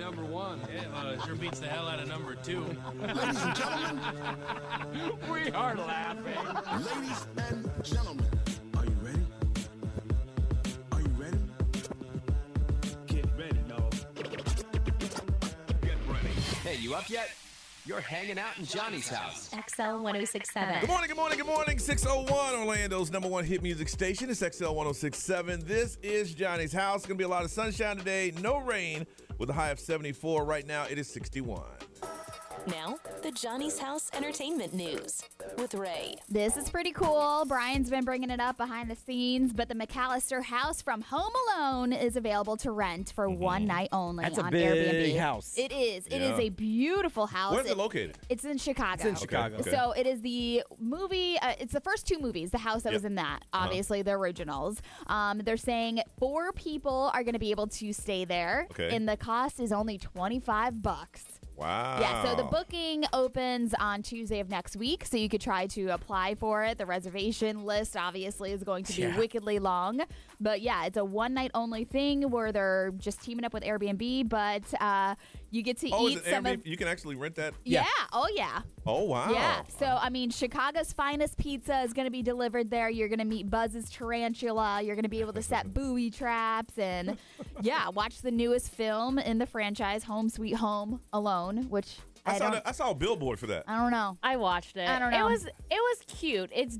number one. It sure beats the hell out of number two. Ladies and gentlemen. We are laughing. Ladies and gentlemen. Are you ready? Are you ready? Get ready, y'all. Get ready. Hey, you up yet? You're hanging out in Johnny's house. XL 1067. Good morning, good morning, good morning. 601, Orlando's number one hit music station. It's XL 1067. This is Johnny's house. Going to be a lot of sunshine today. No rain with a high of 74. Right now, it is 61. Now, the Johnny's House Entertainment News with Ray. This is pretty cool. Brian's been bringing it up behind the scenes, but the McAllister house from Home Alone is available to rent for one night only That's on a big Airbnb. house. It is. It Yeah. is a beautiful house. Where's it located? It's in Chicago. It's in Chicago. Okay. So it is the movie, it's the first two movies, the house that was in that, obviously the originals. They're saying 4 people are going to be able to stay there, Okay. and the cost is only $25. Wow. Yeah, so the booking opens on Tuesday of next week, so you could try to apply for it. The reservation list, obviously, is going to be wickedly long. But, yeah, it's a one-night only thing where they're just teaming up with Airbnb, but you get to eat some Airbnb? of... You can actually rent that? Yeah. Oh, yeah. Oh, wow. Yeah, so, I mean, Chicago's finest pizza is going to be delivered there. You're going to meet Buzz's tarantula. You're going to be able to set booby traps and, yeah, watch the newest film in the franchise, Home Sweet Home Alone, which I saw a billboard for that. I don't know. I watched it. I don't know. It was cute. It's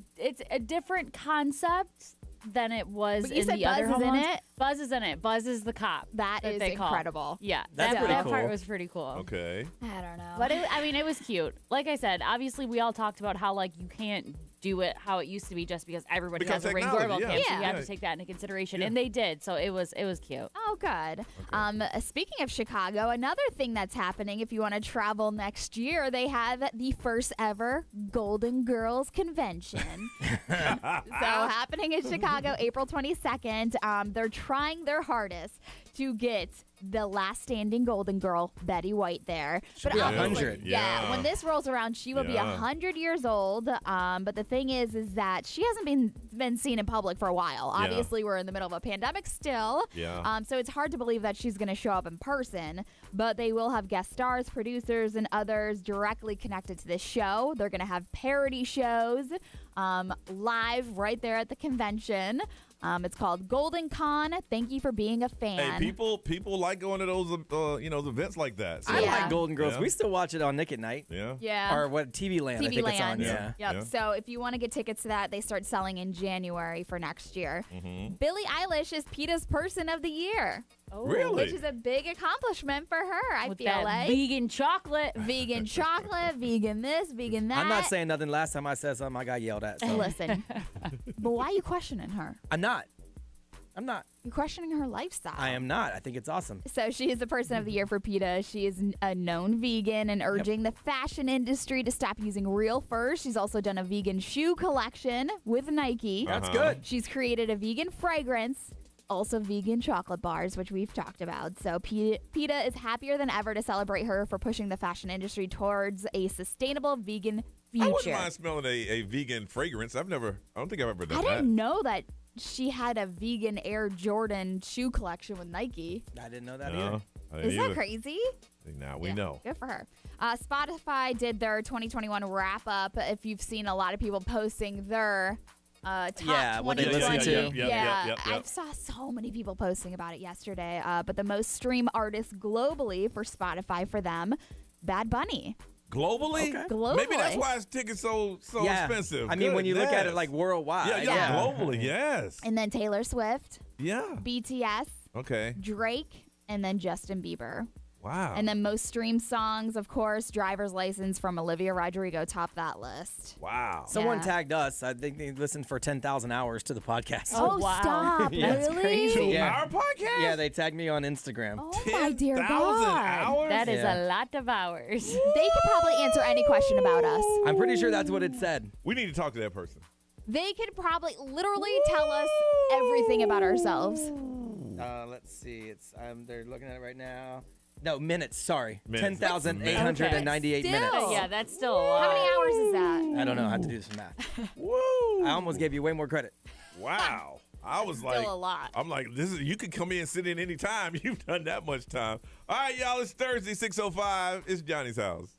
a different concept than it was But you in said the Buzz other is Home in Alones. it? Buzz is in it. Buzz is the cop. That is they call. incredible. Yeah, That's that, pretty that cool. part was pretty cool. Okay. I don't know. But it was cute. Like I said, obviously we all talked about how like you can't do it how it used to be just because everybody Because has a Ring technology, doorbell yeah. cam, so you have Yeah. to take that into consideration, and they did. So it was cute. Oh, good. Speaking of Chicago, another thing that's happening, if you want to travel next year, they have the first ever Golden Girls Convention. So happening in Chicago, April 22nd. They're trying their hardest to get the last standing Golden Girl, Betty White, there. She'll be obviously, 100. Yeah, when this rolls around, she will be 100 years old. But the thing is that she hasn't been seen in public for a while. Yeah. Obviously, we're in the middle of a pandemic still. Yeah. So it's hard to believe that she's going to show up in person. But they will have guest stars, producers, and others directly connected to this show. They're going to have parody shows live right there at the convention. It's called Golden Con. Thank you for being a fan. Hey, people like going to those events like that. So. I Yeah. like Golden Girls. Yeah. We still watch it on Nick at Night. Yeah. Yeah. Or what, TV Land, I TV think it's on. Land. Yeah. Yep. Yeah. So if you want to get tickets to that, they start selling in January for next year. Mm-hmm. Billie Eilish is PETA's Person of the Year. Really? Which is a big accomplishment for her, I With feel that like. vegan chocolate. Vegan chocolate, vegan this, vegan that. I'm not saying nothing. Last time I said something, I got yelled at. So. Listen, but why are you questioning her? I'm not. You're questioning her lifestyle. I am not. I think it's awesome. So she is the Person of the Year for PETA. She is a known vegan and urging the fashion industry to stop using real furs. She's also done a vegan shoe collection with Nike. That's good. She's created a vegan fragrance, also vegan chocolate bars, which we've talked about. So PETA is happier than ever to celebrate her for pushing the fashion industry towards a sustainable vegan future. I wouldn't mind smelling a vegan fragrance. I don't think I've ever done I that. didn't know that she had a vegan Air Jordan shoe collection with Nike. I didn't know that No, either. I didn't Is either. that crazy? Now we know. Good for her. Spotify did their 2021 wrap up. If you've seen a lot of people posting their top what they 2020. listen to. Yep. I saw so many people posting about it yesterday. But the most streamed artist globally for Spotify for them, Bad Bunny. Globally? Okay. Globally. Maybe that's why his tickets so expensive. I mean, when you look at it Goodness. like worldwide. Yeah, globally, yes. And then Taylor Swift, Yeah. BTS, Okay. Drake, and then Justin Bieber. Wow. And then most streamed songs, of course, Driver's License from Olivia Rodrigo topped that list. Wow. Someone Yeah. tagged us. I think they listened for 10,000 hours to the podcast. Oh, wow. stop. Yeah, it's really? crazy. Yeah. Our podcast? Yeah, they tagged me on Instagram. Oh, my dear 10,000 God. hours? That is Yeah. a lot of hours. They could probably answer any question about us. I'm pretty sure that's what it said. We need to talk to that person. They could probably literally tell us everything about ourselves. Let's see. It's they're looking at it right now. No, minutes. Sorry. Minutes. 10,898 Still. minutes. Yeah, that's still a lot. How many hours is that? I don't know how to do some math. Woo! I almost gave you way more credit. Wow. I was Still like, a lot. I'm like, you could come in and sit in any time. You've done that much time. All right, y'all, it's Thursday, 6:05. It's Johnny's house.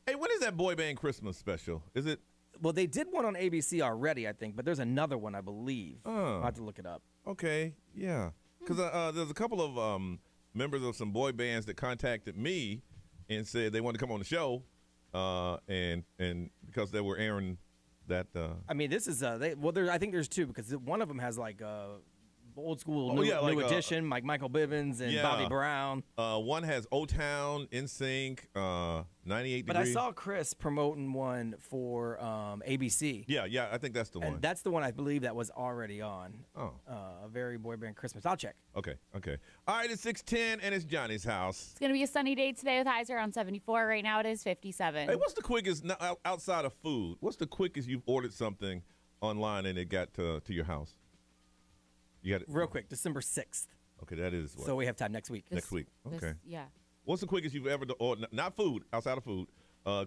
Hey, when is that boy band Christmas special? Is it? Well, they did one on ABC already, I think, but there's another one, I believe. I'll have to look it up. Okay, yeah. Because there's a couple of members of some boy bands that contacted me and said they wanted to come on the show, and because they were airing that. I mean, this is I think there's two because one of them has like old school new edition, like Michael Bivins and Bobby Brown. One has O-Town, NSYNC, 98 But Degree. I saw Chris promoting one for ABC. Yeah, I think that's the one. And that's the one I believe that was already on. Oh. A very boy band Christmas. I'll check. Okay. All right, it's 6:10 and it's Johnny's house. It's going to be a sunny day today with highs around 74. Right now it is 57. Hey, what's the quickest outside of food? What's the quickest you've ordered something online and it got to your house? You got it real quick. December 6th. Okay, that is what? So we have time next week. Next week. Okay. Yeah. What's the quickest you've ever ordered? Not food, outside of food.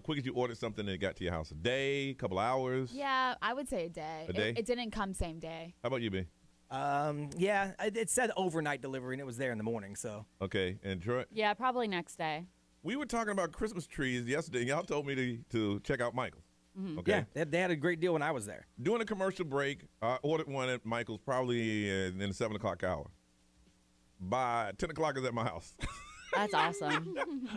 Quickest you ordered something and it got to your house? A day, couple hours? Yeah, I would say a day. A day? It didn't come same day. How about you, B? Yeah, it said overnight delivery, and it was there in the morning. So okay, and Troy? Yeah, probably next day. We were talking about Christmas trees yesterday, and y'all told me to check out Michael's. Mm-hmm. Okay. Yeah, they had a great deal when I was there. During a commercial break, I ordered one at Michael's probably in the 7 o'clock hour. By 10 o'clock, it's at my house. That's awesome.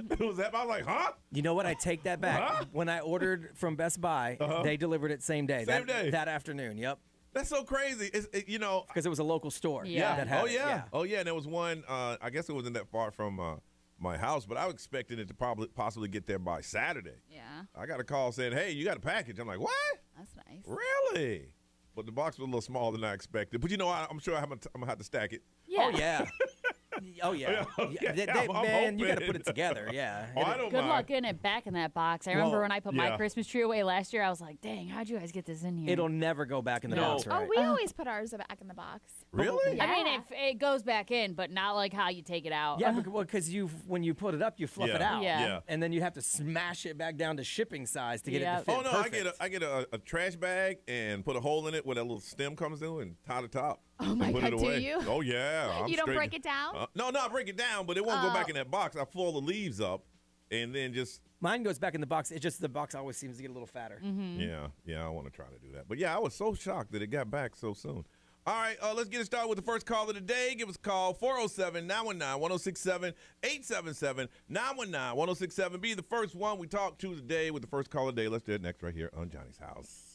It was that. I was like, huh? You know what? I take that back. Huh? When I ordered from Best Buy, they delivered it same day. Same day. That afternoon. Yep. That's so crazy. Because it was a local store. Yeah. That had Oh it. yeah. Oh yeah. And there was one. I guess it wasn't that far from my house, but I was expecting it to possibly get there by Saturday. Yeah. I got a call saying, "Hey, you got a package." I'm like, "What? That's nice. Really?" But the box was a little smaller than I expected. But I'm sure I'm gonna have to stack it. Yeah. Oh yeah. Oh yeah. I'm Man, you got to hoping. put it together. Yeah. Oh, I don't Good mind. luck getting it back in that box. I remember Well, when I put yeah. my Christmas tree away last year, I was like, dang, how'd you guys get this in here? It'll never go back in the box, right? Oh, we always put ours back in the box. Really? Yeah. I mean, it goes back in, but not like how you take it out. Yeah, because when you put it up, you fluff it out. Yeah. And then you have to smash it back down to shipping size to get it to Yep. fit Oh no, perfect. I get a trash bag and put a hole in it where that little stem comes through and tie the top. Oh my and put God, it do away. you? Oh yeah. I'm You don't straight- break it down? No, I break it down, but it won't go back in that box. I fold the leaves up, and then just Mine goes back in the box. It's just the box always seems to get a little fatter. yeah. I want to try to do that, but yeah, I was so shocked that it got back so soon. All right, let's get it started with the first call of the day. Give us a call, 407-919-1067, 877-919-1067. Be the first one we talk to today with the first call of the day. Let's do it next right here on Johnny's House.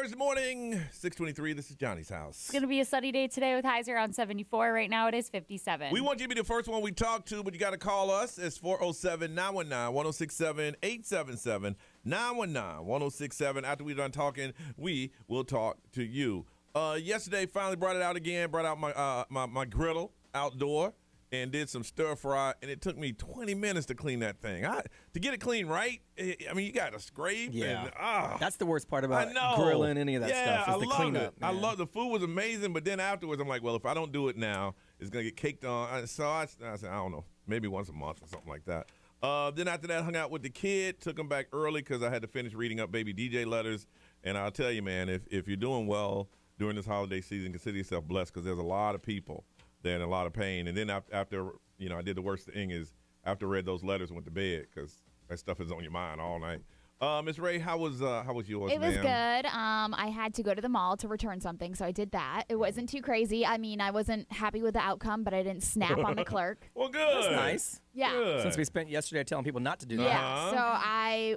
Thursday morning, 6:23. This is Johnny's house. It's going to be a sunny day today with highs around 74. Right now it is 57. We want you to be the first one we talk to, but you got to call us. It's 407-919-1067, 877-919-1067. After we're done talking, we will talk to you. Yesterday, finally brought it out again, brought out my griddle outdoor and did some stir fry, and it took me 20 minutes to clean that thing. To get it clean right, I mean, you got to scrape. Yeah. And, that's the worst part about grilling any of that stuff is the cleanup. I love the food was amazing, but then afterwards, I'm like, well, if I don't do it now, it's going to get caked on. So I said, I don't know, maybe once a month or something like that. Then after that, hung out with the kid, took him back early because I had to finish reading up baby DJ letters. And I'll tell you, man, if you're doing well during this holiday season, consider yourself blessed because there's a lot of people there in a lot of pain. And then after I did the worst thing is after I read those letters, I went to bed because that stuff is on your mind all night. Miss Ray, how was yours, It was good. I had to go to the mall to return something, so I did that. It wasn't too crazy. I mean, I wasn't happy with the outcome, but I didn't snap on the clerk. Well, good. That's nice. Yeah. Good. Since we spent yesterday telling people not to do that. Yeah, so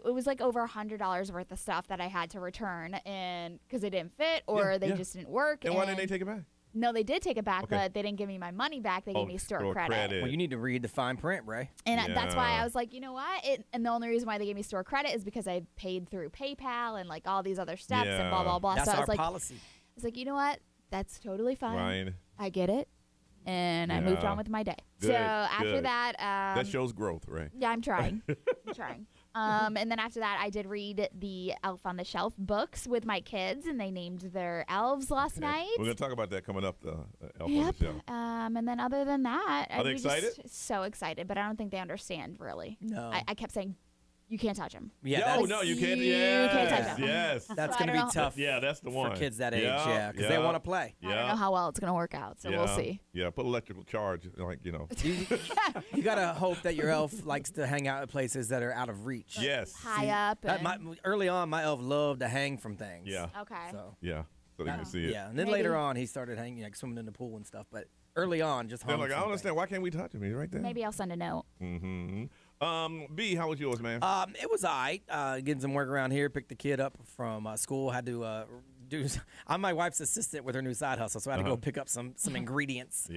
it was like over $100 worth of stuff that I had to return, and because it didn't fit or they just didn't work. And why didn't they take it back? No, they did take it back, but they didn't give me my money back. They gave me store credit. Well, you need to read the fine print, Ray. And that's why I was like, you know what? And the only reason why they gave me store credit is because I paid through PayPal and like all these other steps and blah, blah, blah. That's so I our was like, policy. I was like, you know what? That's totally fine. Right. I get it. And I moved on with my day. Good, so after good. that. That shows growth, Ray. Yeah, I'm trying. I'm trying. And then after that, I did read the Elf on the Shelf books with my kids, and they named their elves last night. We're going to talk about that coming up, the Elf Yep. on the Shelf. And then other than that, Are they excited? So excited, but I don't think they understand really. No. I kept saying, you can't touch him. Yeah, No, you can't. You can't touch Yes, him. yes. That's So I going to don't be know. tough Yeah, that's the one. for kids that age, because they want to play. I don't know how well it's going to work out, so we'll see. Yeah, put electrical charge, You got to hope that your elf likes to hang out at places that are out of reach. Yes. High up. And, Early on, my elf loved to hang from things. Yeah. okay. So, Yeah. So they can see it. yeah. And then Maybe. later on, he started hanging, like swimming in the pool and stuff. But early on, just They're hung like, I from don't understand. Why can't we touch him? He's right there. Maybe I'll send a note. Mm-hmm. B, how was yours, man? It was all right. Getting some work around here. Picked the kid up from school. Had to I'm my wife's assistant with her new side hustle, so I had to go pick up some ingredients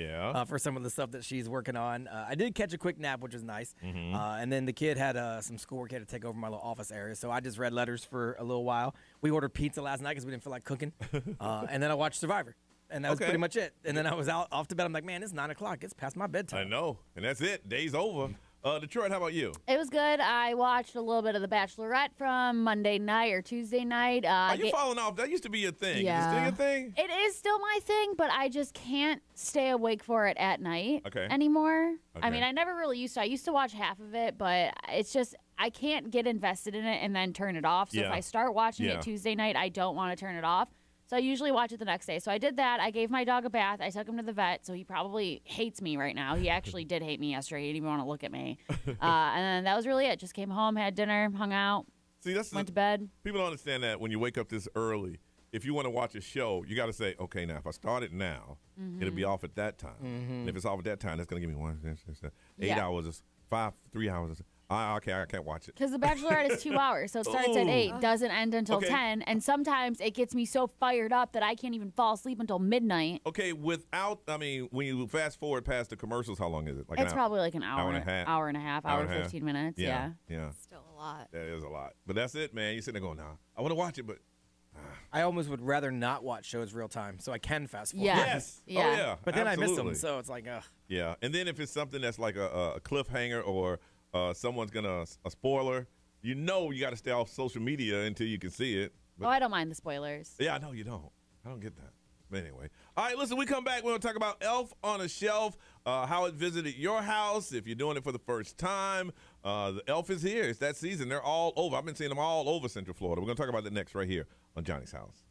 for some of the stuff that she's working on. I did catch a quick nap, which was nice. And then the kid had some schoolwork he had to take over my little office area, so I just read letters for a little while. We ordered pizza last night because we didn't feel like cooking. And then I watched Survivor. And that was pretty much it. And then I was off to bed. I'm like, man, it's 9 o'clock. It's past my bedtime. I know. And that's it. Day's over. Detroit, how about you? It was good. I watched a little bit of The Bachelorette from Monday night or Tuesday night. Are you falling off? That used to be your thing. Yeah. Is it still your thing? It is still my thing, but I just can't stay awake for it at night anymore. I Okay. mean, I never really used to. I used to watch half of it, but it's just I can't get invested in it and then turn it off. So if I start watching it Tuesday night, I don't want to turn it off. So I usually watch it the next day. So I did that. I gave my dog a bath. I took him to the vet, so he probably hates me right now. He actually did hate me yesterday. He didn't even want to look at me. And then that was really it. Just came home, had dinner, hung out, went to bed. People don't understand that when you wake up this early, if you want to watch a show, you got to say, okay, now if I start it now, it'll be off at that time. And if it's off at that time, that's going to give me 8 hours, 3 hours. Okay, I can't watch it. Because The Bachelorette is 2 hours, so it starts at 8, doesn't end until 10, and sometimes it gets me so fired up that I can't even fall asleep until midnight. Okay, when you fast forward past the commercials, how long is it? Like it's probably like an hour and a half. Hour and a half, hour and 15 minutes, yeah. Yeah. Still a lot. That is a lot. But that's it, man. You're sitting there going, nah, I want to watch it, but. I almost would rather not watch shows real time, so I can fast forward. Yes. Yeah. Oh, yeah. But then I miss them, Absolutely. so it's like, ugh. Yeah. And then if it's something that's like a cliffhanger or someone's going to, a spoiler, you got to stay off social media until you can see it. But, I don't mind the spoilers. Yeah, I know you don't. I don't get that. But anyway. All right, listen, we come back. We're going to talk about Elf on a Shelf, how it visited your house, if you're doing it for the first time. The Elf is here. It's that season. They're all over. I've been seeing them all over Central Florida. We're going to talk about that next right here on Johnny's House.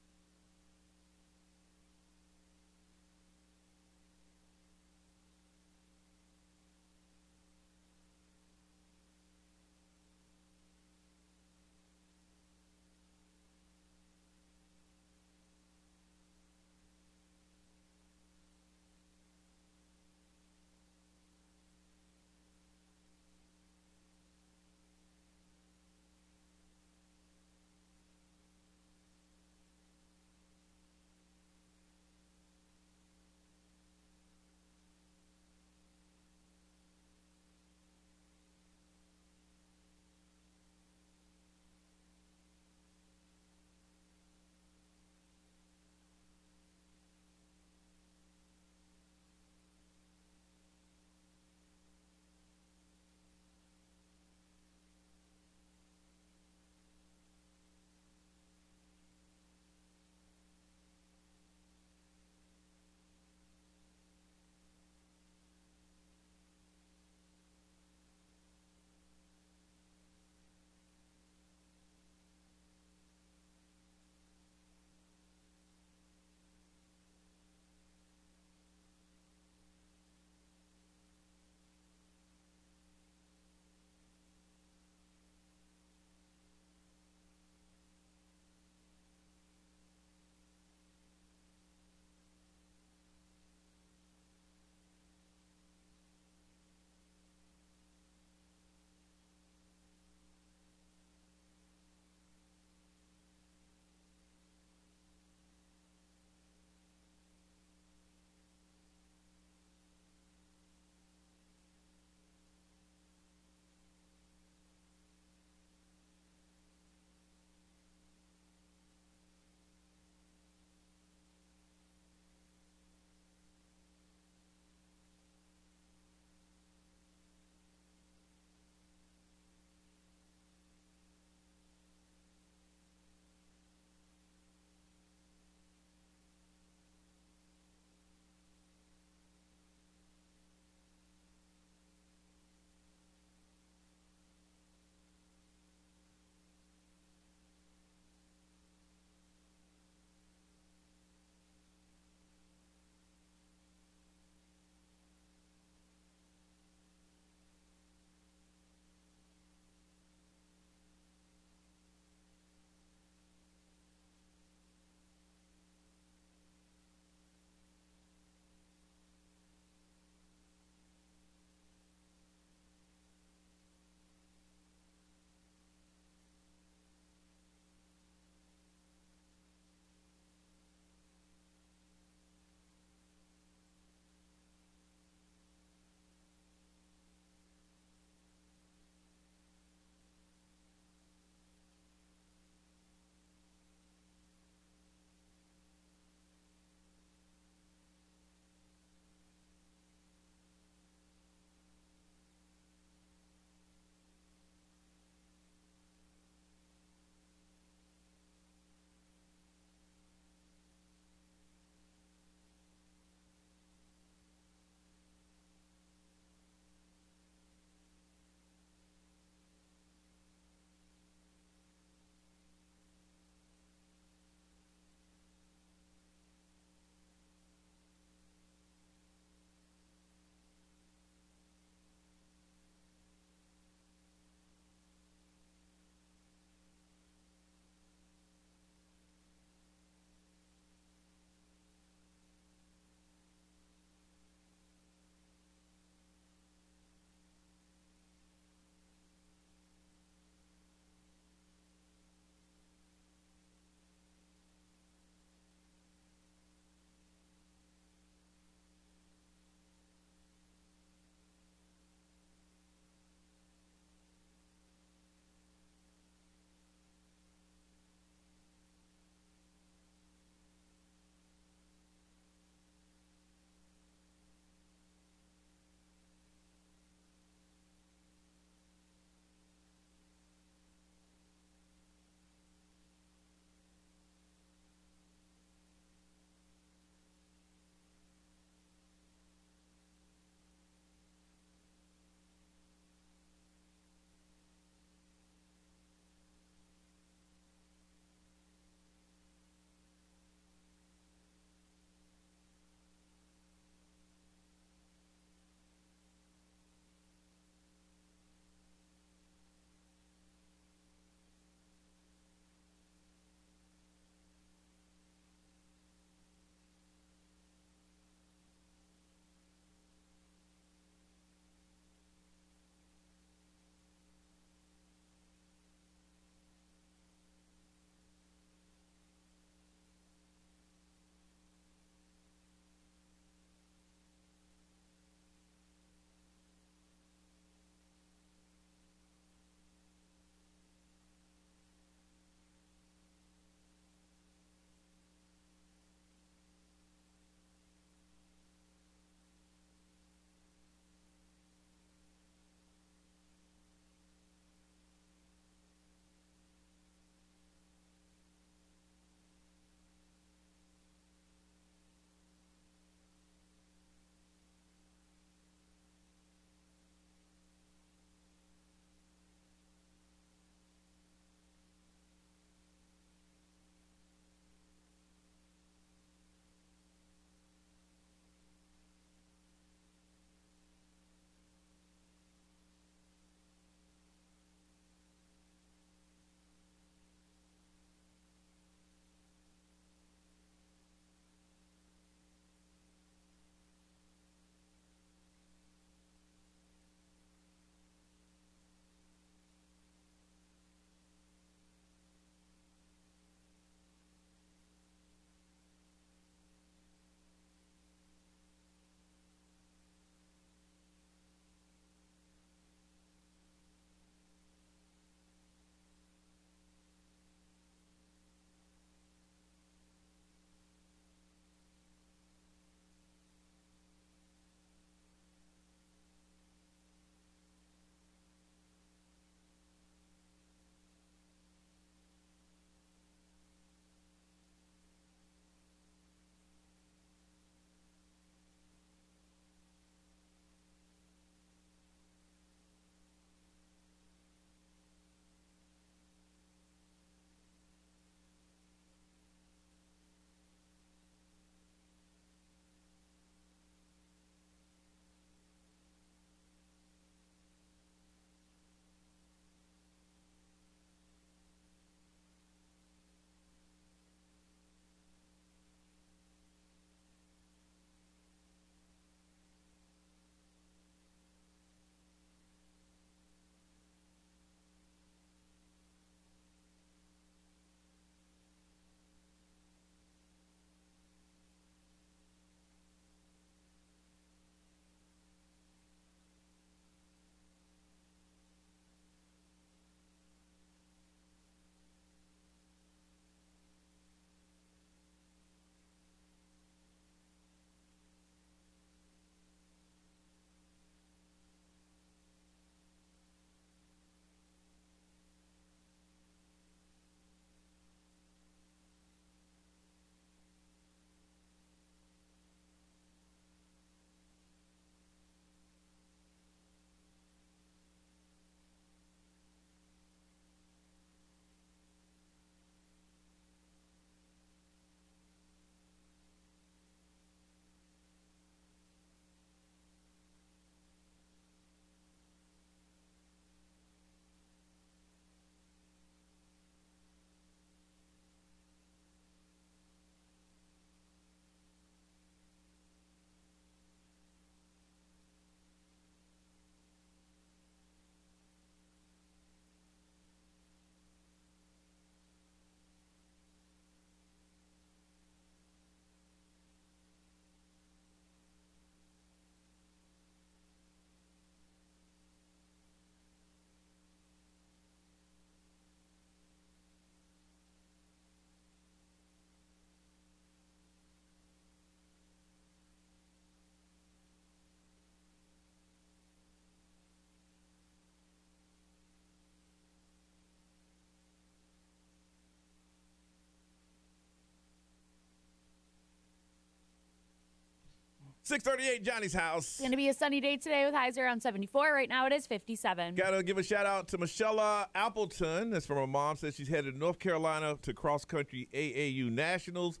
638 Johnny's house. It's going to be a sunny day today with highs around 74. Right now it is 57. Got to give a shout out to Michelle Appleton. That's from her mom. Says she's headed to North Carolina to cross-country AAU Nationals.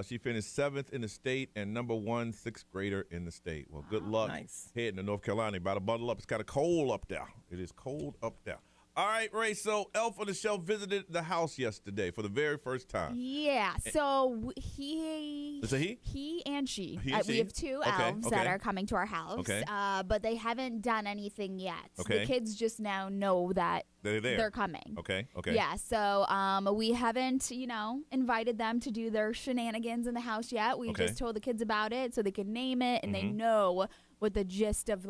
She finished 7th in the state and number 1 6th grader in the state. Well, good luck heading to North Carolina. You better bundle up. It's kind of cold up there. It is cold up there. All right, Ray, so Elf on the Shelf visited the house yesterday for the very first time. Yeah, so he and she. We have two elves that are coming to our house, but they haven't done anything yet. The kids just now know that they're coming. Okay. Yeah, so we haven't, invited them to do their shenanigans in the house yet. We just told the kids about it so they could name it and they know what the gist of,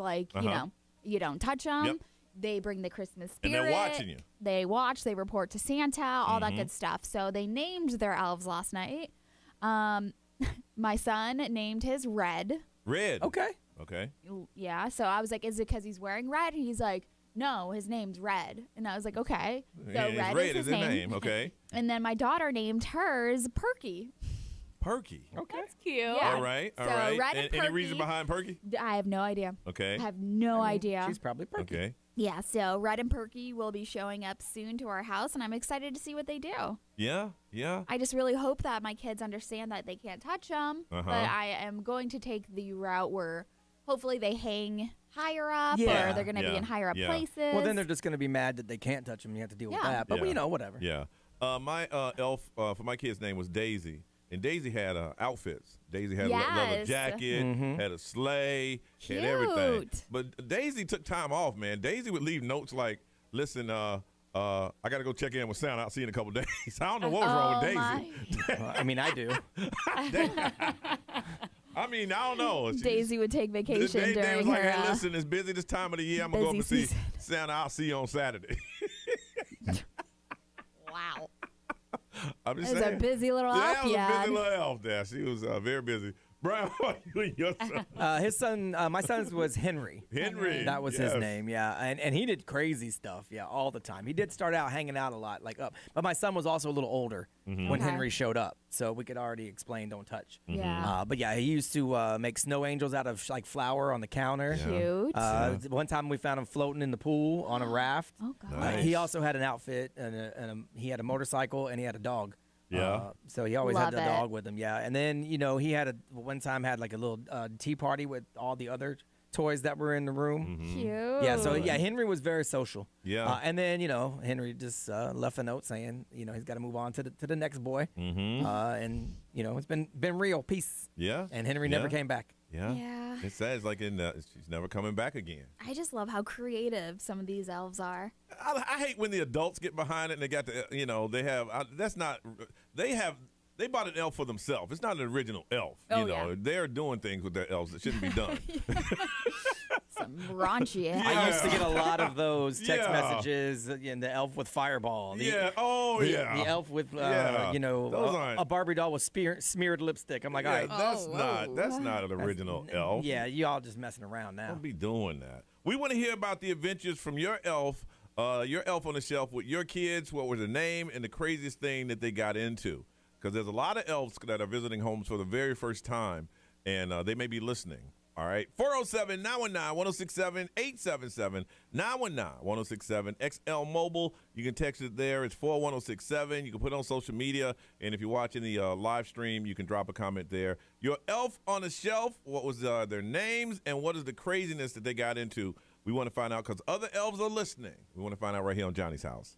you don't touch them. Yep. They bring the Christmas spirit. And they're watching you. They watch. They report to Santa, all that good stuff. So they named their elves last night. My son named his Red. Red. Okay. Yeah. So I was like, is it because he's wearing red? He's like, no, his name's Red. And I was like, okay. So yeah, Red is his name. Okay. And then my daughter named hers Perky. Perky. Okay. That's cute. Yeah. All right. So Red and Perky. Any reason behind Perky? I have no idea. Okay. I have no idea. She's probably Perky. Okay. Yeah, so Red and Perky will be showing up soon to our house, and I'm excited to see what they do. Yeah. I just really hope that my kids understand that they can't touch them, but I am going to take the route where hopefully they hang higher up or they're going to be in higher up places. Well, then they're just going to be mad that they can't touch them. You have to deal with that, but whatever. Yeah. My elf for my kid's name was Daisy. And Daisy had outfits. Daisy had a leather jacket, had a sleigh, had everything. But Daisy took time off, man. Daisy would leave notes like, listen, I got to go check in with Santa. I'll see you in a couple of days. I don't know what was wrong with Daisy. I mean, I do. I don't know. Daisy would take vacation during was her. Like, hey, listen, it's busy this time of the year. I'm going to go up and see Santa. I'll see you on Saturday. Wow. I'm just saying. It was a busy little elf. Yeah, it was a busy little elf there. She was very busy. Brian, what are you and your son? His son, my son's was Henry. Henry. That was his name, yeah. And he did crazy stuff, all the time. He did start out hanging out a lot, but my son was also a little older when Henry showed up. So we could already explain don't touch. Yeah. But yeah, he used to make snow angels out of flour on the counter. Cute. One time we found him floating in the pool on a raft. Oh, God. Nice. He also had an outfit, and he had a motorcycle, and he had a dog. Yeah. So he always had the dog with him. Yeah. And then, he had one time had like a little tea party with all the other toys that were in the room. Cute. Yeah. So Henry was very social. Yeah. And then, Henry just left a note saying, he's got to move on to the next boy. And, it's been real. Peace. Yeah. And Henry never came back. Yeah. It says she's never coming back again. I just love how creative some of these elves are. I hate when the adults get behind it and they got they bought an elf for themselves. It's not an original elf. They're doing things with their elves that shouldn't be done. Some raunchy. I used to get a lot of those text messages. The elf with fireball. The elf with a Barbie doll with smeared lipstick. I'm like, all right, that's not an original elf. Yeah, you all just messing around now. Don't be doing that. We want to hear about the adventures from your elf on the shelf with your kids. What was the name and the craziest thing that they got into? Because there's a lot of elves that are visiting homes for the very first time, and they may be listening. All right, 407-919-1067, 877-919-1067, XL Mobile. You can text it there. It's 41067. You can put it on social media, and if you're watching the live stream, you can drop a comment there. Your elf on the shelf, what was their names, and what is the craziness that they got into? We want to find out because other elves are listening. We want to find out right here on Johnny's House.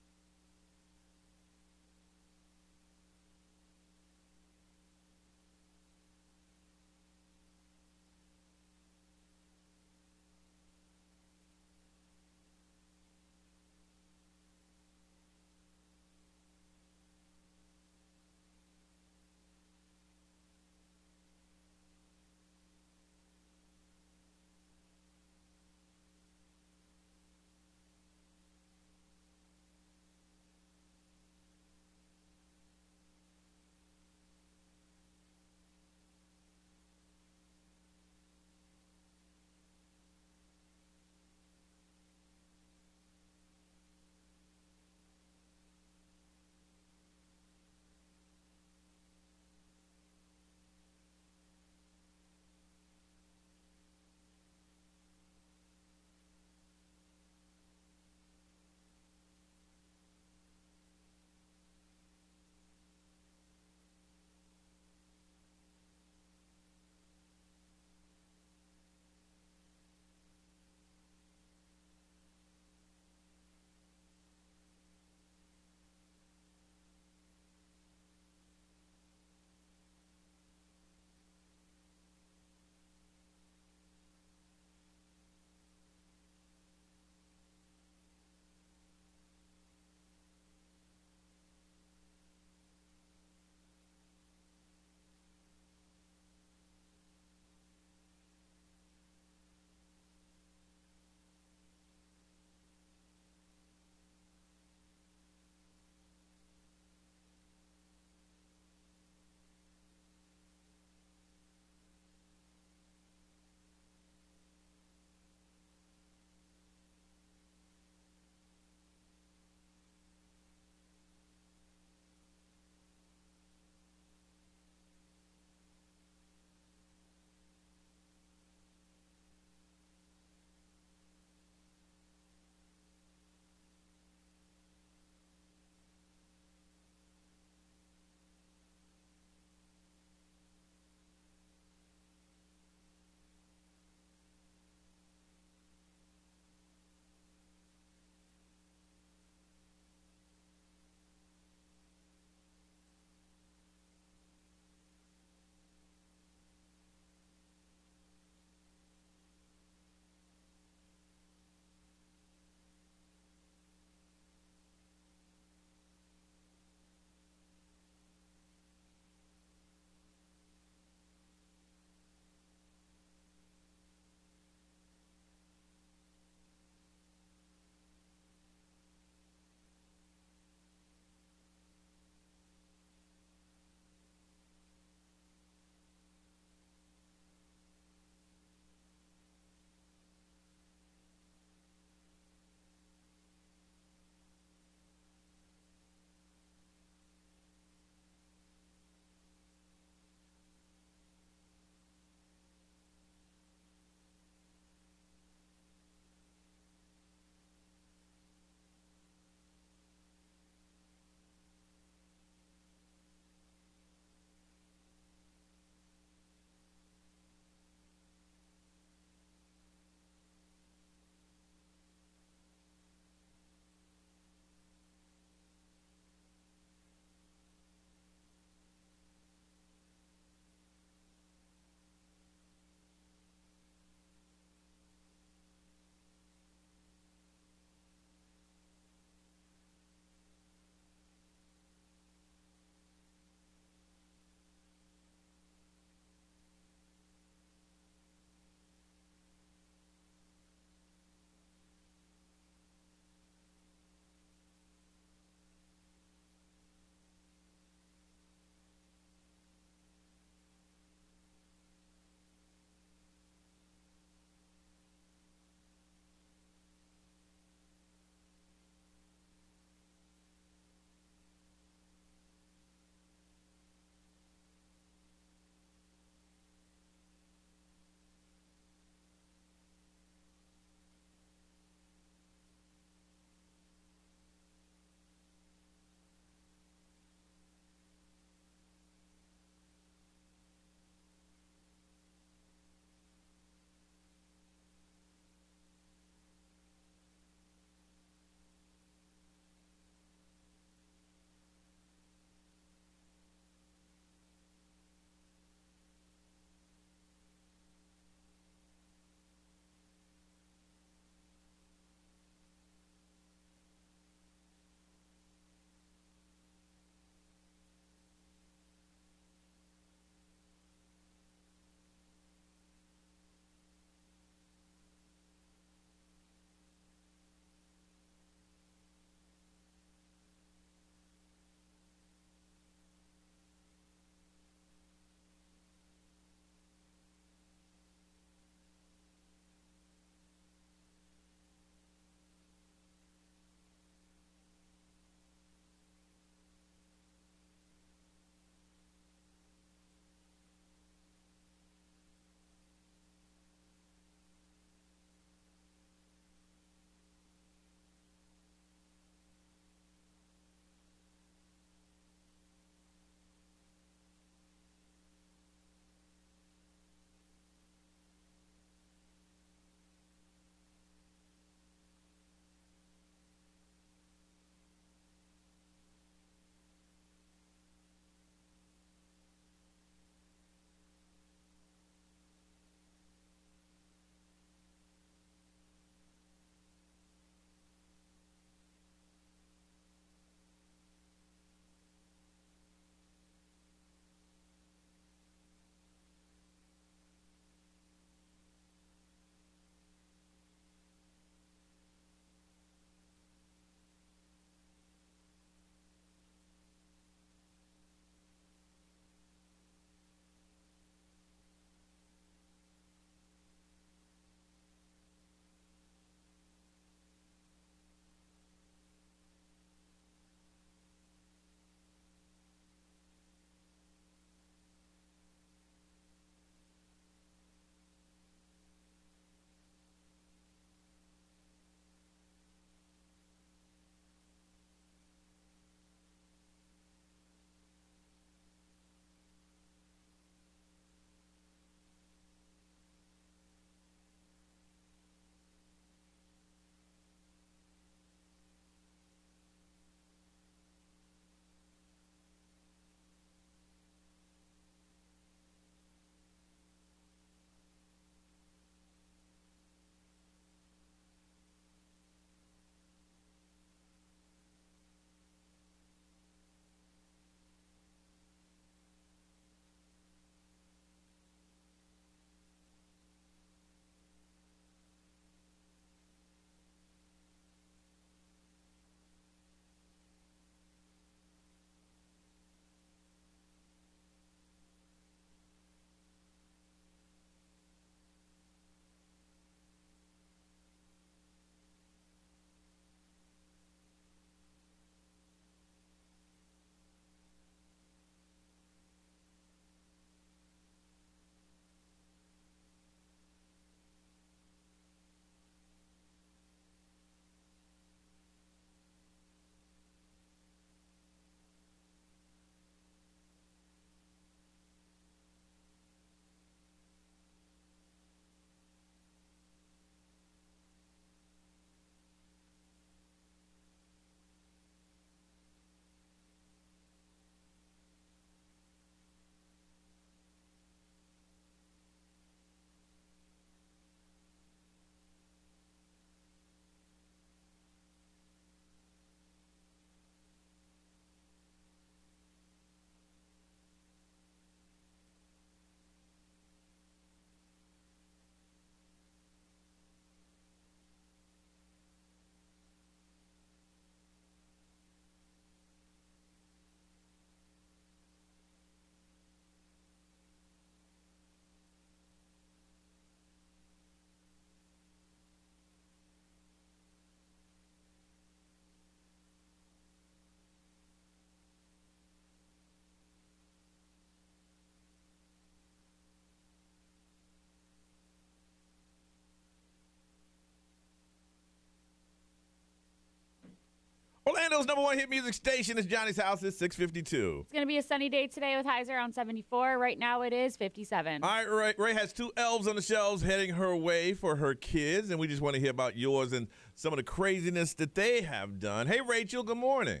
Nashville's #1 hit music station is Johnny's House. It's 6:52. It's going to be a sunny day today with highs around 74. Right now it is 57. All right, Ray has 2 elves on the shelves heading her way for her kids, and we just want to hear about yours and some of the craziness that they have done. Hey, Rachel, good morning.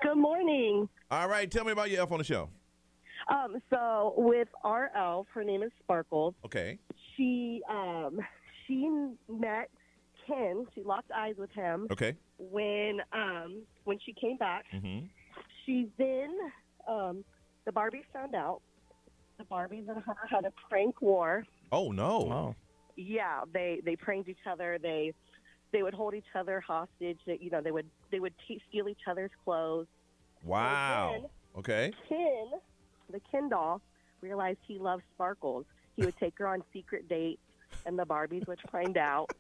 Good morning. All right, tell me about your elf on the shelf. So with our elf, her name is Sparkles. Okay. She met Ken. She locked eyes with him. Okay. When she came back, she then the Barbies found out. The Barbies and her had a prank war. Oh no! Oh. Yeah, they pranked each other. They would hold each other hostage. They would steal each other's clothes. Wow. Then Okay. The Ken doll, realized he loved Sparkles. He would take her on secret dates, and the Barbies would find out.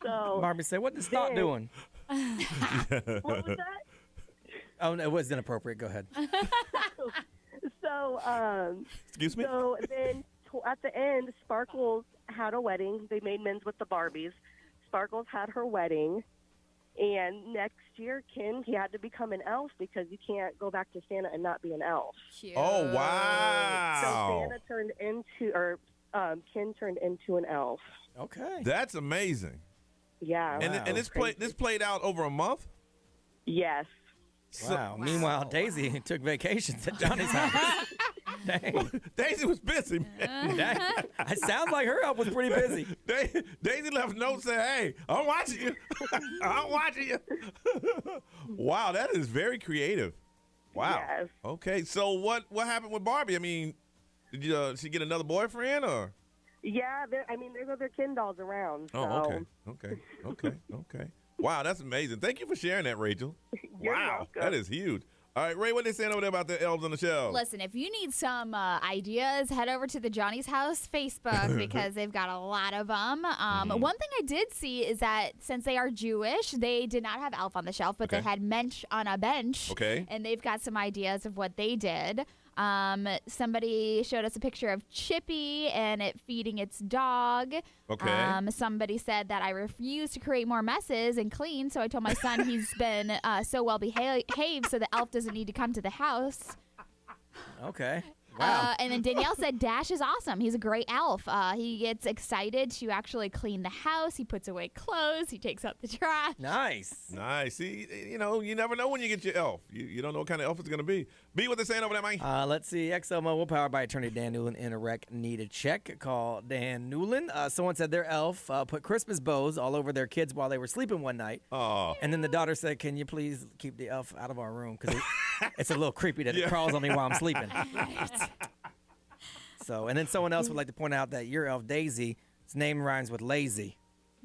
So Barbie said, "What is Stott doing?" What was that? Oh, no, it was inappropriate. Go ahead. Excuse me? So then at the end, Sparkles had a wedding. They made men's with the Barbies. Sparkles had her wedding. And next year, Ken, he had to become an elf because you can't go back to Santa and not be an elf. Cute. Oh, wow. So Santa turned into, or Ken turned into an elf. Okay. That's amazing. Yeah. And this played out over a month? Yes. Wow. Meanwhile, Daisy took vacations at Johnny's house. Dang. Daisy was busy, man. It sounds like her elf was pretty busy. Daisy left notes saying, "Hey, I'm watching you. I'm watching you." Wow, that is very creative. Wow. Yes. Okay, so what happened with Barbie? I mean, did she get another boyfriend or? Yeah, there's other Ken dolls around. So. Oh, okay. Wow, that's amazing. Thank you for sharing that, Rachel. You're Wow, welcome. that is huge. All right, Ray, what they saying over there about the elves on the shelf? Listen, if you need some ideas, head over to the Johnny's House Facebook because they've got a lot of them. One thing I did see is that since they are Jewish, they did not have elf on the shelf, but they had mensch on a bench. Okay. And they've got some ideas of what they did. Somebody showed us a picture of Chippy and it feeding its dog. Okay. Somebody said that I refuse to create more messes and clean, so I told my son he's been so well behaved so the elf doesn't need to come to the house. Okay. Wow. And then Danielle said Dash is awesome. He's a great elf. He gets excited to actually clean the house. He puts away clothes. He takes out the trash. Nice. See, you never know when you get your elf. You don't know what kind of elf it's going to be. B, what they saying over there, Mike? Let's see. XL Mobile, powered by attorney Dan Newland. In a wreck, need a check. Call Dan Newland. Someone said their elf put Christmas bows all over their kids while they were sleeping one night. Oh. And then the daughter said, "Can you please keep the elf out of our room? Because it's a little creepy that it crawls on me while I'm sleeping." So, and then someone else would like to point out that your elf, Daisy, its name rhymes with lazy.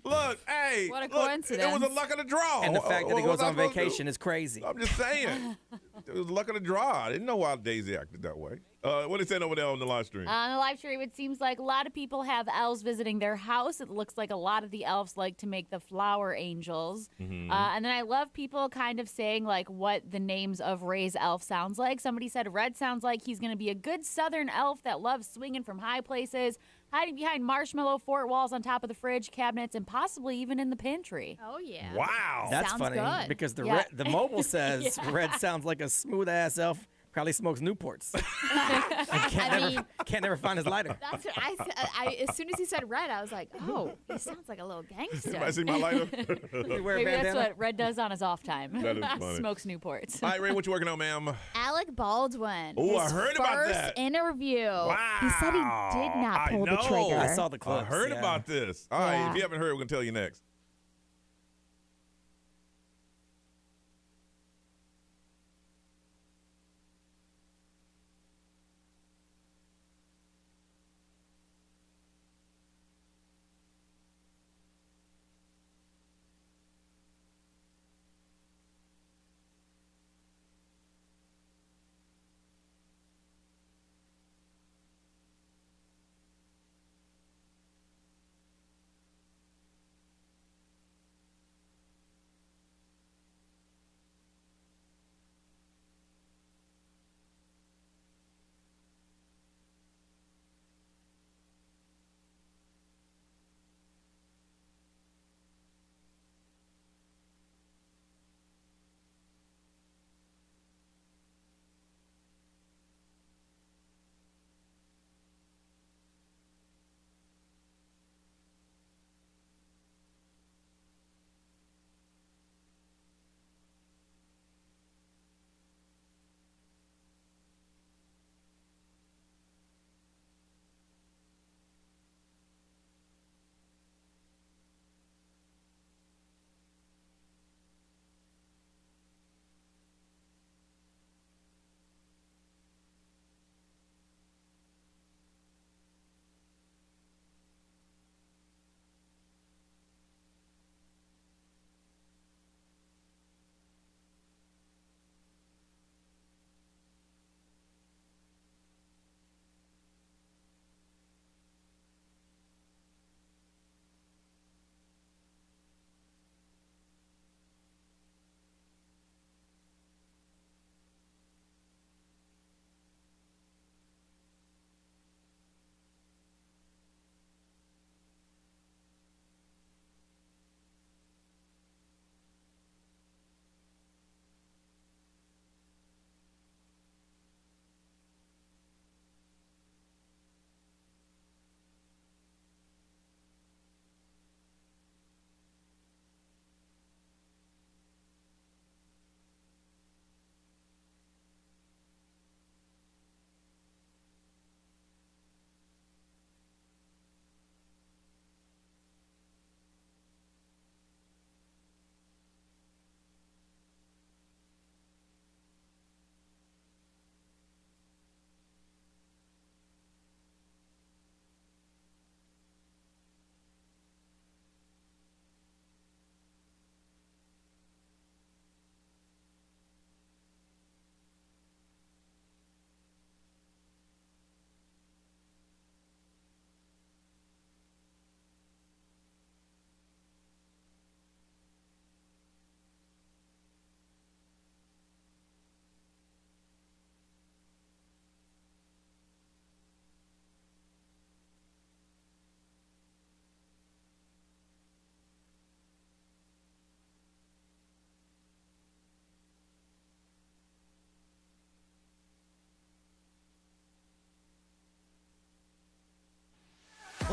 Look, hey. What a look, coincidence. It was a luck of the draw. And the fact that he What goes was I on supposed to do? vacation is crazy. I'm just saying. It was luck of the draw. I didn't know why Daisy acted that way. What they saying over there on the live stream? On the live stream, it seems like a lot of people have elves visiting their house. It looks like a lot of the elves like to make the flower angels. And then I love people kind of saying like what the names of Ray's elf sounds like. Somebody said Red sounds like he's going to be a good southern elf that loves swinging from high places, hiding behind marshmallow fort walls on top of the fridge cabinets, and possibly even in the pantry. Oh, yeah. Wow. That's Sounds funny good. because the Yeah. the mobile says Red sounds like a smooth ass elf. Probably smokes Newports. And can't never find his lighter. That's what I said. As soon as he said Red, I was like, oh, he sounds like a little gangster. Anybody see my lighter? You wear a Maybe that's bandana? what Red does on his off time. That is funny. Smokes Newports. All right, Ray, what you working on, ma'am? Alec Baldwin. Ooh, I his heard about first that. interview. Wow. He said he did not pull the trigger. I saw the I clips. heard yeah. about this. All right, Yeah. if you haven't heard, we're going to tell you next.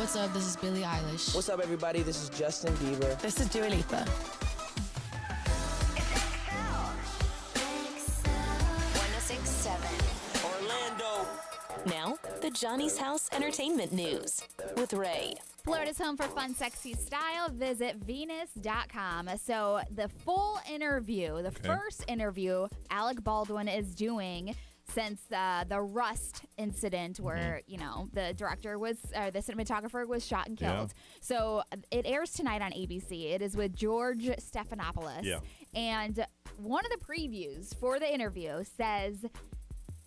What's up? This is Billie Eilish. What's up, everybody? This is Justin Bieber. This is Dua Lipa. 106.7 Orlando. Now, the Johnny's House Entertainment News with Ray. Florida's home for fun, sexy style. Visit Venus.com. So the full interview, the first interview Alec Baldwin is doing since the Rust incident where, you know, the director was, or the cinematographer was shot and killed. Yeah. So it airs tonight on ABC. It is with George Stephanopoulos. Yeah. And one of the previews for the interview says,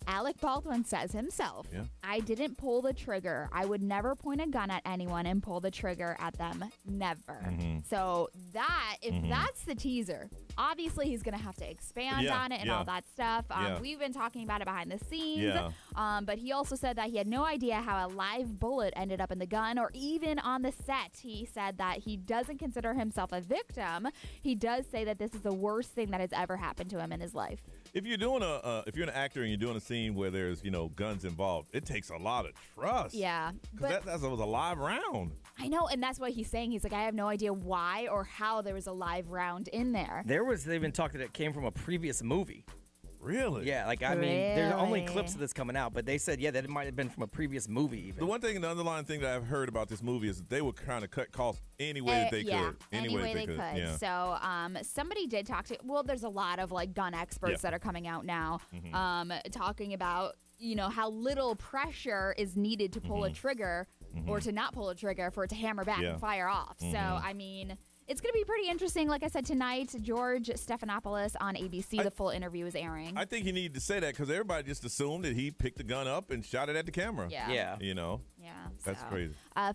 Alec Baldwin says himself, I didn't pull the trigger. I would never point a gun at anyone and pull the trigger at them. Never. So that, if that's the teaser, obviously he's going to have to expand on it and all that stuff. We've been talking about it behind the scenes. But he also said that he had no idea how a live bullet ended up in the gun or even on the set. He said that he doesn't consider himself a victim. He does say that this is the worst thing that has ever happened to him in his life. If you're doing if you're an actor and you're doing a scene where there's, you know, guns involved, it takes a lot of trust. Yeah. Because that was a live round. I know, and that's what he's saying. He's like, I have no idea why or how there was a live round in there. They've been talking that it came from a previous movie. Really? Yeah, like, I mean, there's only clips of this coming out, but they said, that it might have been from a previous movie even. The one thing, the underlying thing that I've heard about this movie is that they would kind of cut costs any way that they could. Any way they could. Yeah. So somebody did talk to, there's a lot of, like, gun experts that are coming out now talking about, you know, how little pressure is needed to pull a trigger or to not pull a trigger for it to hammer back and fire off. So, I mean, it's going to be pretty interesting. Like I said, tonight, George Stephanopoulos on ABC, the full interview is airing. I think he needed to say that because everybody just assumed that he picked the gun up and shot it at the camera. Yeah. You know? Yeah. That's crazy.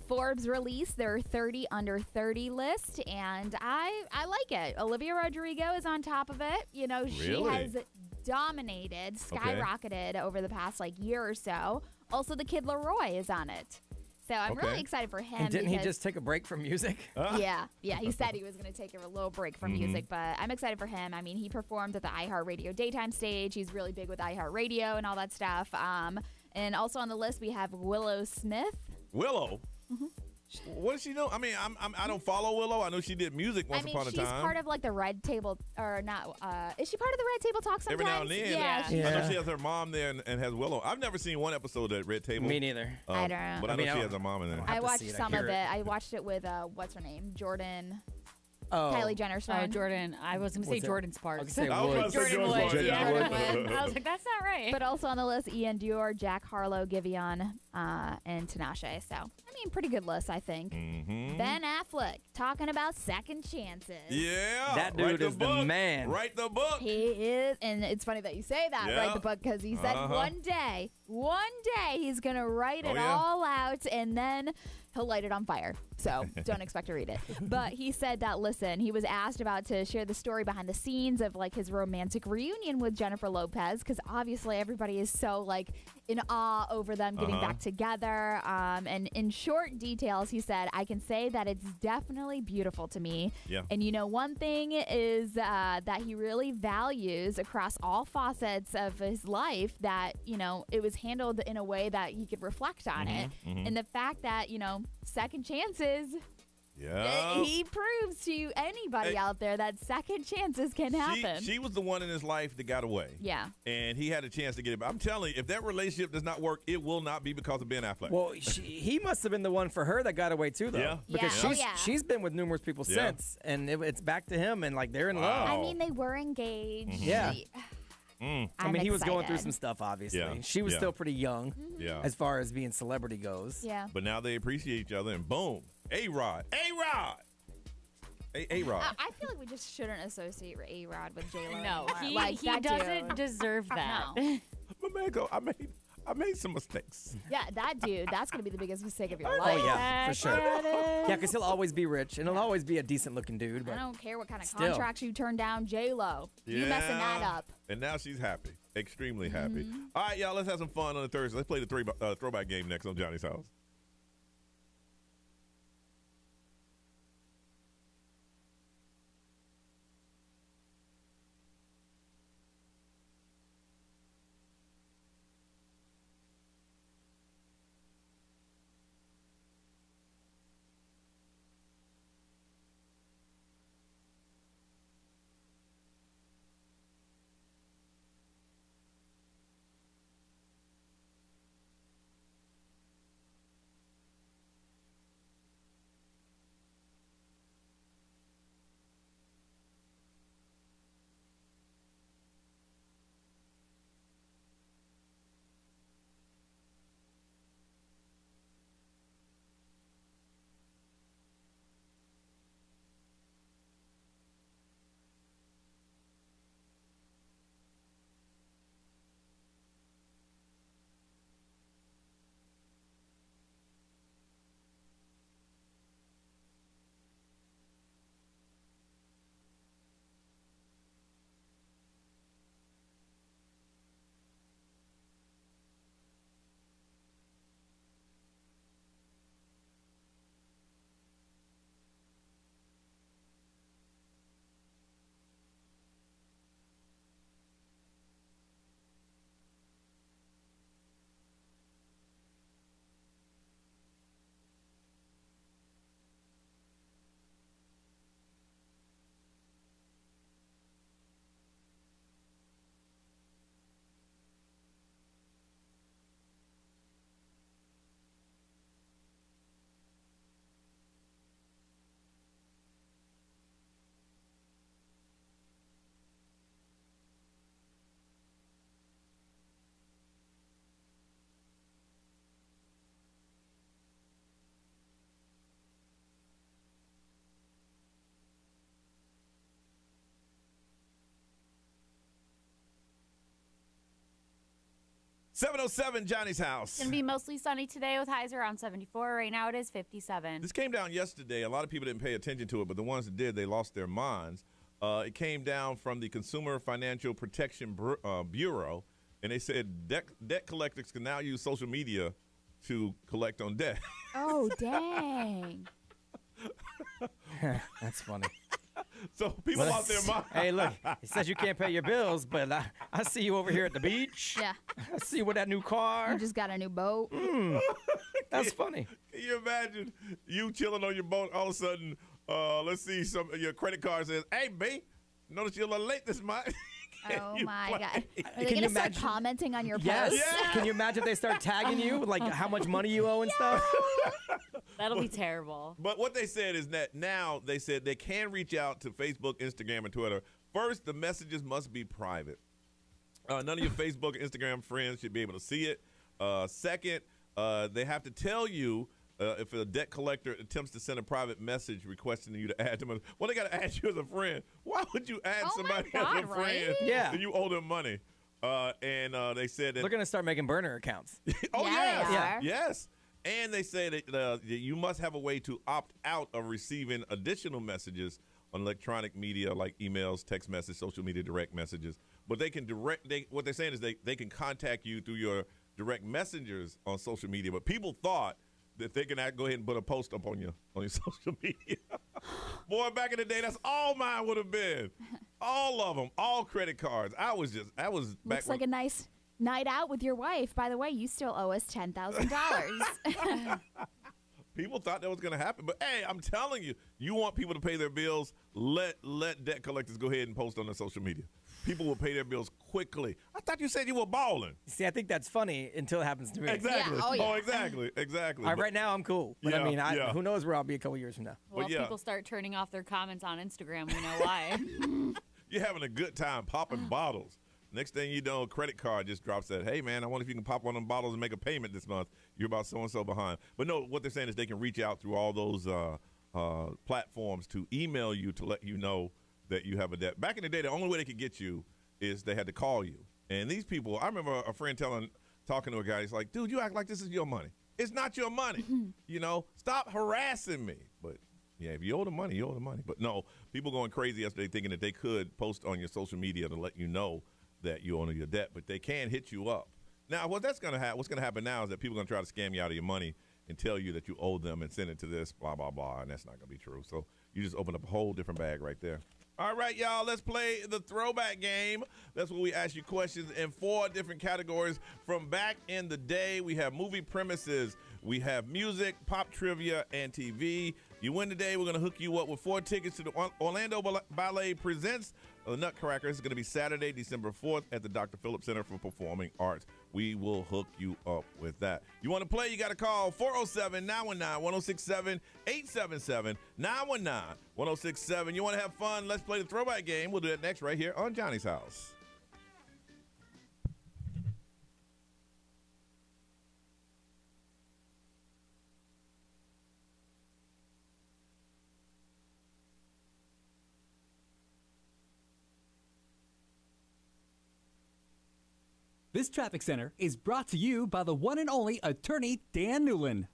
Forbes released their 30 under 30 list, and I like it. Olivia Rodrigo is on top of it. You know, she has dominated, skyrocketed over the past, like, year or so. Also, the Kid Laroi is on it. So I'm really excited for him. And didn't he just take a break from music? Yeah. He said he was going to take a little break from music, but I'm excited for him. I mean, he performed at the iHeartRadio daytime stage. He's really big with iHeartRadio and all that stuff. And also on the list, we have Willow Smith. Willow? What does she know? I mean, I don't follow Willow. I know she did music once upon a time. She's part of, like, the Red Table, or not, is she part of the Red Table Talk sometimes? Every now and then. Yeah. I know she has her mom there and has Willow. I've never seen one episode of Red Table. Me neither. I don't. But I know she has her mom in there. I watched some of it. I watched it with, what's her name? Jordan. Kylie Jenner's friend. Jordan. I was going to say Jordan Sparks. Jordan Woods. I was like, that's not right. But also on the list, Ian Dior, Jack Harlow, Giveon, and Tinashe. So, I mean, pretty good list, I think. Ben Affleck talking about second chances. Yeah. That dude is the man. Write the book. He is. And it's funny that you say that, write the book, because he said one day he's going to write it all out, and then he'll light it on fire. So don't expect to read it. But he said that, listen, he was asked about to share the story behind the scenes of, like, his romantic reunion with Jennifer Lopez, because obviously everybody is so, like, in awe over them getting back together. And in short details, he said, I can say that it's definitely beautiful to me. Yeah. And, you know, one thing is that he really values across all facets of his life that, you know, it was handled in a way that he could reflect on it. And the fact that, you know, second chances, he proves to anybody out there that second chances can happen. She was the one in his life that got away. Yeah. And he had a chance to get it. But I'm telling you, if that relationship does not work, it will not be because of Ben Affleck. Well, he must have been the one for her that got away too, though. Yeah. Because she's been with numerous people since, and it's back to him, and, like, they're in love. I mean, they were engaged. Yeah. I mean, he was going through excited. some stuff, obviously. Yeah. She was still pretty young as far as being celebrity goes. Yeah. But now they appreciate each other, and boom, A-Rod. A-Rod. A-Rod. I feel like we just shouldn't associate A-Rod with J-Lo. No, anymore. he doesn't deserve that. No. But man, I made some mistakes. Yeah, that dude, that's going to be the biggest mistake of your Oh, life. yeah, for sure. Yeah, because he'll always be rich, and he'll always be a decent-looking dude. But I don't care what kind of contracts you turn down, J-Lo. You messing that up. And now she's happy. Extremely happy. All right, y'all, let's have some fun on the Thursday. Let's play the throwback game next on Johnny's House. 707 Johnny's house. It's going to be mostly sunny today with highs around 74. Right now it is 57. This came down yesterday. A lot of people didn't pay attention to it, but the ones that did, they lost their minds. It came down from the Consumer Financial Protection Bureau, and they said debt collectors can now use social media to collect on debt. Oh, dang. That's funny. So people lost their mind. Hey, look, it says you can't pay your bills, but I see you over here at the beach. Yeah. I see you with that new car. You just got a new boat. That's funny. Can you imagine you chilling on your boat, all of a sudden, let's see, your credit card says, hey, B, notice you're a little late this month. Oh, my God. Are they Can going you to start imagine- commenting on your Yes. posts? Yeah. Can you imagine if they start tagging you, like how much money you owe and stuff? That'll be terrible. But what they said is that now they said they can reach out to Facebook, Instagram, and Twitter. First, the messages must be private. None of your Facebook, Instagram friends should be able to see it. Second, they have to tell you if a debt collector attempts to send a private message requesting you to add them. Well, they got to add you as a friend. Why would you add somebody as a friend right? Yeah. and you owe them money? And they said that. They're going to start making burner accounts. Oh, Yeah, they yes. are. Yes. And they say that you must have a way to opt out of receiving additional messages on electronic media like emails, text messages, social media direct messages. But they can what they're saying is they can contact you through your direct messengers on social media. But people thought that they can go ahead and put a post up on your social media. Boy, back in the day, that's all mine would have been. All of them, all credit cards. I was back Looks like a nice night out with your wife. By the way, you still owe us $10,000. People thought that was going to happen. But, hey, I'm telling you, you want people to pay their bills, let debt collectors go ahead and post on their social media. People will pay their bills quickly. I thought you said you were balling. See, I think that's funny until it happens to me. Exactly. Yeah, oh, yeah. Exactly. All right, right now I'm cool. But Yeah, I mean, yeah. who knows where I'll be a couple years from now. Well, But if yeah. people start turning off their comments on Instagram, we know why. You're having a good time popping bottles. Next thing you know, credit card just drops that, hey, man, I wonder if you can pop one of them bottles and make a payment this month. You're about so-and-so behind. But no, what they're saying is they can reach out through all those platforms to email you to let you know that you have a debt. Back in the day, the only way they could get you is they had to call you. And these people, I remember a friend talking to a guy, he's like, dude, you act like this is your money. It's not your money. Stop harassing me. But yeah, if you owe the money, you owe the money. But no, people going crazy yesterday thinking that they could post on your social media to let you know that you owe your debt, but they can hit you up. Now, what's going to happen now is that people are going to try to scam you out of your money and tell you that you owe them and send it to this, blah, blah, blah, and that's not going to be true. So you just open up a whole different bag right there. All right, y'all, let's play the throwback game. That's where we ask you questions in 4 different categories from back in the day. We have movie premises, we have music, pop trivia, and TV. You win today, we're going to hook you up with 4 tickets to the Orlando Ballet Presents the Nutcracker. It's going to be Saturday, December 4th at the Dr. Phillips Center for Performing Arts. We will hook you up with that. You want to play, you got to call 407-919-1067, 877-919-1067. You want to have fun, let's play the throwback game. We'll do that next right here on Johnny's House. This traffic center is brought to you by the one and only attorney Dan Newland.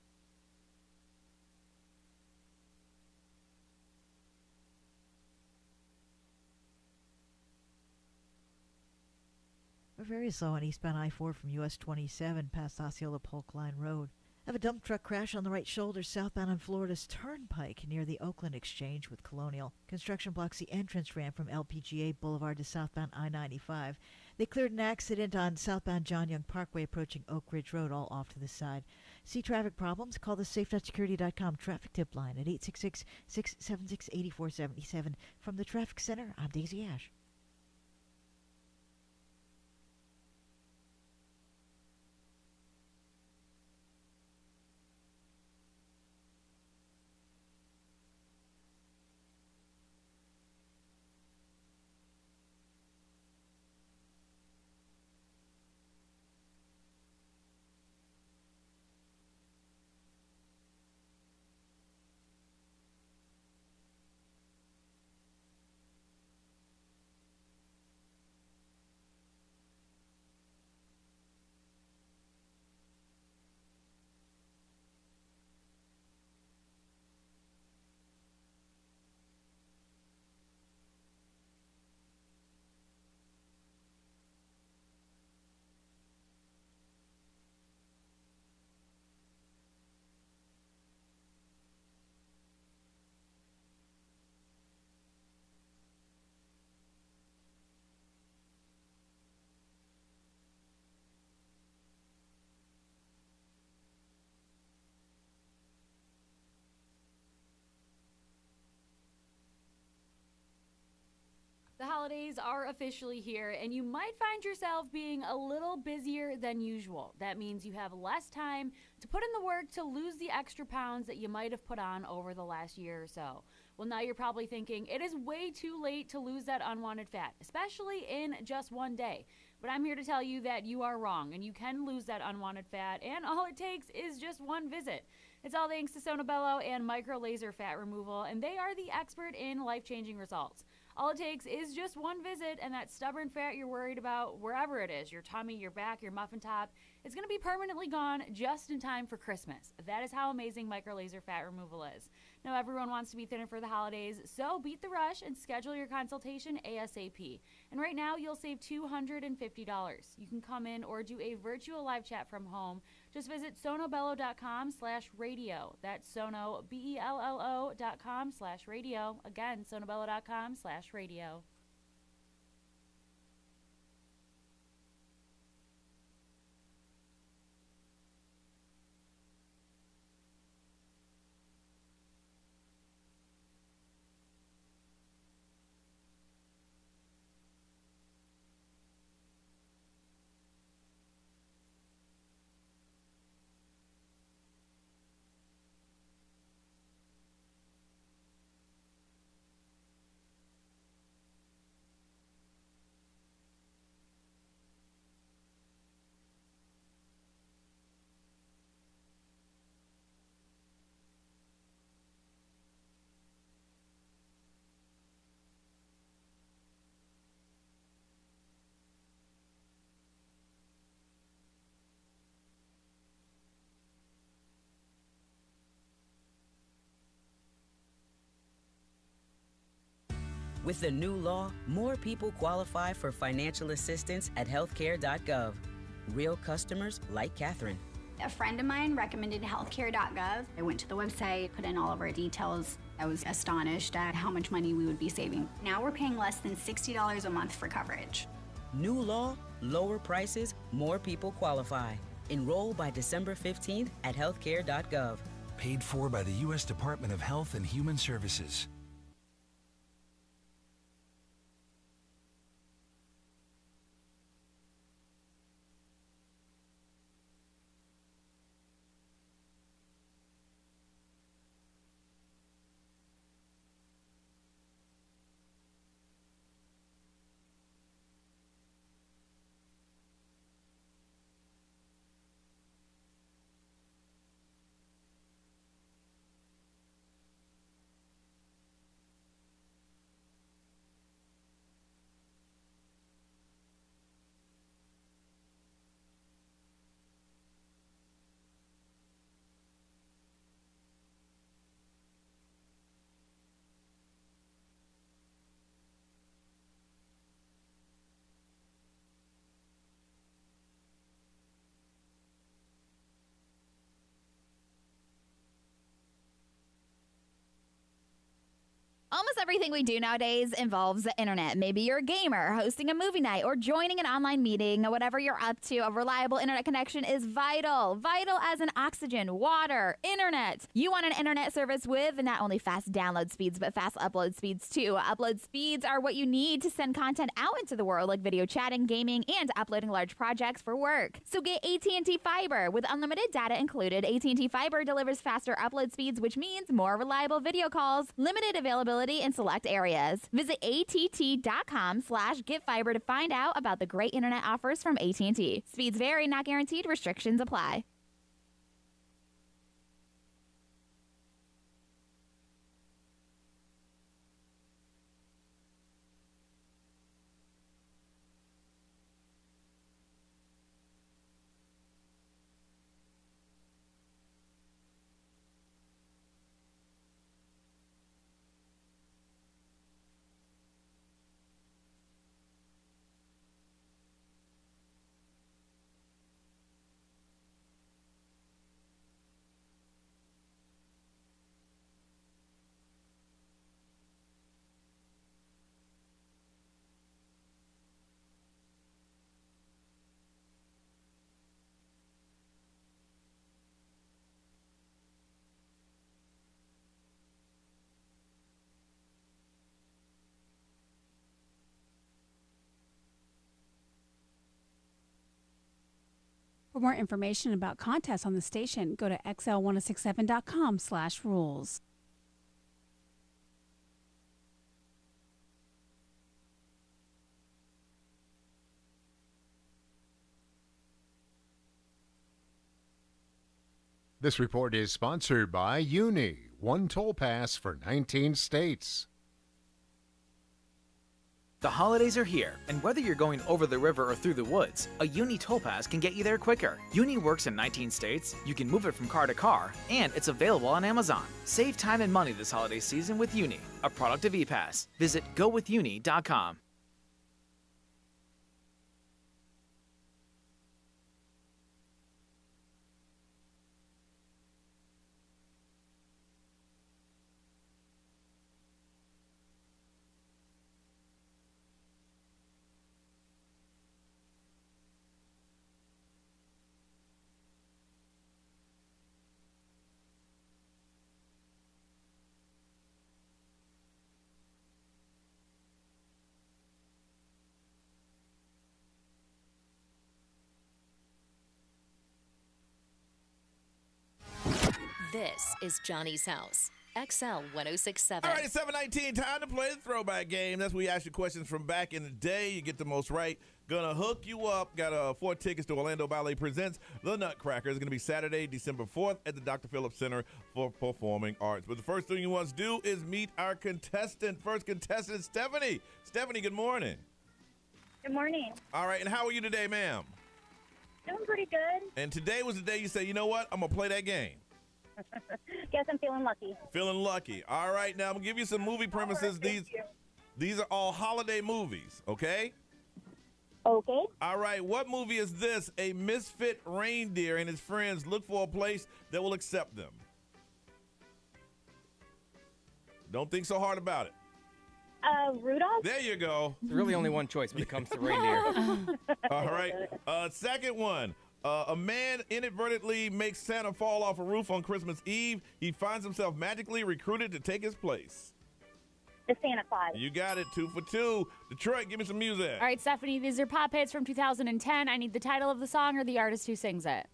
We're very slow on eastbound I-4 from US 27 past Osceola Polk Line Road. Have a dump truck crash on the right shoulder southbound on Florida's Turnpike near the Oakland Exchange with Colonial. Construction blocks the entrance ramp from LPGA Boulevard to southbound I-95. They cleared an accident on southbound John Young Parkway approaching Oak Ridge Road, all off to the side. See traffic problems? Call the SafeNetSecurity.com traffic tip line at 866-676-8477. From the Traffic Center, I'm Daisy Ash. holidays are officially here, and you might find yourself being a little busier than usual. That means you have less time to put in the work to lose the extra pounds that you might have put on over the last year or so. Well, now you're probably thinking it is way too late to lose that unwanted fat, especially in just one day. But I'm here to tell you that you are wrong, and you can lose that unwanted fat, and all it takes is just one visit. It's all thanks to Sono Bello and micro laser fat removal, and they are the expert in life-changing results. All it takes is just one visit, and that stubborn fat you're worried about, wherever it is, your tummy, your back, your muffin top, it's going to be permanently gone just in time for Christmas. That is how amazing micro laser fat removal is. Now, everyone wants to be thinner for the holidays, so beat the rush and schedule your consultation ASAP. And right now, you'll save $250. You can come in or do a virtual live chat from home. Just visit sonobello.com/radio. That's sonobello.com/radio. Again, sonobello.com/radio. With the new law, more people qualify for financial assistance at healthcare.gov. Real customers like Catherine. A friend of mine recommended healthcare.gov. I went to the website, put in all of our details. I was astonished at how much money we would be saving. Now we're paying less than $60 a month for coverage. New law, lower prices, more people qualify. Enroll by December 15th at healthcare.gov. Paid for by the U.S. Department of Health and Human Services. Almost everything we do nowadays involves the internet. Maybe you're a gamer, hosting a movie night, or joining an online meeting. Whatever you're up to, a reliable internet connection is vital. Vital as in oxygen, water, internet. You want an internet service with not only fast download speeds, but fast upload speeds too. Upload speeds are what you need to send content out into the world, like video chatting, gaming, and uploading large projects for work. So get AT&T Fiber. With unlimited data included, AT&T Fiber delivers faster upload speeds, which means more reliable video calls, limited availability in select areas. Visit att.com/getfiber to find out about the great internet offers from AT&T. Speeds vary, not guaranteed. Restrictions apply. For more information about contests on the station, go to xl1067.com/rules. This report is sponsored by Uni, one toll pass for 19 states. The holidays are here, and whether you're going over the river or through the woods, a Uni toll pass can get you there quicker. Uni works in 19 states, you can move it from car to car, and it's available on Amazon. Save time and money this holiday season with Uni, a product of ePass. Visit gowithuni.com. This is Johnny's House, XL 1067. All right, it's 7:19. Time to play the throwback game. That's where we ask you questions from back in the day. You get the most right. Gonna hook you up. Got 4 tickets to Orlando Ballet Presents The Nutcracker. It's gonna be Saturday, December 4th at the Dr. Phillips Center for Performing Arts. But the first thing you want to do is meet our contestant. First contestant, Stephanie. Stephanie, good morning. Good morning. All right, and how are you today, ma'am? Doing pretty good. And today was the day you say, you know what? I'm gonna play that game. Guess I'm feeling lucky. Feeling lucky. All right, now I'm gonna give you some movie premises. These are all holiday movies, okay? Okay. All right, what movie is this? A misfit reindeer and his friends look for a place that will accept them. Don't think so hard about it. Rudolph? There you go. There's really only one choice when it comes to reindeer. All right. Second one. A man inadvertently makes Santa fall off a roof on Christmas Eve. He finds himself magically recruited to take his place. The Santa Claus. You got it. 2 for 2. Detroit, give me some music. All right, Stephanie, these are pop hits from 2010. I need the title of the song or the artist who sings it.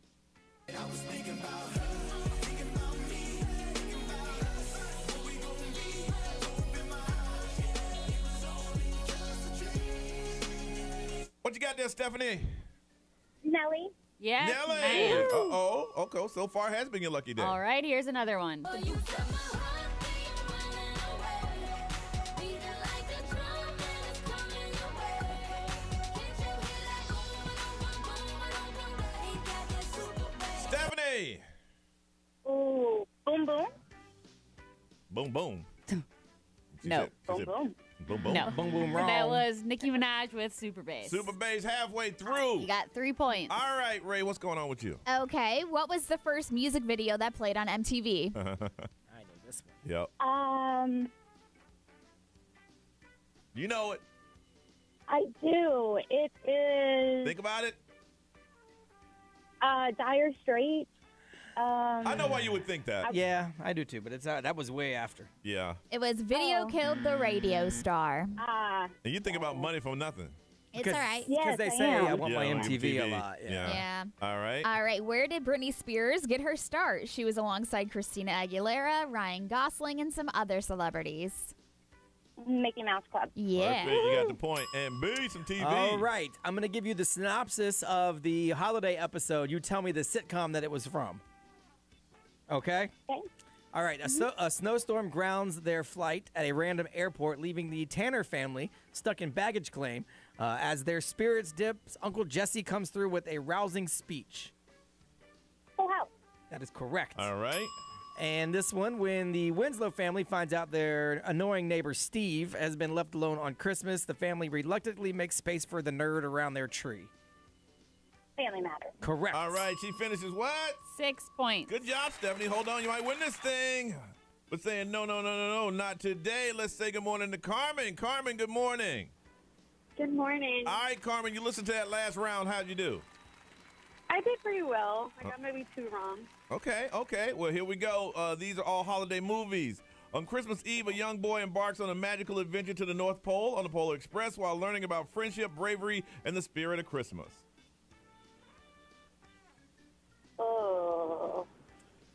What you got there, Stephanie? Nelly. Yeah. Nelly. Uh-oh. Okay, so far has been your lucky day. All right, here's another one. Stephanie. Ooh, boom, boom. Boom, boom. No. Boom, boom. Boom, boom. No. Boom, boom, wrong. That was Nicki Minaj with Super Bass. Super Bass halfway through. You got 3 points. All right, Ray, what's going on with you? Okay, what was the first music video that played on MTV? I know this one. Yep. You know it. I do. It is Think about it. Dire Straits. I know why you would think that. Yeah, I do too, but it's that was way after. Yeah. It was Video Killed the Radio Star. And you think about money from nothing. It's all right. Because they say I want my on MTV a lot. Yeah. All right. All right, where did Britney Spears get her start? She was alongside Christina Aguilera, Ryan Gosling, and some other celebrities. Mickey Mouse Club. Yeah. Perfect. You got the point. And B, some TV. All right, I'm going to give you the synopsis of the holiday episode. You tell me the sitcom that it was from. Okay? Okay. All right, a snowstorm grounds their flight at a random airport, leaving the Tanner family stuck in baggage claim. As their spirits dip, Uncle Jesse comes through with a rousing speech. Full House. That is correct. All right. And this one, when the Winslow family finds out their annoying neighbor Steve has been left alone on Christmas, the family reluctantly makes space for the nerd around their tree. Family Matters. Correct. All right, she finishes what? 6 points. Good job, Stephanie. Hold on, you might win this thing. But saying no, not today. Let's say good morning to Carmen. Carmen, good morning. Good morning. All right, Carmen, you listened to that last round. How'd you do? I did pretty well. I got maybe 2 wrong. Okay. Well, here we go. These are all holiday movies. On Christmas Eve, a young boy embarks on a magical adventure to the North Pole on the Polar Express while learning about friendship, bravery, and the spirit of Christmas.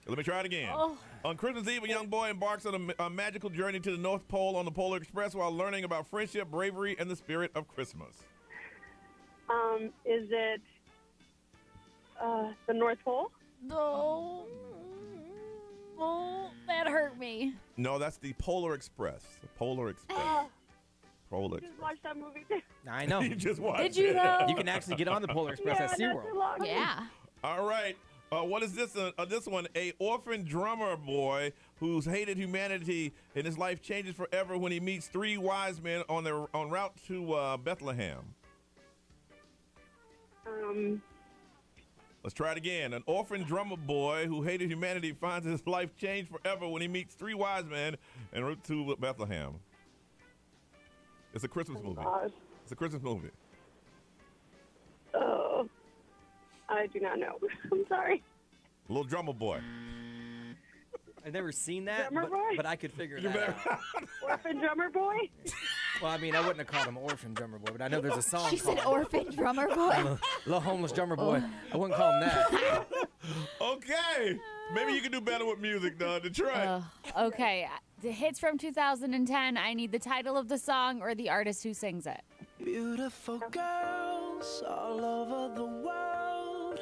Let me try it again. Oh. On Christmas Eve, a young boy embarks on a magical journey to the North Pole on the Polar Express while learning about friendship, bravery, and the spirit of Christmas. Is it the North Pole? No. Oh, that hurt me. No, that's the Polar Express. The Polar Express. Polar Just Express. watched that movie too. I know. You just watched Did you it. though? You can actually get on the Polar Express at SeaWorld. Yeah. All right. What is this? This one, a orphan drummer boy who's hated humanity and his life changes forever when he meets three wise men on route to Bethlehem. Let's try it again. An orphan drummer boy who hated humanity finds his life changed forever when he meets three wise men en route to Bethlehem. It's a Christmas movie. God. It's a Christmas movie. Oh, I do not know. I'm sorry. Little drummer boy. I've never seen that, Drummer boy? but I could figure that out. Orphan drummer boy? Well, I mean, I wouldn't have called him orphan drummer boy, but I know there's a song She called said orphan drummer boy. Little homeless drummer boy. I wouldn't call him that. Okay. Maybe you can do better with music, though. Detroit. Okay. The hits from 2010. I need the title of the song or the artist who sings it. Beautiful girls all over the world.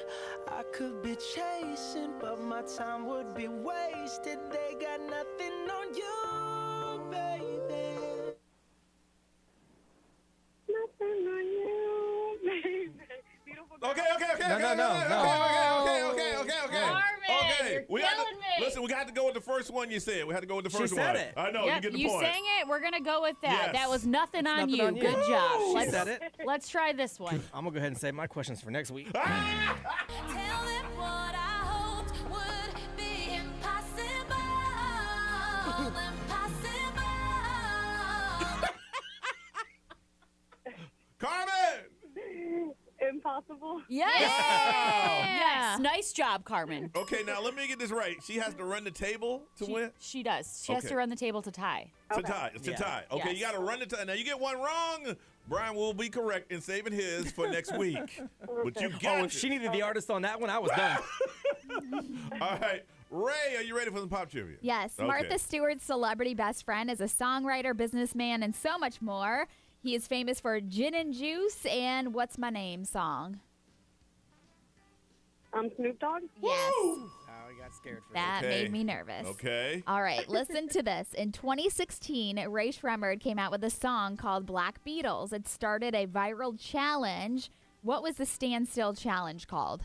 I could be chasing, but my time would be wasted. They got nothing on you, baby. Nothing on you, baby. Beautiful girls. Okay. You're We had to, killing me. listen, we got to go with the first one you said. We had to go with the first She one. said it. I know. Yep, You get the you point. sang it. We're gonna go with that. Yes. That was nothing on nothing you. on you. Good job. She Let's, said it. let's try this one. I'm going to go ahead and say my questions for next week. Carmen! Impossible. Yes. Wow. Yes. Nice job, Carmen. Okay, now let me get this right. She has to run the table to win? She does. She has Okay. to run the table to tie. To tie. It's to tie. Okay, Yes. you got to run the tie. Now, you get one wrong. Brian will be correct in saving his for next week. But you got Oh, if she needed the artist on that one, I was done. All right. Ray, are you ready for some pop trivia? Yes, Okay. Martha Stewart's celebrity best friend is a songwriter, businessman, and so much more. He is famous for Gin and Juice and What's My Name song. Snoop Dogg? Yes. Oh, I got scared for That Okay. made me nervous. Okay. All right, listen to this. In 2016, Ray Shremmerd came out with a song called Black Beatles. It started a viral challenge. What was the standstill challenge called?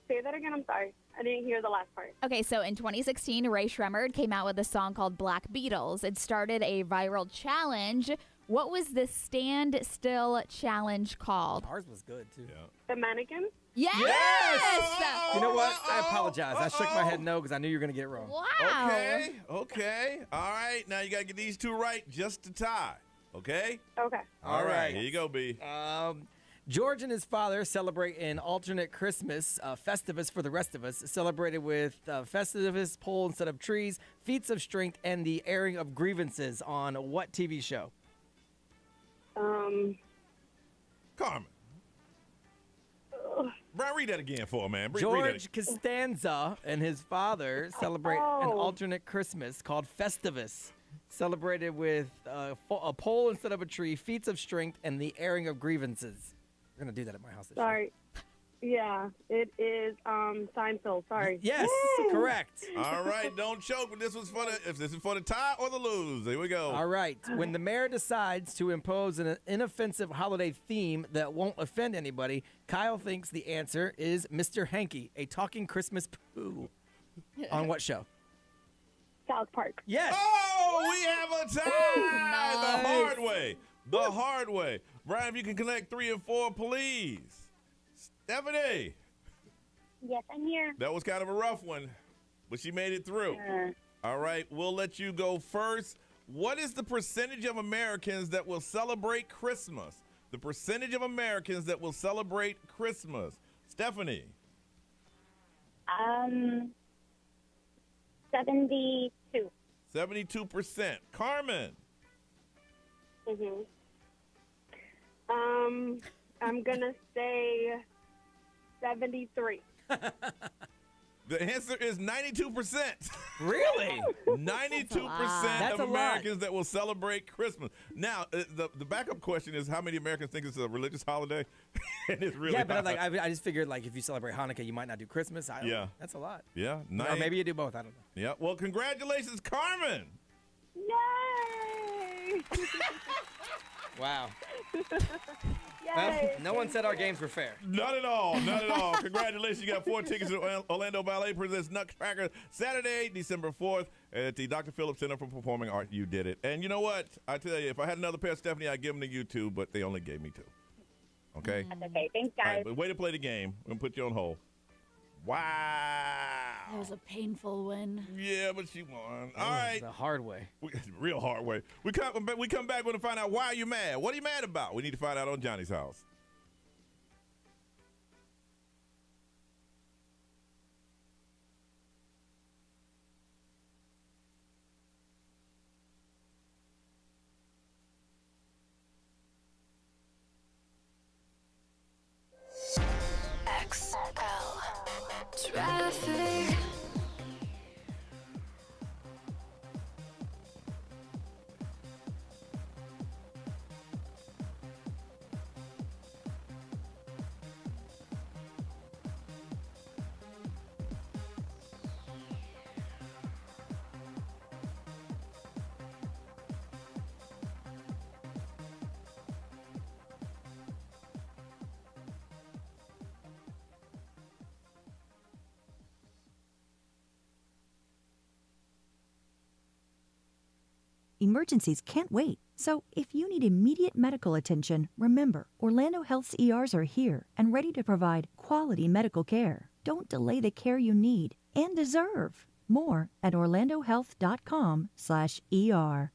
Say that again. I'm sorry. I didn't hear the last part. Okay, so in 2016, Ray Shremmerd came out with a song called Black Beatles. It started a viral challenge. What was the standstill challenge called? Ours was good, too. The mannequin? Yes! You know what? I apologize. I shook my head no because I knew you were going to get it wrong. Wow. Okay. All right. Now you got to get these two right just to tie. Okay? Okay. All right. Here you go, B. George and his father celebrate an alternate Christmas, Festivus for the rest of us, celebrated with Festivus, pole instead of trees, feats of strength, and the airing of grievances on what TV show? Carmen. Brian, read that again for him, man. Read George that. Costanza and his father celebrate an alternate Christmas called Festivus, celebrated with a pole instead of a tree, feats of strength, and the airing of grievances. We're going to do that at my house this year. Sorry. Yeah, it is Seinfeld. Sorry. Yes, Woo! correct. All right, don't choke, but this is for the tie or the lose. Here we go. All right. When the mayor decides to impose an inoffensive holiday theme that won't offend anybody, Kyle thinks the answer is Mr. Hanky, a talking Christmas poo. On what show? South Park. Yes. Oh, we have a tie. The Nice. hard way. The hard way. Brian, if you can connect 3 and 4, please. Stephanie. Yes, I'm here. That was kind of a rough one, but she made it through. All right, we'll let you go first. What is the percentage of Americans that will celebrate Christmas? The percentage of Americans that will celebrate Christmas. Stephanie. 72. 72%. Carmen. I'm gonna say 73. The answer is 92%. Really? 92% of Americans that will celebrate Christmas. Now, the backup question is how many Americans think it's a religious holiday? And it's really but I just figured like if you celebrate Hanukkah, you might not do Christmas. That's a lot. Yeah. Or maybe you do both. I don't know. Yeah. Well, congratulations, Carmen. Yay! Wow. Well, no one said our games were fair. Not at all. Not at all. Congratulations. You got 4 tickets to Orlando Ballet presents Nutcracker Saturday, December 4th at the Dr. Phillips Center for Performing Art. You did it. And you know what? I tell you, if I had another pair, Stephanie, I'd give them to you too, but they only gave me 2. Okay? That's okay. Thanks, guys. All right, but way to play the game. I'm going to put you on hold. Wow. That was a painful win. Yeah, but she won. All right. The hard way. Real hard way. We come back to find out why you're mad. What are you mad about? We need to find out on Johnny's House. Traffic. Emergencies can't wait. So if you need immediate medical attention, remember, Orlando Health's ERs are here and ready to provide quality medical care. Don't delay the care you need and deserve. More at orlandohealth.com/ER.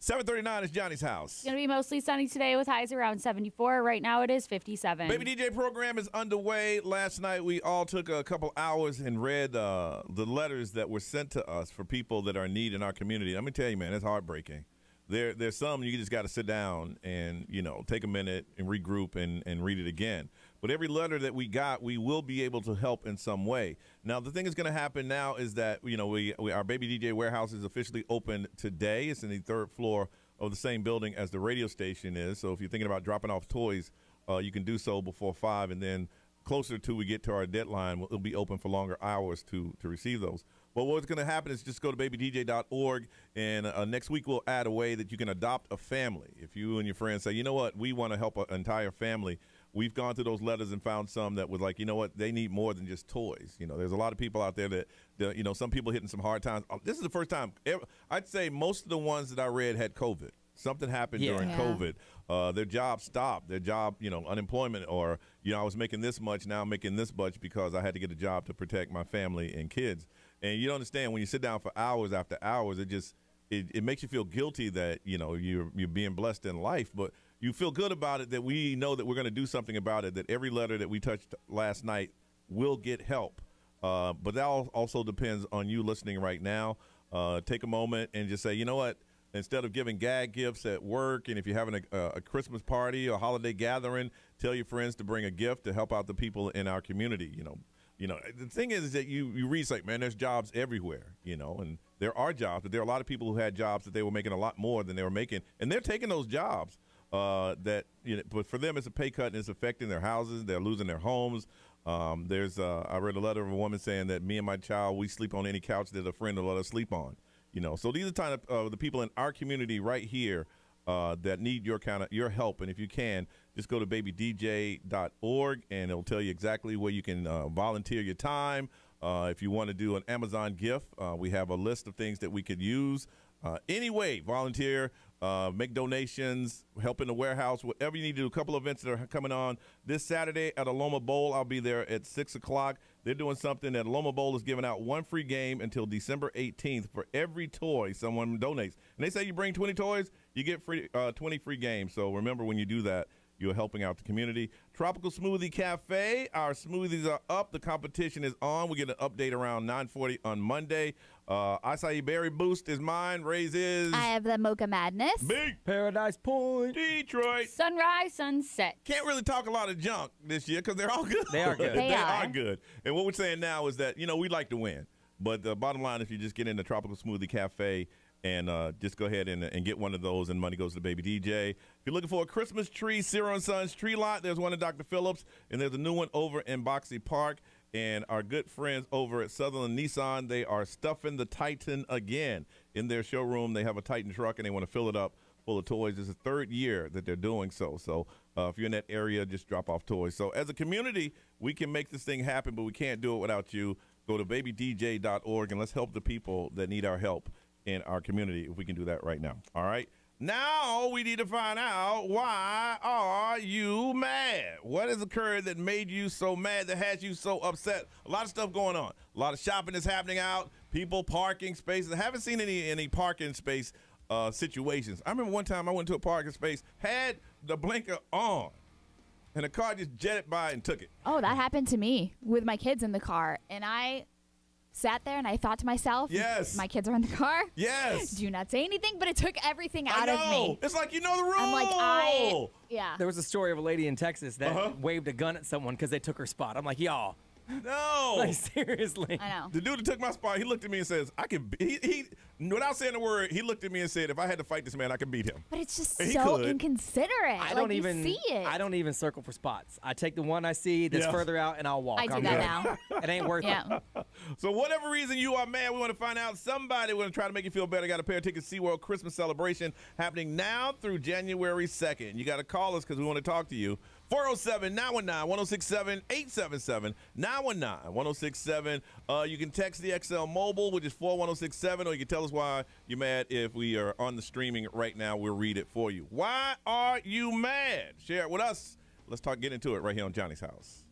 7:39 is Johnny's house. It's going to be mostly sunny today with highs around 74. Right now it is 57. Baby DJ program is underway. Last night we all took a couple hours and read the letters that were sent to us for people that are in need in our community. Let me tell you, man, it's heartbreaking. There's some you just got to sit down and, take a minute and regroup and read it again. But every letter that we got, we will be able to help in some way. Now, the thing that's going to happen now is that, our Baby DJ warehouse is officially open today. It's in the 3rd floor of the same building as the radio station is. So if you're thinking about dropping off toys, you can do so before 5. And then closer to we get to our deadline, it'll be open for longer hours to receive those. But what's going to happen is just go to babydj.org, and next week we'll add a way that you can adopt a family. If you and your friends say, you know what, we want to help an entire family, we've gone through those letters and found some that was like, you know what, they need more than just toys. There's a lot of people out there that some people hitting some hard times. This is the first time I'd say most of the ones that I read had COVID. Something happened during COVID. Their job stopped. Their job, unemployment, or, I was making this much, now I'm making this much because I had to get a job to protect my family and kids. And you don't understand, when you sit down for hours after hours, it makes you feel guilty that, you're being blessed in life. But you feel good about it, that we know that we're going to do something about it, that every letter that we touched last night will get help. But that also depends on you listening right now. Take a moment and just say, you know what? Instead of giving gag gifts at work, and if you're having a Christmas party or holiday gathering, tell your friends to bring a gift to help out the people in our community. The thing is that you read, like, man, there's jobs everywhere, and there are jobs, but there are a lot of people who had jobs that they were making a lot more than they were making, and they're taking those jobs but for them it's a pay cut and it's affecting their houses. They're losing their homes. I read a letter of a woman saying that me and my child, we sleep on any couch that a friend will let us sleep on. So these are the kind of the people in our community right here that need your help. And if you can, just go to babydj.org, and it'll tell you exactly where you can volunteer your time. If you want to do an Amazon gift, we have a list of things that we could use. Anyway, volunteer, make donations, help in the warehouse, whatever you need to do. A couple of events that are coming on this Saturday at Aloma Bowl. I'll be there at 6 o'clock. They're doing something that Aloma Bowl is giving out one free game until December 18th for every toy someone donates. And they say you bring 20 toys, you get 20 free games. So remember, when you do that, you're helping out the community. Tropical Smoothie Cafe, our smoothies are up. The competition is on. We get an update around 9:40 on Monday. Acai Berry Boost is mine. Ray's is. I have the Mocha Madness. Big Paradise Point. Detroit. Sunrise, Sunset. Can't really talk a lot of junk this year because they're all good. They are good. They are good. And what we're saying now is that, we'd like to win. But the bottom line, if you just get in the Tropical Smoothie Cafe and just go ahead and get one of those, and money goes to Baby DJ. If you're looking for a Christmas tree, Ciro & Sons Tree Lot, there's one in Dr. Phillips, and there's a new one over in Boxey Park. And our good friends over at Sutherland Nissan, they are stuffing the Titan again. In their showroom, they have a Titan truck, and they want to fill it up full of toys. This is the 3rd year that they're doing so. So if you're in that area, just drop off toys. So as a community, we can make this thing happen, but we can't do it without you. Go to babydj.org, and let's help the people that need our help in our community, if we can do that right now. All right. Now we need to find out, why are you mad? What has occurred that made you so mad, that has you so upset? A lot of stuff going on. A lot of shopping is happening out. People parking spaces. I haven't seen any parking space situations. I remember one time I went to a parking space, had the blinker on, and the car just jetted by and took it. Oh, that happened to me with my kids in the car, and I sat there and I thought to myself, yes, my kids are in the car. Yes. Do not say anything, but it took everything out of me. It's like, you know the rule. I'm like, yeah. There was a story of a lady in Texas that waved a gun at someone because they took her spot. I'm like, y'all. No. Like, seriously. I know. The dude that took my spot, he looked at me and says, he without saying a word, he looked at me and said, if I had to fight this man, I could beat him. But it's just so inconsiderate. I don't even see it. I don't even circle for spots. I take the one I see that's further out and I'll walk. I do that now. It ain't worth it. So whatever reason you are mad, we want to find out. Somebody want to try to make you feel better. Got a pair of tickets to SeaWorld Christmas celebration happening now through January 2nd. You got to call us because we want to talk to you. 407-919-1067, 877-919-1067. You can text the XL Mobile, which is 41067, or you can tell us why you're mad. If we are on the streaming right now, we'll read it for you. Why are you mad? Share it with us. Let's get into it right here on Johnny's House.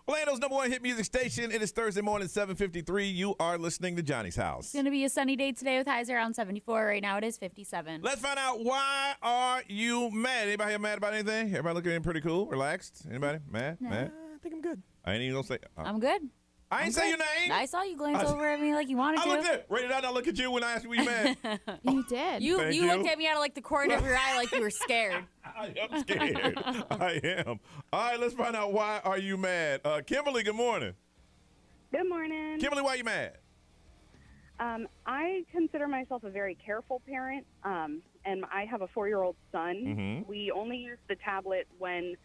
Orlando's #1 hit music station. It is Thursday morning, 7:53. You are listening to Johnny's House. It's going to be a sunny day today with highs around 74. Right now it is 57. Let's find out, why are you mad? Anybody here mad about anything? Everybody looking pretty cool, relaxed? Anybody mad? No. Mad? I think I'm good. I ain't even gonna say. I'm good. I ain't say your name. I saw you glance over at me like you wanted to. I looked at Ray, did I not look at you when I asked you were you mad? You did. You Thank looked at me out of like the corner of your eye like you were scared. I am scared. I am. All right, let's find out, why are you mad? Kimberly, good morning. Good morning. Kimberly, why are you mad? I consider myself a very careful parent, and I have a 4-year-old son. Mhm. We only use the tablet when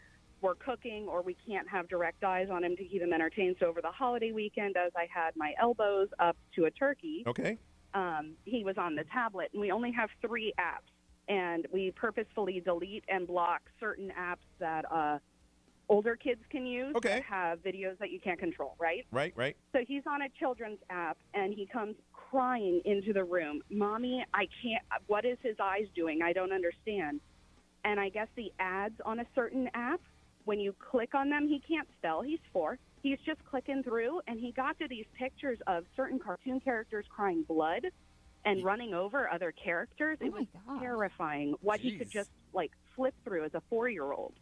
we're cooking or we can't have direct eyes on him to keep him entertained. So over the holiday weekend, as I had my elbows up to a turkey, Okay. he was on the tablet. And we only have 3 apps, and we purposefully delete and block certain apps that older kids can use that have videos that you can't control, right? Right. So he's on a children's app, and he comes crying into the room. Mommy, I can't. What is his eyes doing? I don't understand. And I guess the ads on a certain app, when you click on them, he can't spell. He's 4. He's just clicking through, and he got to these pictures of certain cartoon characters crying blood and running over other characters. It was terrifying what he could just, like, flip through as a 4-year-old.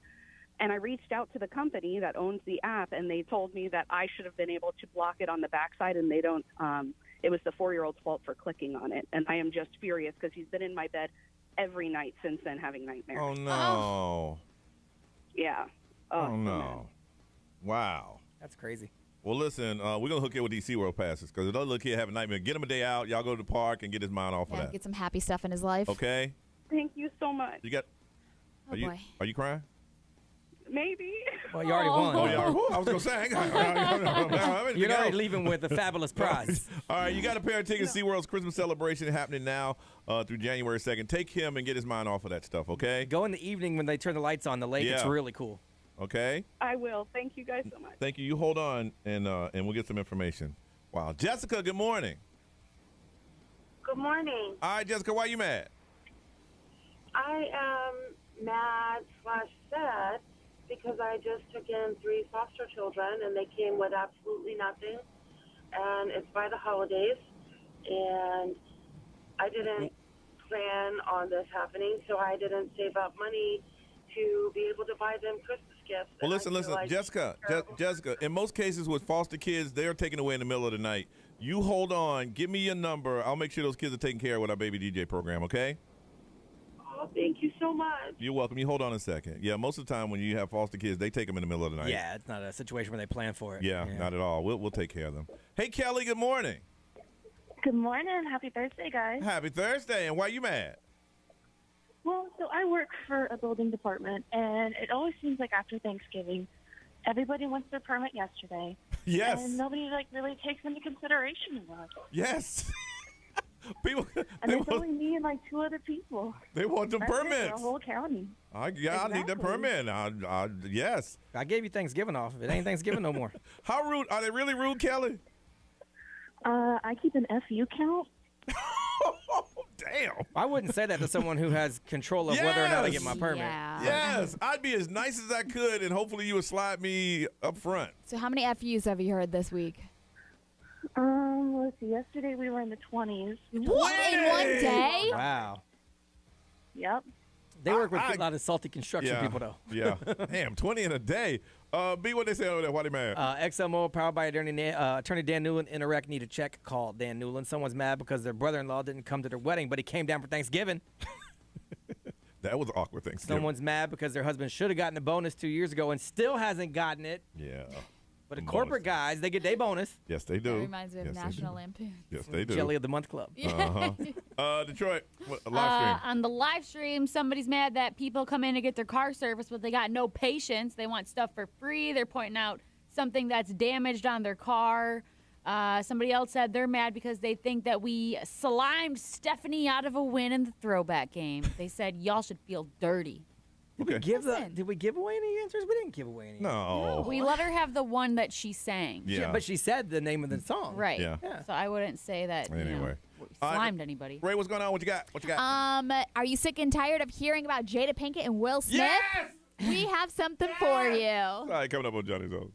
And I reached out to the company that owns the app, and they told me that I should have been able to block it on the backside, and they don't. It was the 4-year-old's fault for clicking on it. And I am just furious because he's been in my bed every night since then having nightmares. Oh, no. Yeah. Oh, no. Wow. That's crazy. Well, listen, we're going to hook you with these SeaWorld passes because another little kid have a nightmare. Get him a day out. Y'all go to the park and get his mind off of that. Get some happy stuff in his life. Okay? Thank you so much. You got. Oh, boy. Are you crying? Maybe. Well, you already won. Oh, you already, I was going to say. You're already leaving with a fabulous prize. All right, you got a pair of tickets to SeaWorld's Christmas celebration happening now through January 2nd. Take him and get his mind off of that stuff, okay? Go in the evening when they turn the lights on the lake. It's really cool. Okay? I will. Thank you guys so much. Thank you. You hold on, and we'll get some information. Wow. Jessica, good morning. Good morning. All right, Jessica, why are you mad? I am mad/sad because I just took in 3 foster children, and they came with absolutely nothing. And it's by the holidays, and I didn't plan on this happening, so I didn't save up money to be able to buy them Christmas gifts. Well, listen, Jessica, in most cases with foster kids, they're taken away in the middle of the night. You hold on. Give me your number. I'll make sure those kids are taken care of with our Baby DJ program, okay? Oh, thank you so much. You're welcome. You hold on a second. Yeah, most of the time when you have foster kids, they take them in the middle of the night. Yeah, it's not a situation where they plan for it. Yeah, not at all. We'll take care of them. Hey, Kelly, good morning. Good morning. Happy Thursday, guys. Happy Thursday. And why are you mad? Well, so I work for a building department, and it always seems like after Thanksgiving, everybody wants their permit yesterday. Yes. And nobody really takes into consideration of that. Yes. People. And it's only me and 2 other people. They want the That's it for permits. the whole county. I need the permit. Yes. I gave you Thanksgiving off. It ain't Thanksgiving no more. How rude? Are they really rude, Kelly? I keep an FU count. Damn. I wouldn't say that to someone who has control of whether or not I get my permit. Yeah. Yes. I'd be as nice as I could, and hopefully you would slide me up front. So how many FUs have you heard this week? Let's see. Yesterday we were in the 20s. What? In one day? Wow. Yep. They work with a lot of salty construction people, though. Yeah. Damn, 20 in a day. B, what they say over there? Why they mad? XMO, powered by Attorney Dan Newland. Interact need a check. Call Dan Newland. Someone's mad because their brother-in-law didn't come to their wedding, but he came down for Thanksgiving. That was an awkward Thanksgiving. Someone's mad because their husband should have gotten a bonus 2 years ago and still hasn't gotten it. Yeah. But the corporate guys, they get their bonus. Yes, they do. That reminds me of National Lampoon. Yes, they do. Jelly of the Month Club. Detroit, live stream. On the live stream, somebody's mad that people come in to get their car serviced, but they got no patience. They want stuff for free. They're pointing out something that's damaged on their car. Somebody else said they're mad because they think that we slimed Stephanie out of a win in the throwback game. They said y'all should feel dirty. Did we give away any answers? We didn't give away any. No. We let her have the one that she sang. Yeah, but she said the name of the song. Right. Yeah. So I wouldn't say that Anyway. we slimed anybody. Ray, what's going on? What you got? Are you sick and tired of hearing about Jada Pinkett and Will Smith? Yes! We have something for you. All right, coming up on Johnny's House.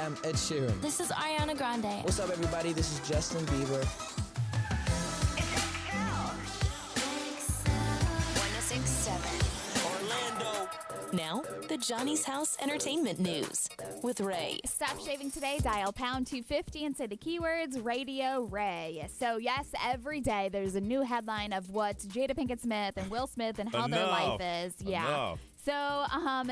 I'm Ed Sheeran. This is Ariana Grande. What's up, everybody? This is Justin Bieber. 106.7 Orlando. Now, the Johnny's House Entertainment News with Ray. Stop shaving today. Dial pound 250 and say the keywords Radio Ray. So, yes, every day there's a new headline of what Jada Pinkett Smith and Will Smith and how their life is. Yeah. Enough. So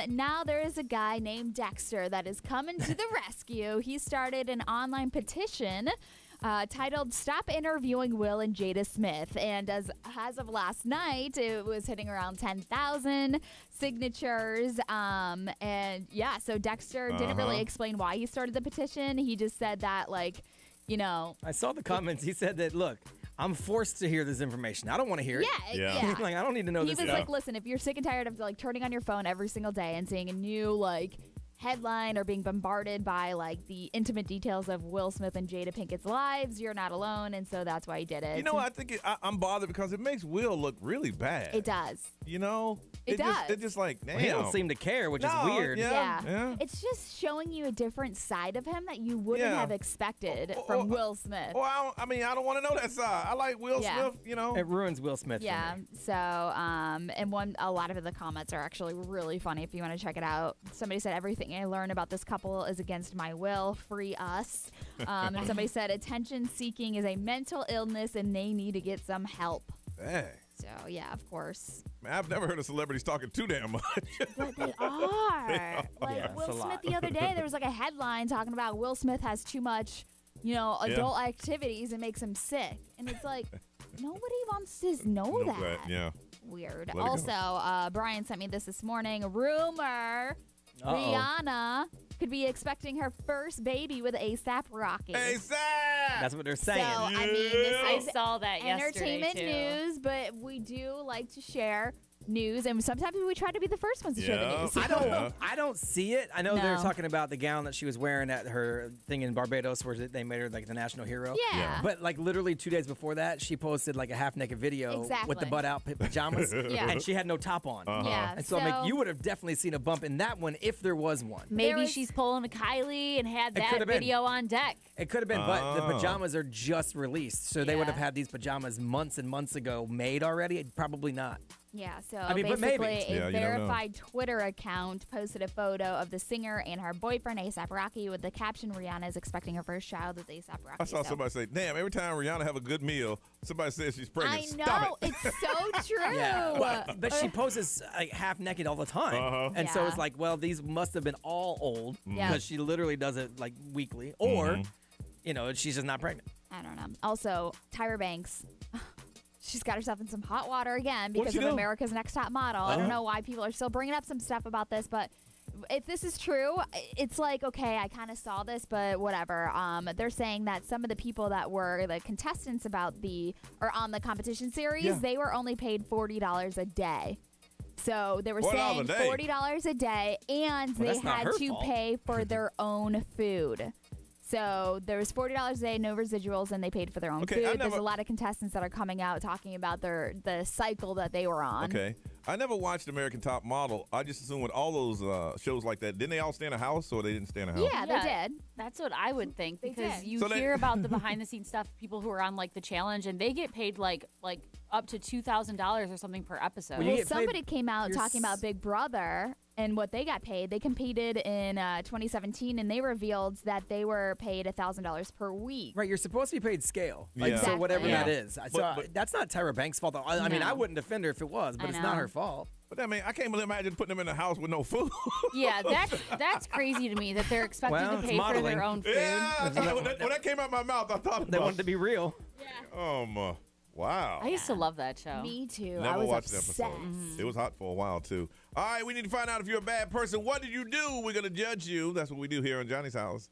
now there is a guy named Dexter that is coming to the rescue. He started an online petition titled Stop Interviewing Will and Jada Smith. And as of last night, it was hitting around 10,000 signatures. And yeah, so Dexter didn't really explain why he started the petition. He just said that, like, you know. I saw the comments. He said that, look, I'm forced to hear this information. I don't want to hear it. Yeah. Like, I don't need to know this. He was like, listen, if you're sick and tired of like turning on your phone every single day and seeing a new like headline or being bombarded by like the intimate details of Will Smith and Jada Pinkett's lives, you're not alone. And so that's why he did it. You know, I think I'm bothered because it makes Will look really bad. It does. You know? It does. It's just like, damn. Well, he don't seem to care, which is weird. Yeah. It's just showing you a different side of him that you wouldn't have expected from Will Smith. Well, I don't want to know that side. I like Will Smith, you know. It ruins Will Smith for me. So, and a lot of the comments are actually really funny if you want to check it out. Somebody said, everything I learn about this couple is against my will. Free us. And somebody said, attention seeking is a mental illness and they need to get some help. Dang. So, yeah, of course. Man, I've never heard of celebrities talking too damn much. But they are. Like Will Smith the other day, there was like a headline talking about Will Smith has too much, adult activities and makes him sick. And it's like, nobody wants to know that. Yeah. Weird. Also, Brian sent me this morning. Rumor. Uh-oh. Rihanna could be expecting her first baby with A$AP Rocky. A$AP! That's what they're saying. So, I mean, this I is saw that yesterday, entertainment too. news, but we do like to share news, and sometimes we try to be the first ones to share the news. I don't see it. I know they're talking about the gown that she was wearing at her thing in Barbados where they made her like the national hero. Yeah. But like literally 2 days before that, she posted like a half-naked video with the butt-out pajamas, and she had no top on. Yeah. And so I'm like, you would have definitely seen a bump in that one if there was one. Maybe she's pulling a Kylie and had that video on deck. It could have been, but the pajamas are just released, so they would have had these pajamas months and months ago made already. Probably not. Yeah, so I mean, but basically maybe. a verified Twitter account posted a photo of the singer and her boyfriend, A$AP Rocky, with the caption, Rihanna is expecting her first child with A$AP Rocky. I saw somebody say, damn, every time Rihanna have a good meal, somebody says she's pregnant. I know, Stop it. it's so true. Yeah. But she poses like half naked all the time. And so it's like, well, these must have been all old because she literally does it like weekly. Or, she's just not pregnant. I don't know. Also, Tyra Banks. She's got herself in some hot water again because of America's Next Top Model. I don't know why people are still bringing up some stuff about this, but if this is true, it's like, okay, I kind of saw this, but whatever. They're saying that some of the people that were the contestants on the competition series, they were only paid $40 a day. So they were saying $40 a day, and they had to pay for their own food. So there was $40 a day, no residuals, and they paid for their own food. There's a lot of contestants that are coming out talking about the cycle that they were on. Okay. I never watched American Top Model. I just assume with all those shows like that, didn't they all stay in a house or they didn't stay in a house? Yeah, they did. That's what I would think because you So hear about the behind-the-scenes stuff, people who are on like the challenge, and they get paid like up to $2,000 or something per episode. Well, somebody came out talking about Big Brother and what they got paid. They competed in 2017, and they revealed that they were paid $1,000 per week. Right, you're supposed to be paid scale. Like, Exactly. so whatever that is. But that's not Tyra Banks' fault. I mean, I wouldn't defend her if it was, but it's not her fault. But I mean, I can't imagine putting them in a house with no food. Yeah, that's crazy to me that they're expected to pay for their own food. Yeah, when that came out of my mouth, I thought they wanted to be real. Yeah. Wow. I used to love that show. Me too. Never I was watched obsessed. the episode. It was hot for a while, too. All right, we need to find out if you're a bad person. What did you do? We're going to judge you. That's what we do here on Johnny's House.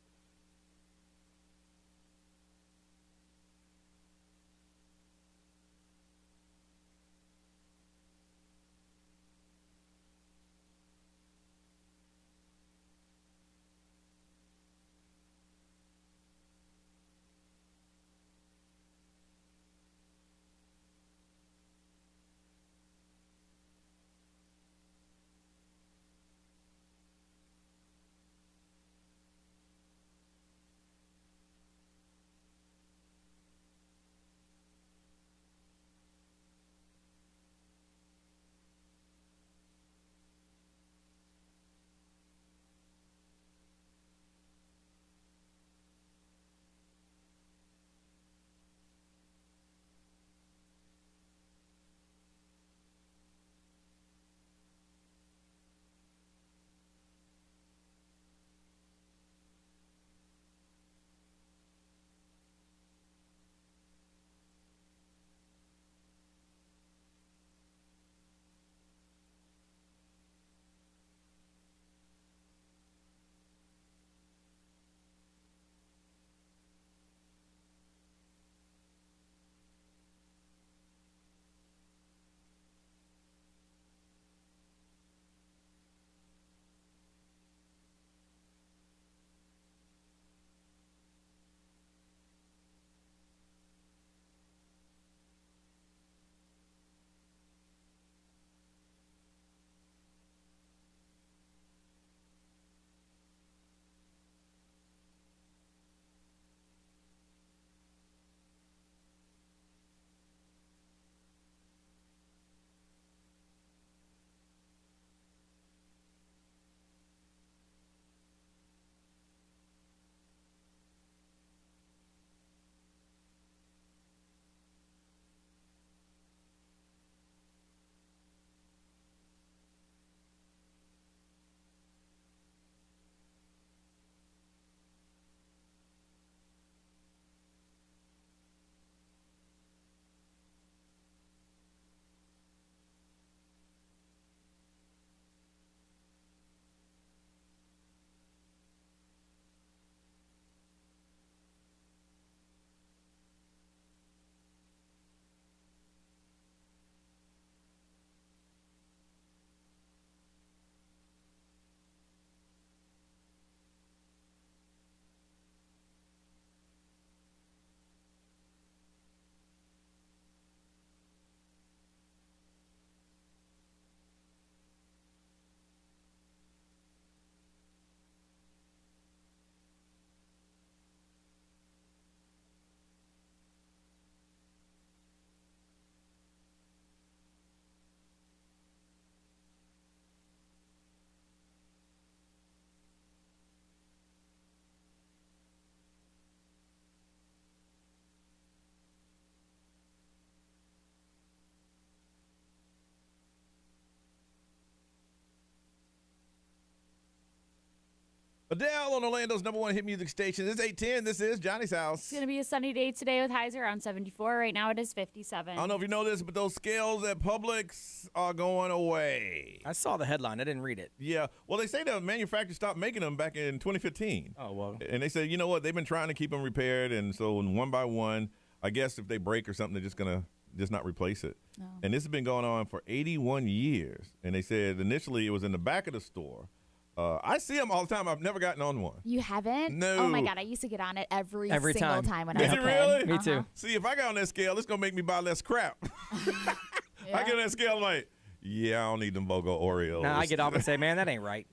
Adele on Orlando's #1 hit music station. It's 8:10. This is Johnny's House. It's going to be a sunny day today with highs around 74. Right now it is 57. I don't know if you know this, but those scales at Publix are going away. I saw the headline. I didn't read it. Yeah. Well, they say the manufacturer stopped making them back in 2015. Oh, well. And they said, you know what? They've been trying to keep them repaired. And so one by one, I guess if they break or something, they're just going to just not replace it. Oh. And this has been going on for 81 years. And they said initially it was in the back of the store. I see them all the time. I've never gotten on one. You haven't? No. Oh my God, I used to get on it every single time when I Is was it a kid. really? Me too. See, if I got on that scale, it's going to make me buy less crap. I get on that scale, I'm like, yeah, I don't need them BOGO Oreos. Now I get off and say, man, that ain't right.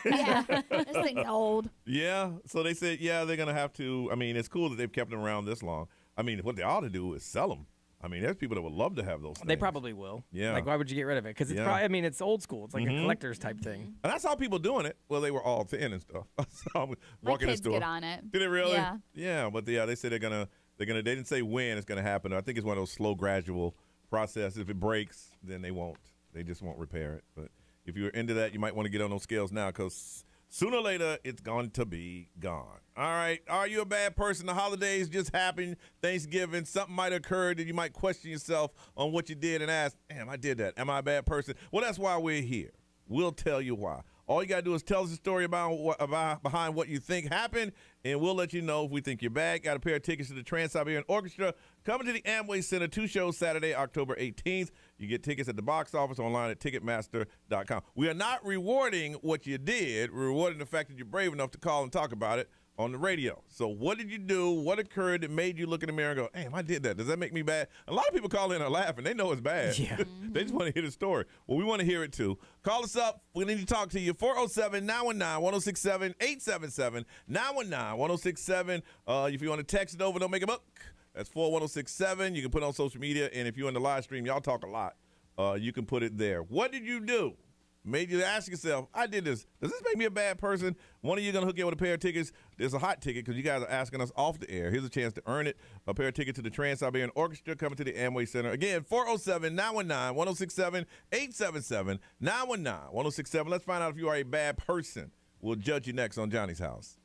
Yeah, this thing's old. Yeah, so they said, yeah, they're going to have to. I mean, it's cool that they've kept them around this long. I mean, what they ought to do is sell them. I mean, there's people that would love to have those things. They probably will. Yeah. Like, why would you get rid of it? Because it's probably, I mean, it's old school. It's like a collector's type thing. And I saw people doing it. Well, they were all thin and stuff. So I'm My walking in the kids store. get on it. Did it really? Yeah. Yeah, but they said they didn't say when it's gonna happen. I think it's one of those slow, gradual process. If it breaks, then they won't. They just won't repair it. But if you're into that, you might want to get on those scales now because sooner or later it's going to be gone. All right. Are you a bad person? The holidays just happened. Thanksgiving, something might occur that you might question yourself on what you did and ask, damn, I did that. Am I a bad person? Well, that's why we're here. We'll tell you why. All you got to do is tell us a story behind what you think happened, and we'll let you know if we think you're bad. Got a pair of tickets to the Trans-Siberian Orchestra coming to the Amway Center. 2 shows Saturday, October 18th. You get tickets at the box office, online at Ticketmaster.com. We are not rewarding what you did. We're rewarding the fact that you're brave enough to call and talk about it on the radio. So what did you do? What occurred that made you look in the mirror and go, damn, I did that. Does that make me bad? A lot of people call in and laugh, and they know it's bad. Yeah. They just want to hear the story. Well, we want to hear it, too. Call us up. We need to talk to you. 407-919-1067, 877-919-1067. If you want to text it over, don't make a buck. That's 41067. You can put it on social media, and if you're in the live stream, y'all talk a lot. You can put it there. What did you do? Made you ask yourself, I did this. Does this make me a bad person? One of you going to hook you up with a pair of tickets. There's a hot ticket because you guys are asking us off the air. Here's a chance to earn it. A pair of tickets to the Trans-Siberian Orchestra coming to the Amway Center. Again, 407-919-1067, 877-919-1067. Let's find out if you are a bad person. We'll judge you next on Johnny's House.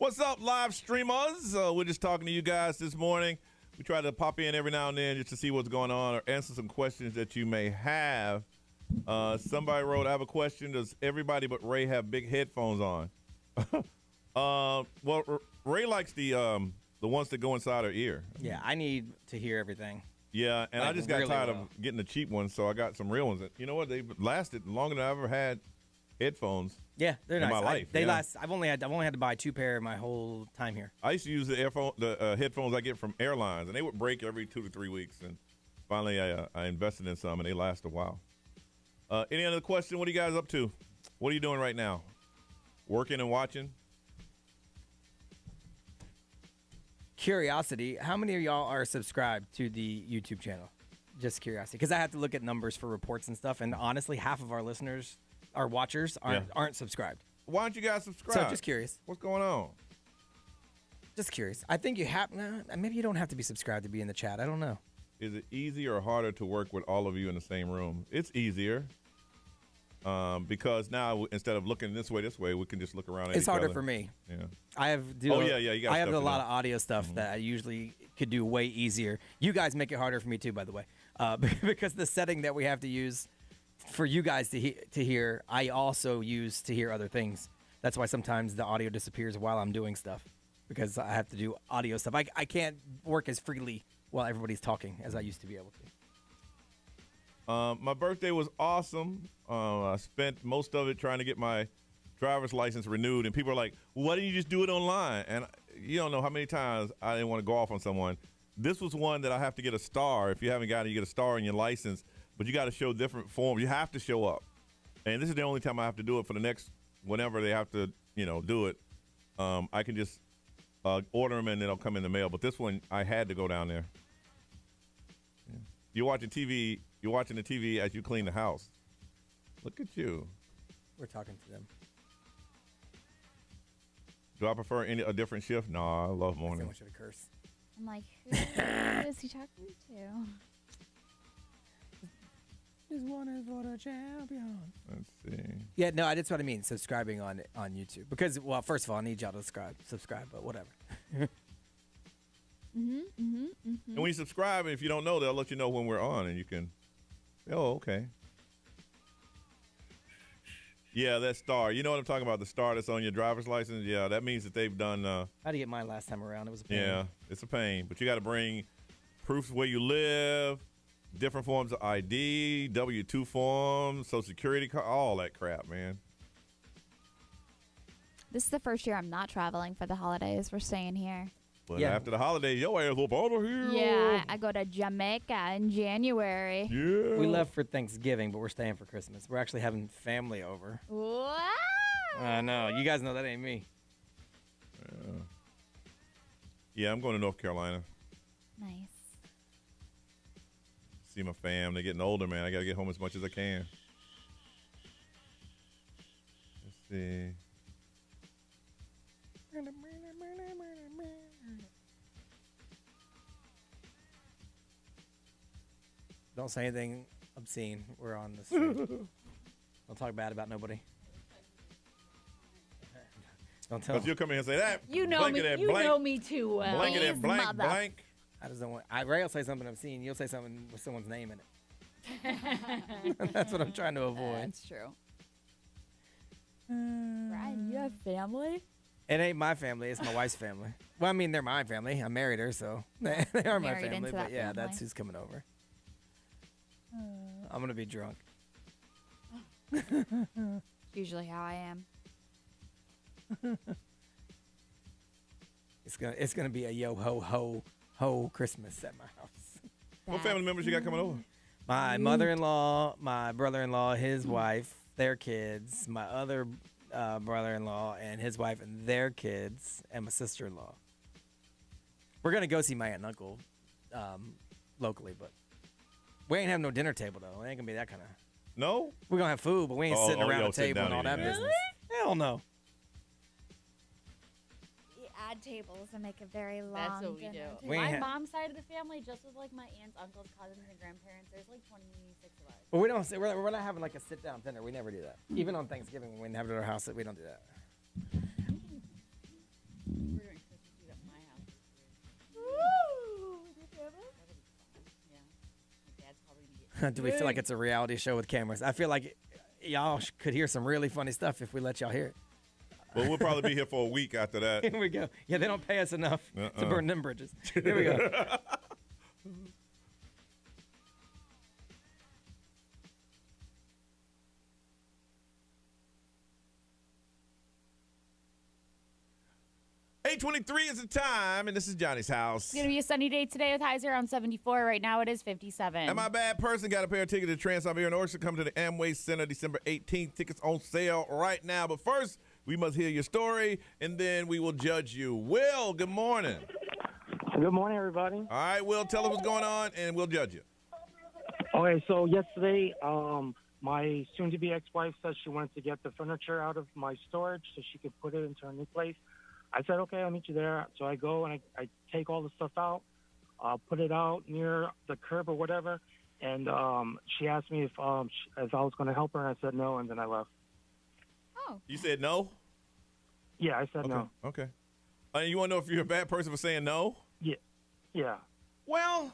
What's up, live streamers? We're just talking to you guys this morning. We try to pop in every now and then just to see what's going on or answer some questions that you may have. Somebody wrote, I have a question. Does everybody but Ray have big headphones on? Well, Ray likes the ones that go inside her ear. Yeah, I need to hear everything. Yeah, and Like, I just got really tired well. of getting the cheap ones, so I got some real ones. You know what? They've lasted longer than I ever had headphones. Yeah, they're in nice. my life. They yeah. last. I've only had to buy 2 pair my whole time here. I used to use the headphones I get from airlines, and they would break every 2 to 3 weeks. And finally, I invested in some, and they last a while. Any other question? What are you guys up to? What are you doing right now? Working and watching? Curiosity, how many of y'all are subscribed to the YouTube channel? Just curiosity, because I have to look at numbers for reports and stuff, and honestly, half of our listeners, our watchers, aren't subscribed. Why aren't you guys subscribed? So just curious. What's going on? Just curious. I think you have. Maybe you don't have to be subscribed to be in the chat. I don't know. Is it easier or harder to work with all of you in the same room? It's easier. Because now instead of looking this way, we can just look around at It's each harder other. for me. Yeah. I have. You got I have stuff a to lot do. of audio stuff that I usually could do way easier. You guys make it harder for me too, by the way, because the setting that we have to use for you guys to hear, I also use to hear other things. That's why sometimes the audio disappears while I'm doing stuff, because I have to do audio stuff. I can't work as freely while everybody's talking as I used to be able to. My birthday was awesome. I spent most of it trying to get my driver's license renewed, and people are like, well, why didn't you just do it online? And you don't know how many times I didn't want to go off on someone. This was one that I have to get a star. If you haven't got it, you get a star in your license, but you got to show different forms. You have to show up. And this is the only time I have to do it for the next, whenever they have to, do it. I can just order them and it'll come in the mail. But this one, I had to go down there. Yeah. You're watching the TV as you clean the house. Look at you. We're talking to them. Do I prefer a different shift? No, I love morning. Someone should have cursed. I'm like, who is he talking to? This one is for the champion. Let's see. Yeah, no, that's what I mean. Subscribing on YouTube, because first of all, I need y'all to subscribe, but whatever. And when you subscribe, if you don't know, they'll let you know when we're on, and you can. Oh, okay. Yeah, that star. You know what I'm talking about? The star that's on your driver's license. Yeah, that means that they've done. I had to get mine last time around. It was a pain. Yeah, it's a pain, but you got to bring proofs where you live, different forms of ID, W-2 forms, Social Security card, all that crap, man. This is the first year I'm not traveling for the holidays. We're staying here. But after the holidays, your ass will out of here. Yeah, I go to Jamaica in January. Yeah. We left for Thanksgiving, but we're staying for Christmas. We're actually having family over. Wow. I know. You guys know that ain't me. Yeah, I'm going to North Carolina. Nice. See my fam. They're getting older, man. I got to get home as much as I can. Let's see. Don't say anything obscene. We're on this. Don't talk bad about nobody. Don't tell. Because you'll come in and say that. You know me. You know me too well. Blank it blank blank. I just don't want. Ray will say something obscene. You'll say something with someone's name in it. That's what I'm trying to avoid. That's true. Brian, you have family? It ain't my family. It's my wife's family. Well, I mean, they're my family. I married her, so they are my Married family. into But that yeah, family. that's who's coming over. I'm gonna be drunk. Usually how I am. It's gonna be a yo ho ho ho Christmas at my house. What family members you got coming over? My mother-in-law, my brother-in-law, his wife, their kids, my other brother-in-law and his wife and their kids, and my sister-in-law. We're gonna go see my aunt and uncle locally, but we ain't having no dinner table though. It ain't gonna be that kind of. No. We're gonna have food, but we ain't sitting around y'all the sitting table and down all that eating. business. Hell no. You add tables and make a very long That's what we do. dinner. My mom's side of the family, just with like my aunts, uncles, cousins, and grandparents, there's like 26 of us. But we don't. We're not having like a sit-down dinner. We never do that. Even on Thanksgiving, when we have it at our house, we don't do that. Do we feel like it's a reality show with cameras? I feel like y'all could hear some really funny stuff if we let y'all hear it. Well, we'll probably be here for a week after that. Here we go. Yeah, they don't pay us enough to burn them bridges. Here we go. 8:23 is the time, and this is Johnny's house. It's going to be a sunny day today with highs around 74. Right now it is 57. Am I a bad person? Got a pair of tickets to Trans-Siberian Orchestra. Come to the Amway Center December 18th. Tickets on sale right now. But first, we must hear your story, and then we will judge you. Will, good morning. Good morning, everybody. All right, Will, tell us what's going on, and we'll judge you. Okay, so yesterday, my soon-to-be ex-wife said she wanted to get the furniture out of my storage so she could put it into a new place. I said, okay, I'll meet you there. So I go and I take all the stuff out, put it out near the curb or whatever, and she asked me if I was going to help her, and I said no, and then I left. Oh. You said no? Yeah, I said no. Okay. You want to know if you're a bad person for saying no? Yeah. Yeah. Well,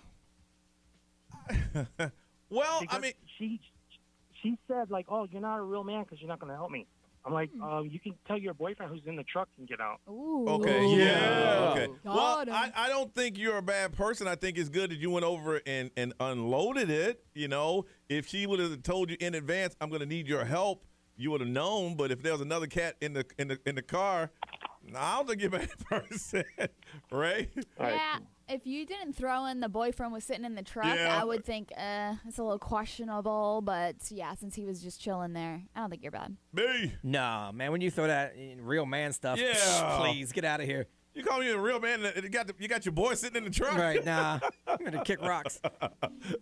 Because I mean, she said, like, oh, you're not a real man because you're not going to help me. I'm like, you can tell your boyfriend who's in the truck can get out. Ooh. okay, yeah, okay. Well, Got him. I don't think you're a bad person. I think it's good that you went over and unloaded it. You know, if she would have told you in advance, I'm going to need your help, you would have known. But if there was another cat in the car, I don't think you're a bad person, right? Yeah, if you didn't throw in the boyfriend was sitting in the truck, I would think it's a little questionable. But yeah, since he was just chilling there, I don't think you're bad. Me? Nah, man, when you throw that in real man stuff, please get out of here. You call me a real man? You got your boy sitting in the truck? Right, nah. I'm going to kick rocks.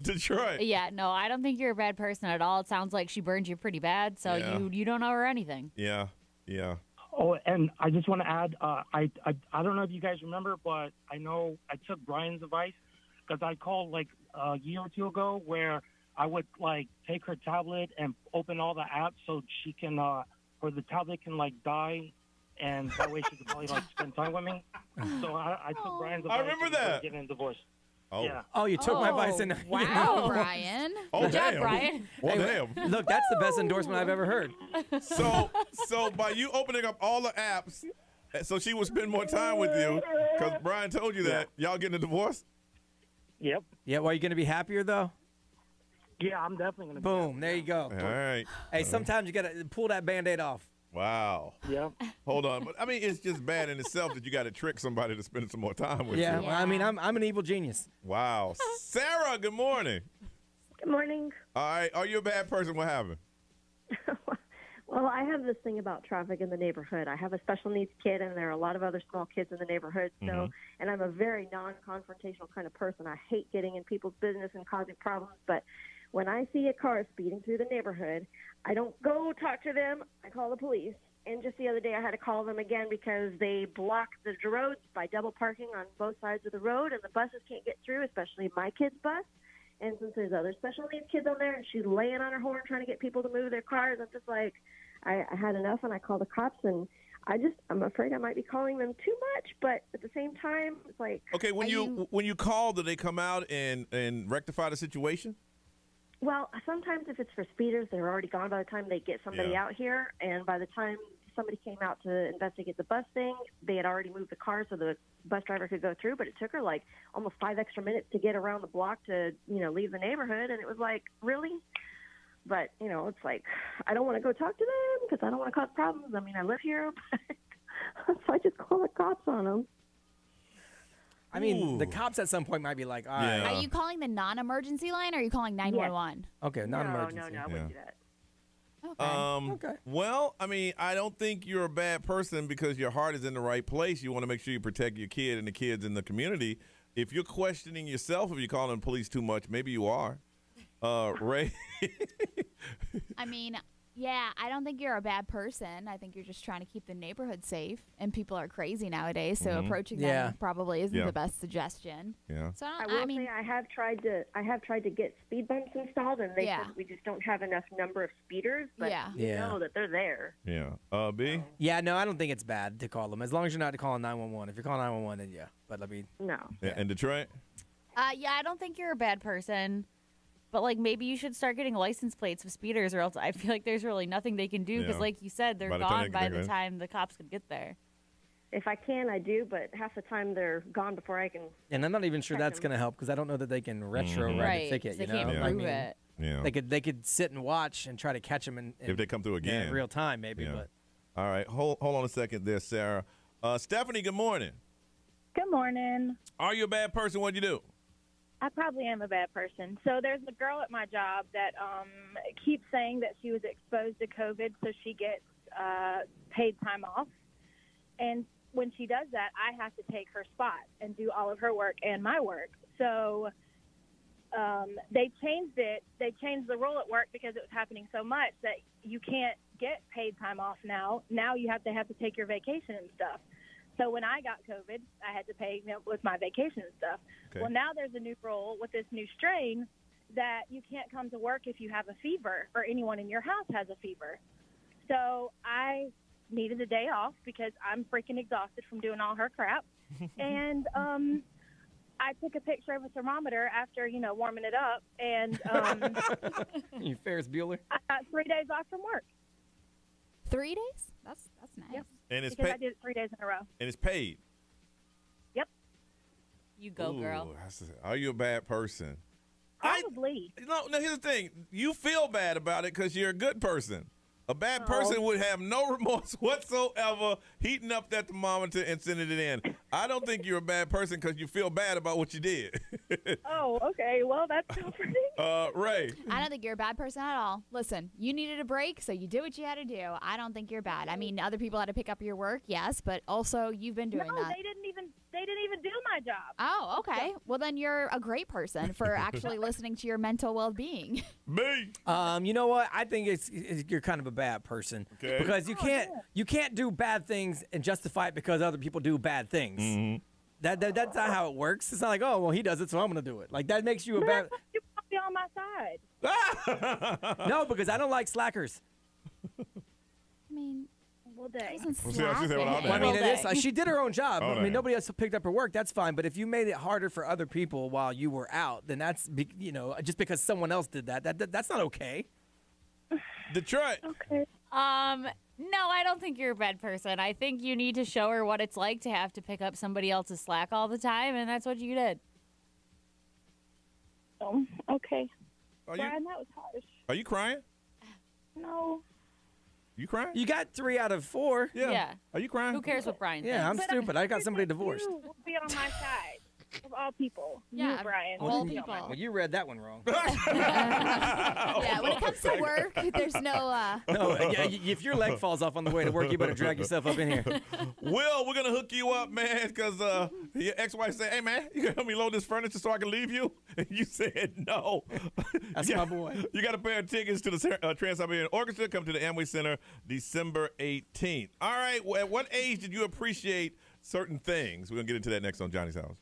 Detroit. Yeah, no, I don't think you're a bad person at all. It sounds like she burned you pretty bad, so you don't owe her anything. Yeah. Oh, and I just want to add, I don't know if you guys remember, but I know I took Brian's advice because I called like a year or two ago where I would like take her tablet and open all the apps so she can, or the tablet can like die, and that way she could probably like spend time with me. So I took Brian's advice. I remember that. Getting a divorce. Oh. Yeah. Oh, you took my advice and Wow, Brian. Oh, Good damn. job, Brian. Well, Hey, damn. Look, that's the best endorsement I've ever heard. So by you opening up all the apps, so she would spend more time with you, because Brian told you that, y'all getting a divorce? Yep. Yeah, well, you going to be happier, though? Yeah, I'm definitely going to. Boom, there you go. All right. Hey, sometimes you got to pull that Band-Aid off. Wow. Yeah. Hold on. But, I mean, it's just bad in itself that you got to trick somebody to spend some more time with Yeah, you. well, I mean, I'm an evil genius. Wow. Sarah, good morning. Good morning. All right. Are you a bad person? What happened? Well, I have this thing about traffic in the neighborhood. I have a special needs kid, and there are a lot of other small kids in the neighborhood. So, and I'm a very non-confrontational kind of person. I hate getting in people's business and causing problems. But when I see a car speeding through the neighborhood, I don't go talk to them. I call the police. And just the other day, I had to call them again because they block the roads by double parking on both sides of the road, and the buses can't get through, especially my kid's bus. And since there's other special needs kids on there, and she's laying on her horn trying to get people to move their cars, I'm just like, I had enough, and I called the cops, and I'm afraid I might be calling them too much, but at the same time, it's like. Okay, when you call, do they come out and rectify the situation? Well, sometimes if it's for speeders, they're already gone by the time they get somebody out here, and by the time somebody came out to investigate the bus thing, they had already moved the car so the bus driver could go through, but it took her like almost 5 extra minutes to get around the block to, leave the neighborhood, and it was like, really? But, it's like, I don't want to go talk to them because I don't want to cause problems. I mean, I live here, but so I just call the cops on them. I mean, the cops at some point might be like, all right. Are you calling the non-emergency line, or are you calling 911? Okay, non-emergency. No, I wouldn't do that. Okay. Well, I mean, I don't think you're a bad person because your heart is in the right place. You want to make sure you protect your kid and the kids in the community. If you're questioning yourself, if you're calling the police too much, maybe you are. Ray? I mean, yeah, I don't think you're a bad person. I think you're just trying to keep the neighborhood safe, and people are crazy nowadays, so approaching them probably isn't the best suggestion. Yeah. So I will say I have tried to get speed bumps installed, and they said we just don't have enough number of speeders, but you know that they're there. Yeah. B? Yeah, no, I don't think it's bad to call them, as long as you're not calling 911. If you're calling 911, then yeah. But I mean, no. Yeah. And Detroit? Yeah, I don't think you're a bad person. But like maybe you should start getting license plates of speeders, or else I feel like there's really nothing they can do because, Yeah. like you said, they're gone by the time the cops could get there. If I can, I do, but half the time they're gone before I can. And I'm not even sure that's going to help because I don't know that they can retro write Right, a ticket. 'cause they You can't know, prove it. Yeah. They could sit and watch and try to catch them in if they come through again. in real time, maybe. Yeah. But All right, hold on a second there, Sarah. Stephanie, good morning. Good morning. Are you a bad person? What'd you do? I probably am a bad person. So there's a girl at my job that keeps saying that she was exposed to COVID, so she gets paid time off. And when she does that, I have to take her spot and do all of her work and my work. So they changed it. They changed the rule at work because it was happening so much that you can't get paid time off now. Now you have to take your vacation and stuff. So when I got COVID, I had to pay with my vacation and stuff. Okay. Well, now there's a new rule with this new strain that you can't come to work if you have a fever or anyone in your house has a fever. So I needed a day off because I'm freaking exhausted from doing all her crap. And I took a picture of a thermometer after, warming it up. And you Ferris Bueller? I got 3 days off from work. 3 days? That's nice. Yep. And it's because I did it 3 days in a row. And it's paid. Yep. You go, girl. Are you a bad person? Probably. No, here's the thing. You feel bad about it because you're a good person. A bad person would have no remorse whatsoever heating up that thermometer and sending it in. I don't think you're a bad person because you feel bad about what you did. Oh, okay. Well, that's comforting. Ray. I don't think you're a bad person at all. Listen, you needed a break, so you did what you had to do. I don't think you're bad. I mean, other people had to pick up your work, yes, but also you've been doing No, that. they didn't even do my job. Oh, okay. Well, then you're a great person for actually listening to your mental well-being. Me. You know what? I think you're kind of a bad person because you can't do bad things and justify it because other people do bad things. Mm-hmm. That's not how it works. It's not like, oh well, he does it, so I'm gonna do it. Like that makes you a bad. You be on my side. No, because I don't like slackers. I mean, Well, day. Well, I mean, it is. She did her own job. All I mean, day. nobody else picked up her work. That's fine. But if you made it harder for other people while you were out, then that's just because someone else did that's not okay. Detroit. Okay. No, I don't think you're a bad person. I think you need to show her what it's like to have to pick up somebody else's slack all the time, and that's what you did. Oh, okay. Are Brian, that was harsh. Are you crying? No. You crying? You got 3 out of 4. Yeah. Are you crying? Who cares what Brian Yeah, I'm thinks? stupid. I got somebody divorced. You will be on my side. Of all people. Yeah, you, Brian. all will be on people. my Well, you read that one wrong. Yeah, when it comes to work, there's no. No, if your leg falls off on the way to work, you better drag yourself up in here. Will, we're gonna hook you up, man, because your ex-wife said, "Hey, man, you gonna help me load this furniture so I can leave you?" And you said no. That's my boy. You got a pair of tickets to the Trans-Siberian Orchestra. Come to the Amway Center December 18th. All right. Well, at what age did you appreciate certain things? We're gonna get into that next on Johnny's House.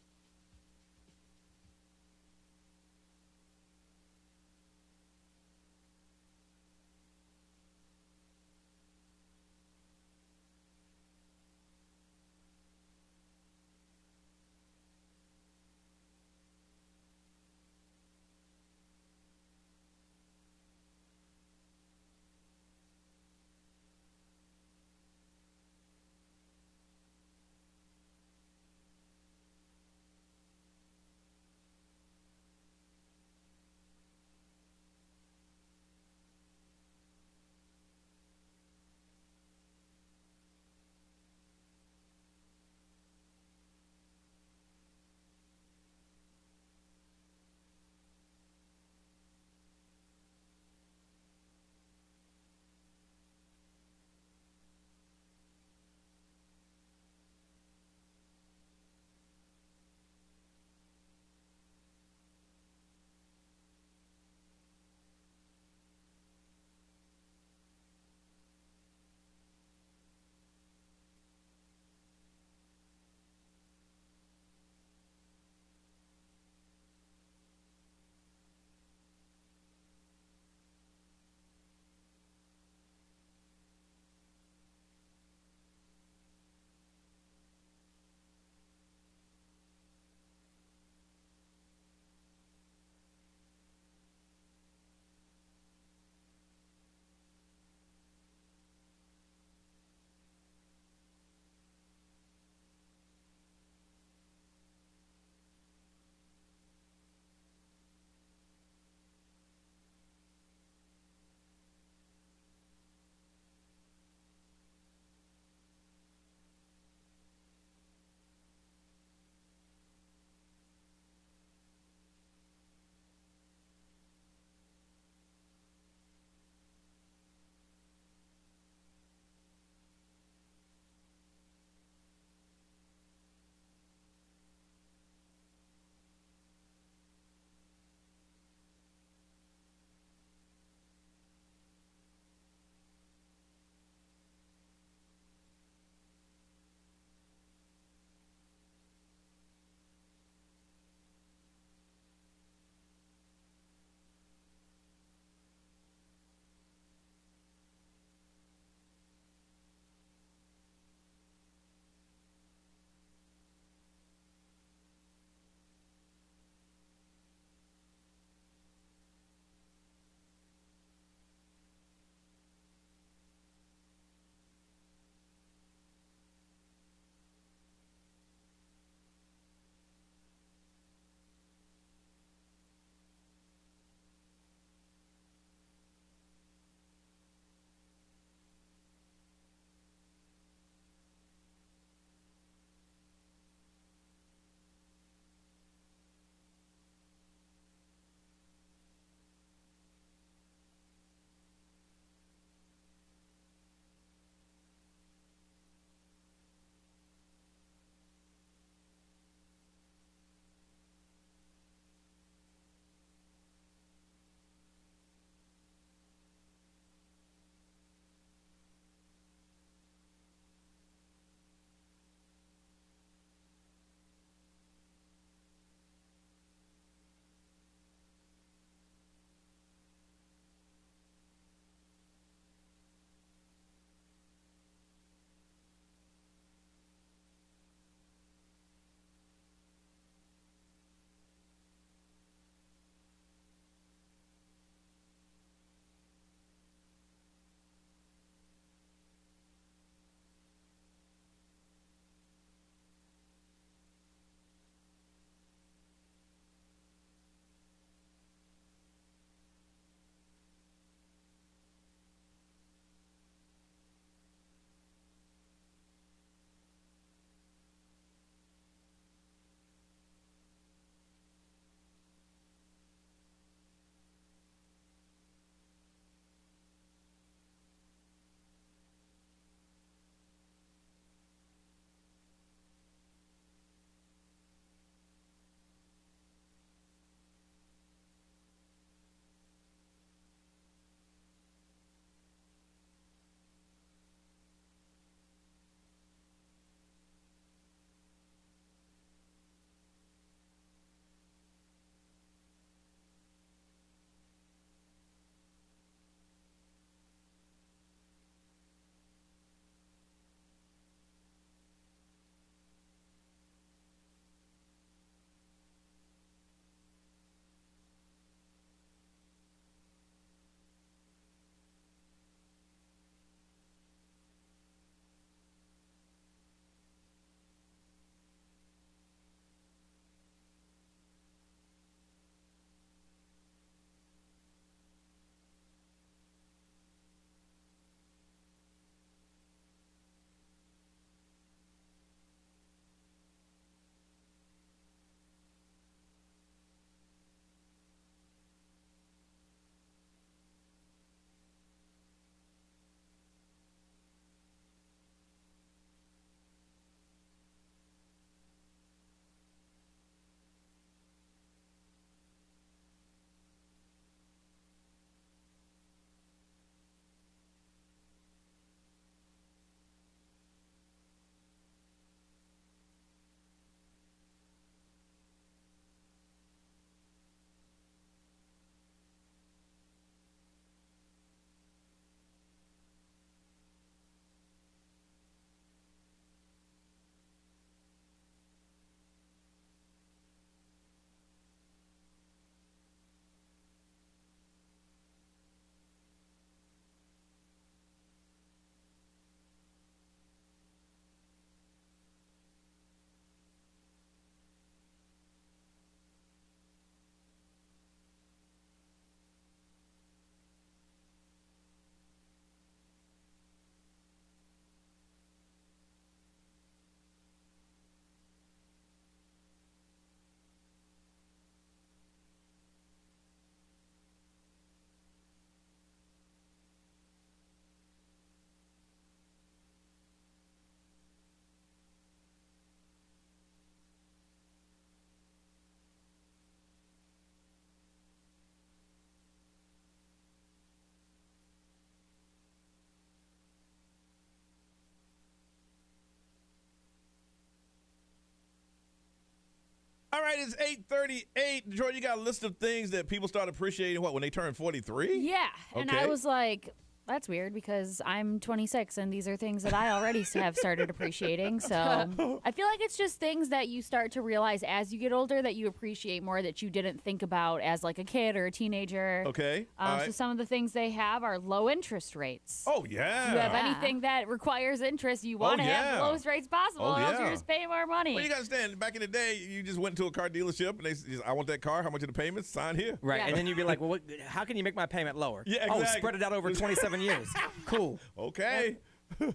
All right, it's 8:38. Jordan, you got a list of things that people start appreciating, when they turn 43? Yeah, and I was like, that's weird because I'm 26 and these are things that I already have started appreciating. So I feel like it's just things that you start to realize as you get older that you appreciate more that you didn't think about as like a kid or a teenager. Okay. So some of the things they have are low interest rates. Oh, yeah. If you have anything that requires interest, you want to have the lowest rates possible, or else you're just paying more money. Well, you got to understand, back in the day, you just went to a car dealership and they said, I want that car. How much are the payments? Sign here. Right. And then you'd be like, well, how can you make my payment lower? Yeah, exactly. Oh, spread it out over 27 years. Cool. Okay.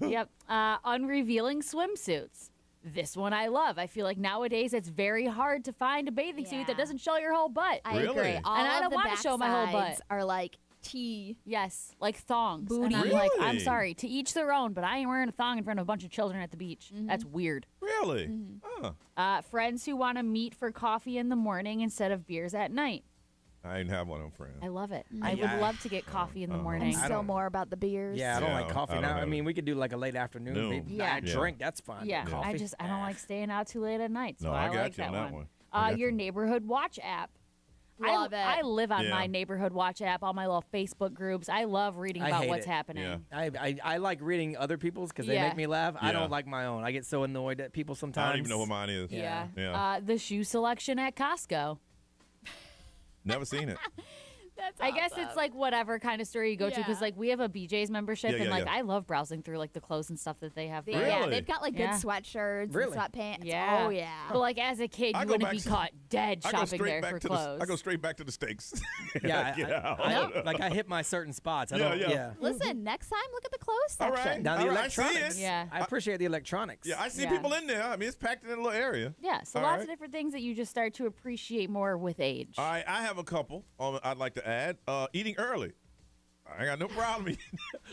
Yep. Unrevealing swimsuits. This one I love. I feel like nowadays it's very hard to find a bathing suit that doesn't show your whole butt. I agree. All and I of don't the want to show my whole butt. backsides are like T. Yes, like thongs. Booty. And I'm like, I'm sorry, to each their own, but I ain't wearing a thong in front of a bunch of children at the beach. That's weird. Really? Friends who want to meet for coffee in the morning instead of beers at night. I didn't have one of them, friends. I love it. I would love to get coffee in the morning. And still more about the beers. Yeah, I don't like coffee now. I mean, we could do like a late afternoon. Maybe drink. That's fine. Yeah, Coffee. I don't like staying out too late at night, so No, I I got like you that on that one. one. Your neighborhood watch app. Love it. I live on Yeah. my neighborhood watch app, all my little Facebook groups. I love reading I about hate what's it. happening. I like reading other people's because they Yeah. make me laugh. I Yeah. don't like my own. I get so annoyed at people sometimes. I don't even know what mine is. Yeah. The shoe selection at Costco. Never seen it. I guess it's like whatever kind of store you go to because like we have a BJ's membership Yeah, and yeah, like yeah. I love browsing through like the clothes and stuff that they have. there. Yeah, they've got like good Yeah. sweatshirts Really? and sweatpants. Yeah. Oh, yeah. But like as a kid, I you go wouldn't back be to- caught dead I go shopping straight there back for to clothes. I go straight back to the steaks. Yeah, Get out. like I hit my certain spots. I Yeah, don't, yeah. Listen, next time look at the clothes All section. right. Now the All right, I see electronics. it. Yeah. I appreciate the electronics. Yeah, I see Yeah. people in there. I mean, it's packed in a little area. Yeah, so All lots right. of different things that you just start to appreciate more with age. All right, I have a couple I'd like to add. Eating early. I ain't got no problem.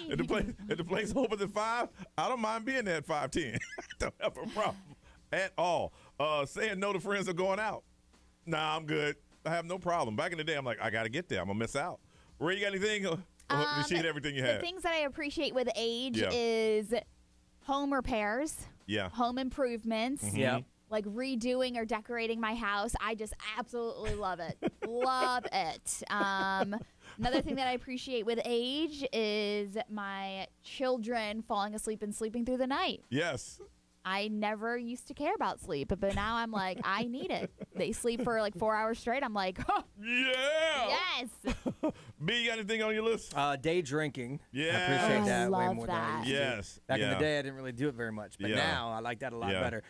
if the place opens at 5, I don't mind being there at 5:10. I don't have a problem at all. Saying no to friends are going out. Nah, I'm good. I have no problem. Back in the day, I'm like, I got to get there. I'm going to miss out. Ray, you got anything? Or she hit everything you The had? things that I appreciate with age Yeah. is home repairs, Yeah. home improvements. Yeah. Like redoing or decorating my house. I just absolutely love it. Love it. Another thing that I appreciate with age is my children falling asleep and sleeping through the night. Yes. I never used to care about sleep, but now I'm like, I need it. They sleep for like 4 hours straight. I'm like, oh, Yeah. yes. B, you got anything on your list? Day drinking. Yeah. I appreciate Oh, I that way love more than I that. used to. Yes. Back in Yeah. the day, I didn't really do it very much, but Yeah. now I like that a lot Yeah. better.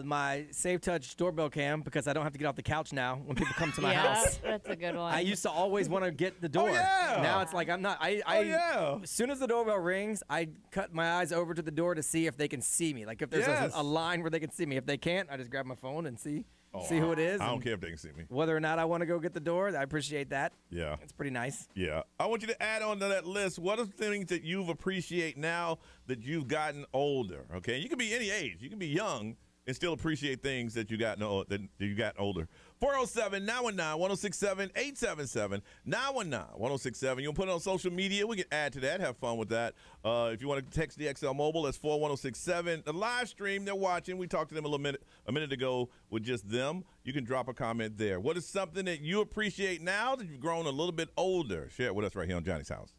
My Safe Touch doorbell cam because I don't have to get off the couch now when people come to my yeah, house. that's a good one. I used to always want to get the door. yeah. Now it's like I'm not. yeah. As soon as the doorbell rings, I cut my eyes over to the door to see if they can see me. Like if there's Yes. a line where they can see me. If they can't, I just grab my phone and see who it is. I don't and care if they can see me. Whether or not I want to go get the door, I appreciate that. Yeah. It's pretty nice. Yeah. I want you to add on to that list. What are things that you've appreciate now that you've gotten older? Okay. You can be any age. You can be young and still appreciate things that you got older. 407-919-1067-877. 919-1067. You can put it on social media. We can add to that. Have fun with that. If you want to text the XL Mobile, that's 41067. The live stream, they're watching. We talked to them a minute ago with just them. You can drop a comment there. What is something that you appreciate now that you've grown a little bit older? Share it with us right here on Johnny's House.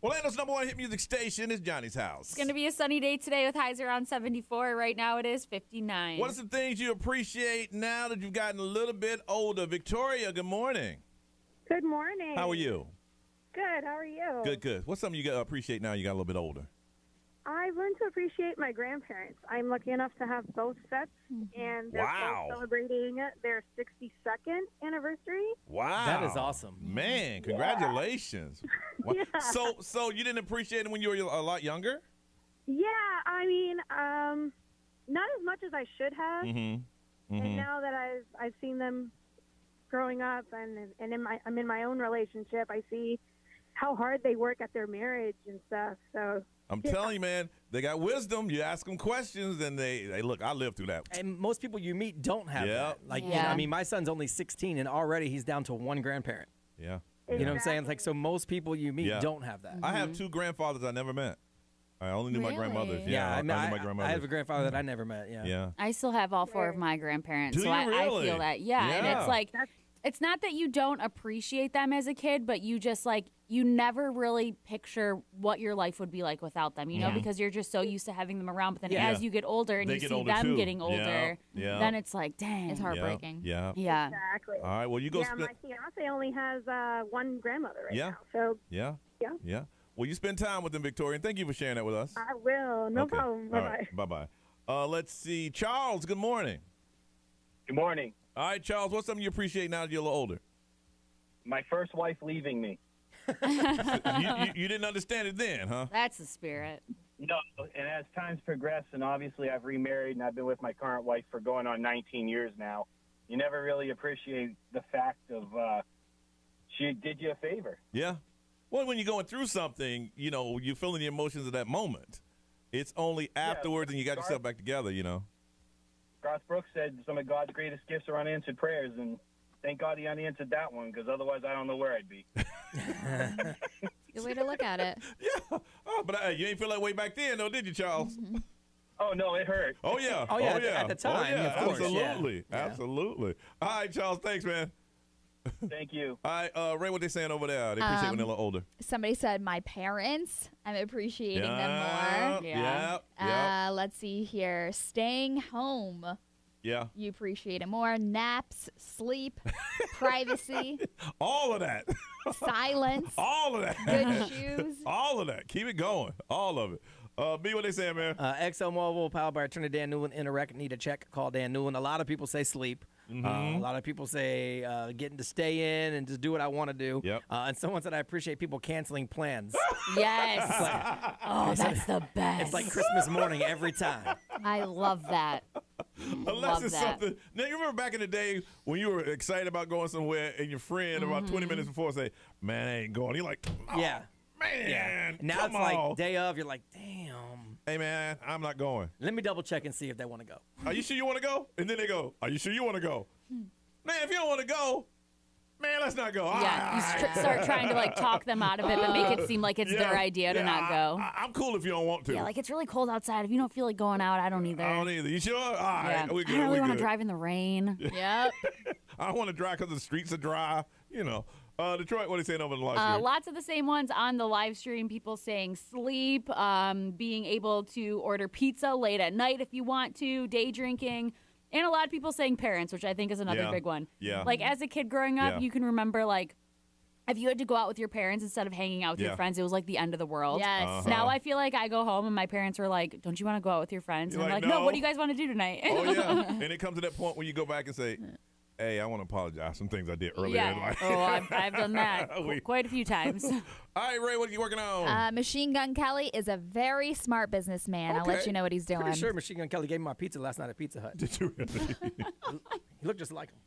Orlando's #1 hit music station is Johnny's House. It's going to be a sunny day today with highs around 74. Right now it is 59. What are some things you appreciate now that you've gotten a little bit older? Victoria, good morning. Good morning. How are you? Good. How are you? Good, good. What's something you appreciate now you got a little bit older? I've learned to appreciate my grandparents. I'm lucky enough to have both sets, and they're both celebrating their 62nd anniversary. Wow. That is awesome. Man, congratulations. Wow. Yeah. So you didn't appreciate it when you were a lot younger? Yeah, I mean, not as much as I should have. Mm-hmm. And now that I've seen them growing up, and I'm in my own relationship, I see how hard they work at their marriage and stuff. So I'm telling you, man, they got wisdom. You ask them questions, and they look. I lived through that. And most people you meet don't have that. Like, you know, I mean, my son's only 16, and already he's down to one grandparent. Yeah. You know what I'm saying? Like, so most people you meet don't have that. I have 2 grandfathers I never met. I only knew my grandmothers. Yeah, I, mean, I knew my grandmothers. I have a grandfather that I never met. Yeah. I still have all 4 of my grandparents. Do so you I really? feel that. Yeah. And it's like, it's not that you don't appreciate them as a kid, but you just like, you never really picture what your life would be like without them, you know, because you're just so used to having them around. But then as you get older and you see them getting older, then it's like, dang. It's heartbreaking. Yeah. Exactly. All right, well, you go spend. My fiance only has one grandmother right now. So Yeah. Well, you spend time with them, Victoria, and thank you for sharing that with us. I will. No problem. Bye-bye. Right, bye-bye. Let's see. Charles, good morning. Good morning. All right, Charles, what's something you appreciate now that you're a little older? My first wife leaving me. you didn't understand it then, huh? That's the spirit. No, and as time's progressed, and obviously I've remarried, and I've been with my current wife for going on 19 years now, you never really appreciate the fact of she did you a favor. Yeah. Well, when you're going through something, you know, you're feeling the emotions of that moment. It's only afterwards and you got yourself back together, you know. Garth Brooks said some of God's greatest gifts are unanswered prayers, and thank God he unanswered that one, because otherwise I don't know where I'd be. Good way to look at it. Yeah. Oh, but you ain't feel that way back then, though, did you, Charles? Oh, no, it hurt. Oh, yeah. Oh, yeah. At the time, of course. Absolutely. Yeah. Absolutely. All right, Charles, thanks, man. Thank you. All right, Ray, what they saying over there? They appreciate when they're a little older. Somebody said my parents. I'm appreciating them more. Yeah. Let's see here. Staying home. Yeah. You appreciate it more. Naps, sleep, privacy. All of that. Silence. All of that. Good shoes. All of that. Keep it going. All of it. B, what they saying, man? ExxonMobil, powered by attorney Dan Newland. Interact, need a check, call Dan Newland. A lot of people say sleep. A lot of people say getting to stay in and just do what I want to do. Yep. And someone said I appreciate people canceling plans. Yes. That's the best. It's like Christmas morning every time. I love that. Unless it's something. Now, you remember back in the day when you were excited about going somewhere and your friend about 20 minutes before say, man, I ain't going. You're like, oh, man. Yeah. Now it's on. like day of, you're like, damn. Hey, man, I'm not going. Let me double check and see if they want to go. Are you sure you want to go? And then they go, are you sure you want to go? Man, if you don't want to go, man, let's not go. Yeah, you start trying to like talk them out of it, but make it seem like it's their idea to not go. I'm cool if you don't want to. Yeah, like it's really cold outside. If you don't feel like going out, I don't either. I don't either. You sure? All right, we good. I don't really want to drive in the rain. Yep. I don't want to drive because the streets are dry. You know. Detroit, what are they saying over the live stream? Lots of the same ones on the live stream. People saying sleep, being able to order pizza late at night if you want to, day drinking, and a lot of people saying parents, which I think is another big one. Yeah. Like as a kid growing up, you can remember like if you had to go out with your parents instead of hanging out with your friends, it was like the end of the world. Yes. Now I feel like I go home and my parents are like, don't you want to go out with your friends? And I'm like, no, what do you guys want to do tonight? Oh, yeah. And it comes to that point when you go back and say, hey, I want to apologize. Some things I did earlier in life. Oh, I've done that quite a few times. All right, Ray, what are you working on? Machine Gun Kelly is a very smart businessman. I'll let you know what he's doing. Pretty sure Machine Gun Kelly gave me my pizza last night at Pizza Hut. Did you really? He looked just like him.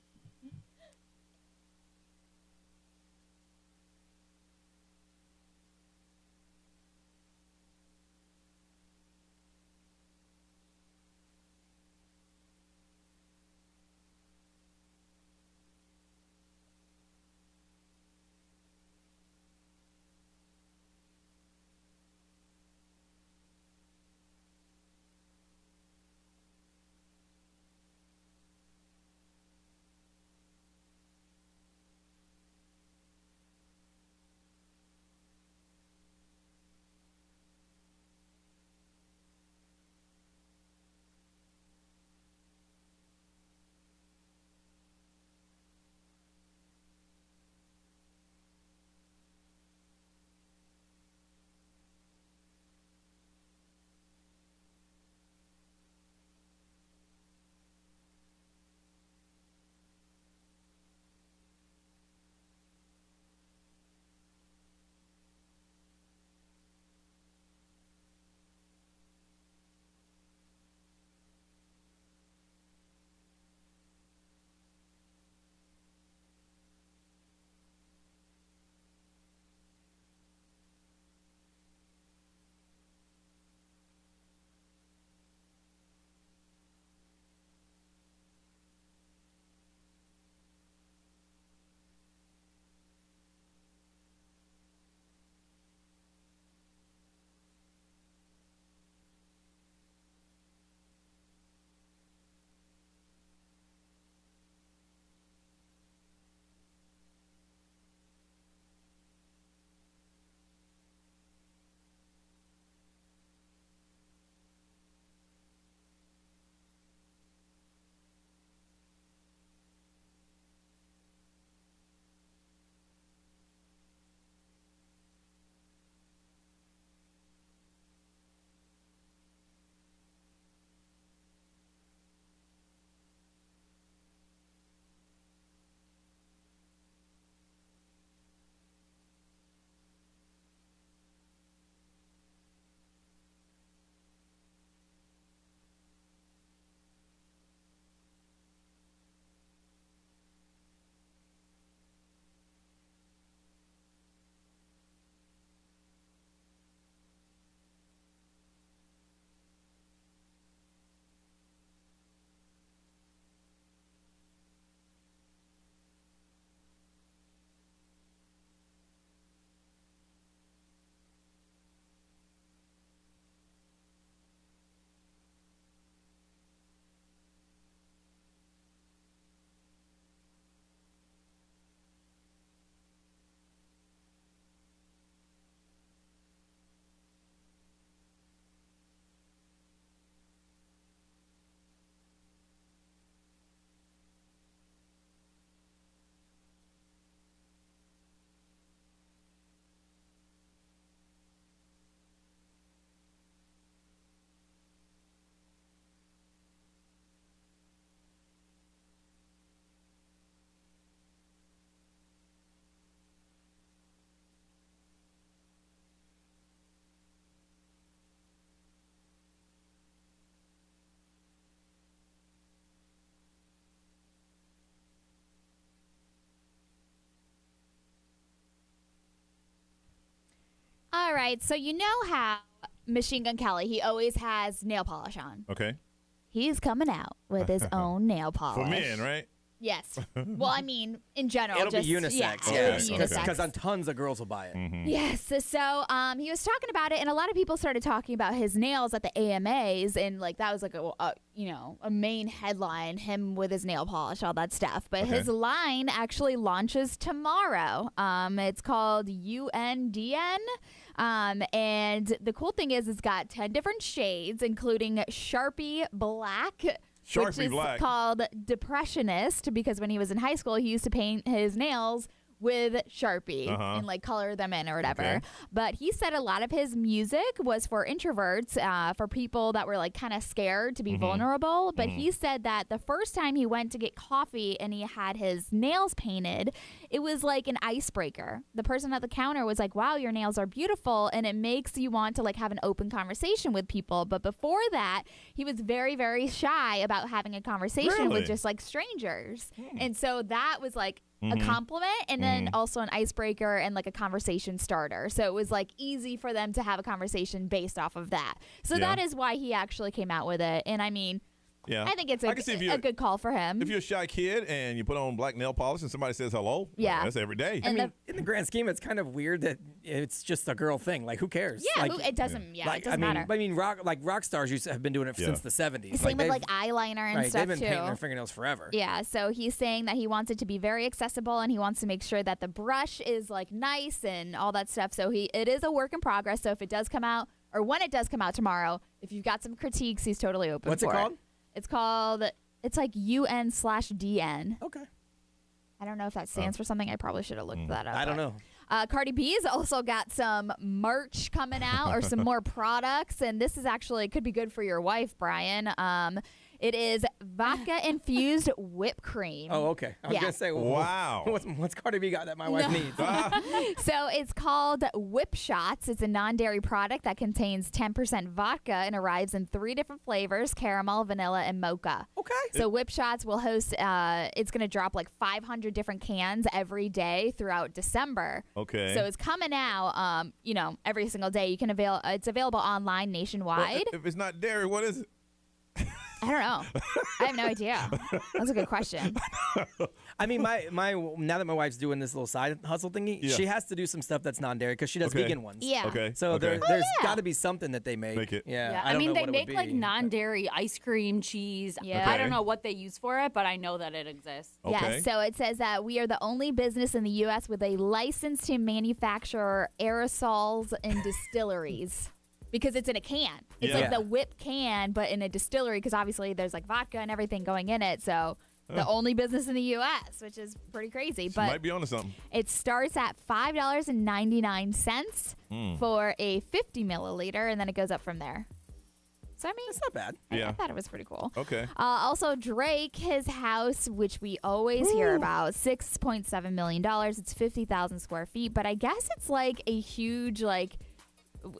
All right, so you know how Machine Gun Kelly, he always has nail polish on. Okay. He's coming out with his own nail polish. For men, right? Yes. Well, I mean, in general. It'll just, be unisex. Yeah, Yeah, it'll be unisex. because tons of girls will buy it. Mm-hmm. Yes. So he was talking about it, and a lot of people started talking about his nails at the AMAs, and like that was like a main headline, him with his nail polish, all that stuff. But his line actually launches tomorrow. It's called UNDN. And the cool thing is it's got 10 different shades, including Sharpie Black, which is called Depressionist, because when he was in high school, he used to paint his nails with Sharpie and like color them in or whatever. Okay. But he said a lot of his music was for introverts, for people that were like kind of scared to be vulnerable. But he said that the first time he went to get coffee and he had his nails painted, it was like an icebreaker. The person at the counter was like, wow, your nails are beautiful. And it makes you want to like have an open conversation with people. But before that, he was very, very shy about having a conversation with just like strangers. And so that was like a compliment and then also an icebreaker and like a conversation starter. So it was like easy for them to have a conversation based off of that. So that is why he actually came out with it. And I mean, I think it's a good call for him. If you're a shy kid and you put on black nail polish and somebody says hello, that's every day. I mean, in the grand scheme, it's kind of weird that it's just a girl thing. Like, who cares? Yeah, like, it doesn't. Yeah, it doesn't matter. I mean, rock stars have been doing it since the 70s. Same with like eyeliner and stuff too. They've been painting their fingernails forever. Yeah, so he's saying that he wants it to be very accessible and he wants to make sure that the brush is like nice and all that stuff. So it is a work in progress. So if it does come out, or when it does come out tomorrow, if you've got some critiques, he's totally open. What's it called? It's like UN/DN. Okay. I don't know if that stands for something. I probably should have looked that up. I don't know. Cardi B's also got some merch coming out or some more products. And this is actually, could be good for your wife, Brian. It is vodka-infused whipped cream. Oh, okay. I was going to say, wow. What's Cardi B got that my wife needs? So it's called Whip Shots. It's a non-dairy product that contains 10% vodka and arrives in 3 different flavors, caramel, vanilla, and mocha. Okay. So Whip Shots will host, it's going to drop like 500 different cans every day throughout December. Okay. So it's coming out, every single day. You can it's available online nationwide. Well, if it's not dairy, what is it? I don't know. I have no idea. That's a good question. I mean, my now that my wife's doing this little side hustle thingy, she has to do some stuff that's non-dairy because she does vegan ones. Yeah. Okay. So there's got to be something that they make. Yeah. I mean, they make like non-dairy ice cream, cheese. Yeah. I don't know what they use for it, but I know that it exists. Yeah. So it says that we are the only business in the U.S. with a license to manufacture aerosols and distilleries. Because it's in a can. It's like the whipped can, but in a distillery, because obviously there's like vodka and everything going in it. So the only business in the U.S., which is pretty crazy. She might be onto something. It starts at $5.99 for a 50 milliliter, and then it goes up from there. So, I mean, it's not bad. I thought it was pretty cool. Okay. Also, Drake, his house, which we always hear about, $6.7 million. It's 50,000 square feet, but I guess it's like a huge, like,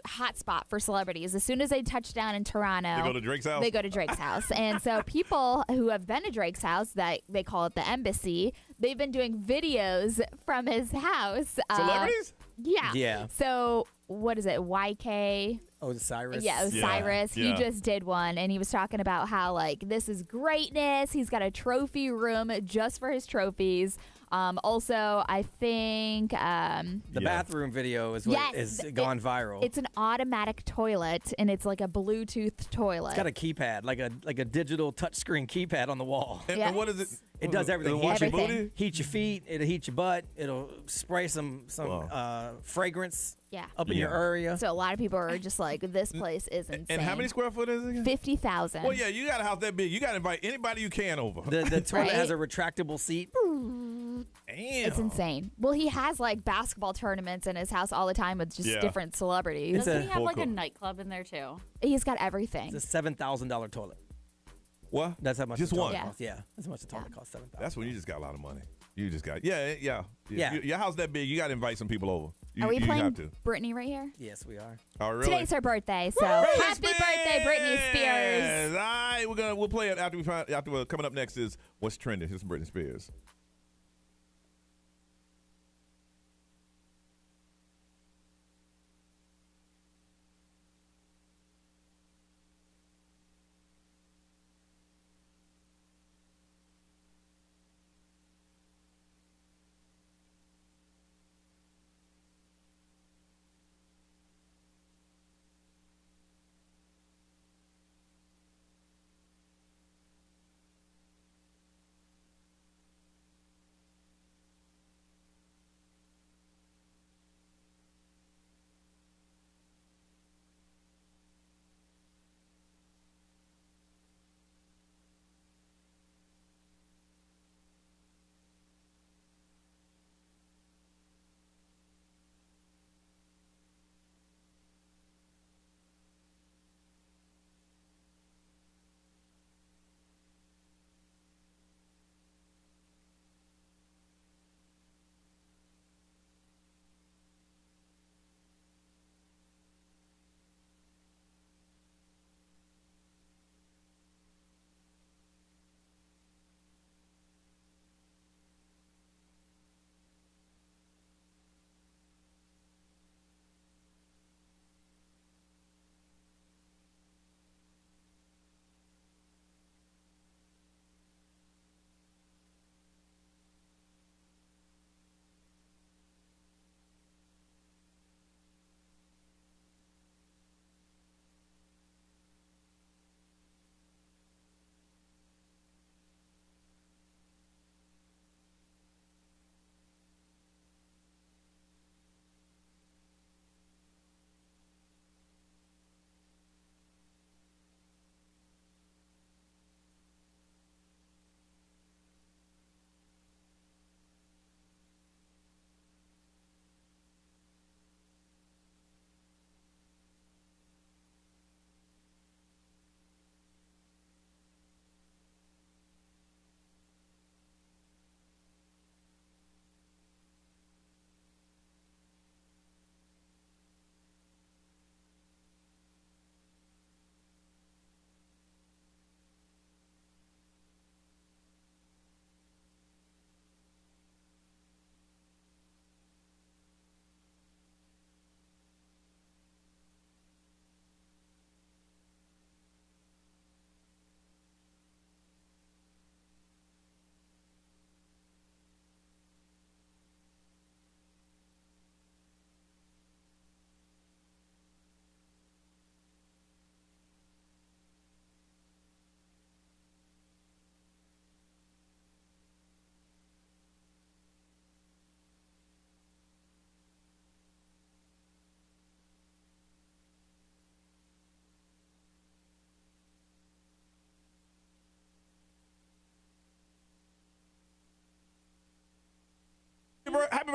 hotspot for celebrities. As soon as they touch down in Toronto, they go to Drake's house. They go to Drake's house. And so people who have been to Drake's house, that they call it the embassy, they've been doing videos from his house. Celebrities? Yeah. So what is it? YK? Oh, Cyrus. Yeah, it was Cyrus. Yeah. He just did one, and he was talking about how, like, this is greatness. He's got a trophy room just for his trophies. Also, I think the bathroom video is what is gone viral. It's an automatic toilet, and it's like a Bluetooth toilet. It's got a keypad, like a digital touchscreen keypad on the wall. And what is it? It does everything. It'll wash your booty? Heat your feet. It'll heat your butt. It'll spray some fragrance up in your area. So a lot of people are just like, this place is insane. And how many square foot is it again? 50,000. Well, yeah, you got a house that big. You got to invite anybody you can over. The toilet has a retractable seat. Damn. It's insane. Well, he has like basketball tournaments in his house all the time with just different celebrities. Doesn't he have like a nightclub in there too? He's got everything. It's a $7,000 toilet. What? That's how much just the toilet one costs. Yeah, that's how much the toilet costs. $7,000. That's when you just got a lot of money. You just got your house that big. You got to invite some people over. Are we playing have to. Brittany right here? Yes, we are. Oh, really? Today's her birthday, so happy birthday, Britney Spears! All right, we'll play it after coming up next is what's trending. Here's some Britney Spears.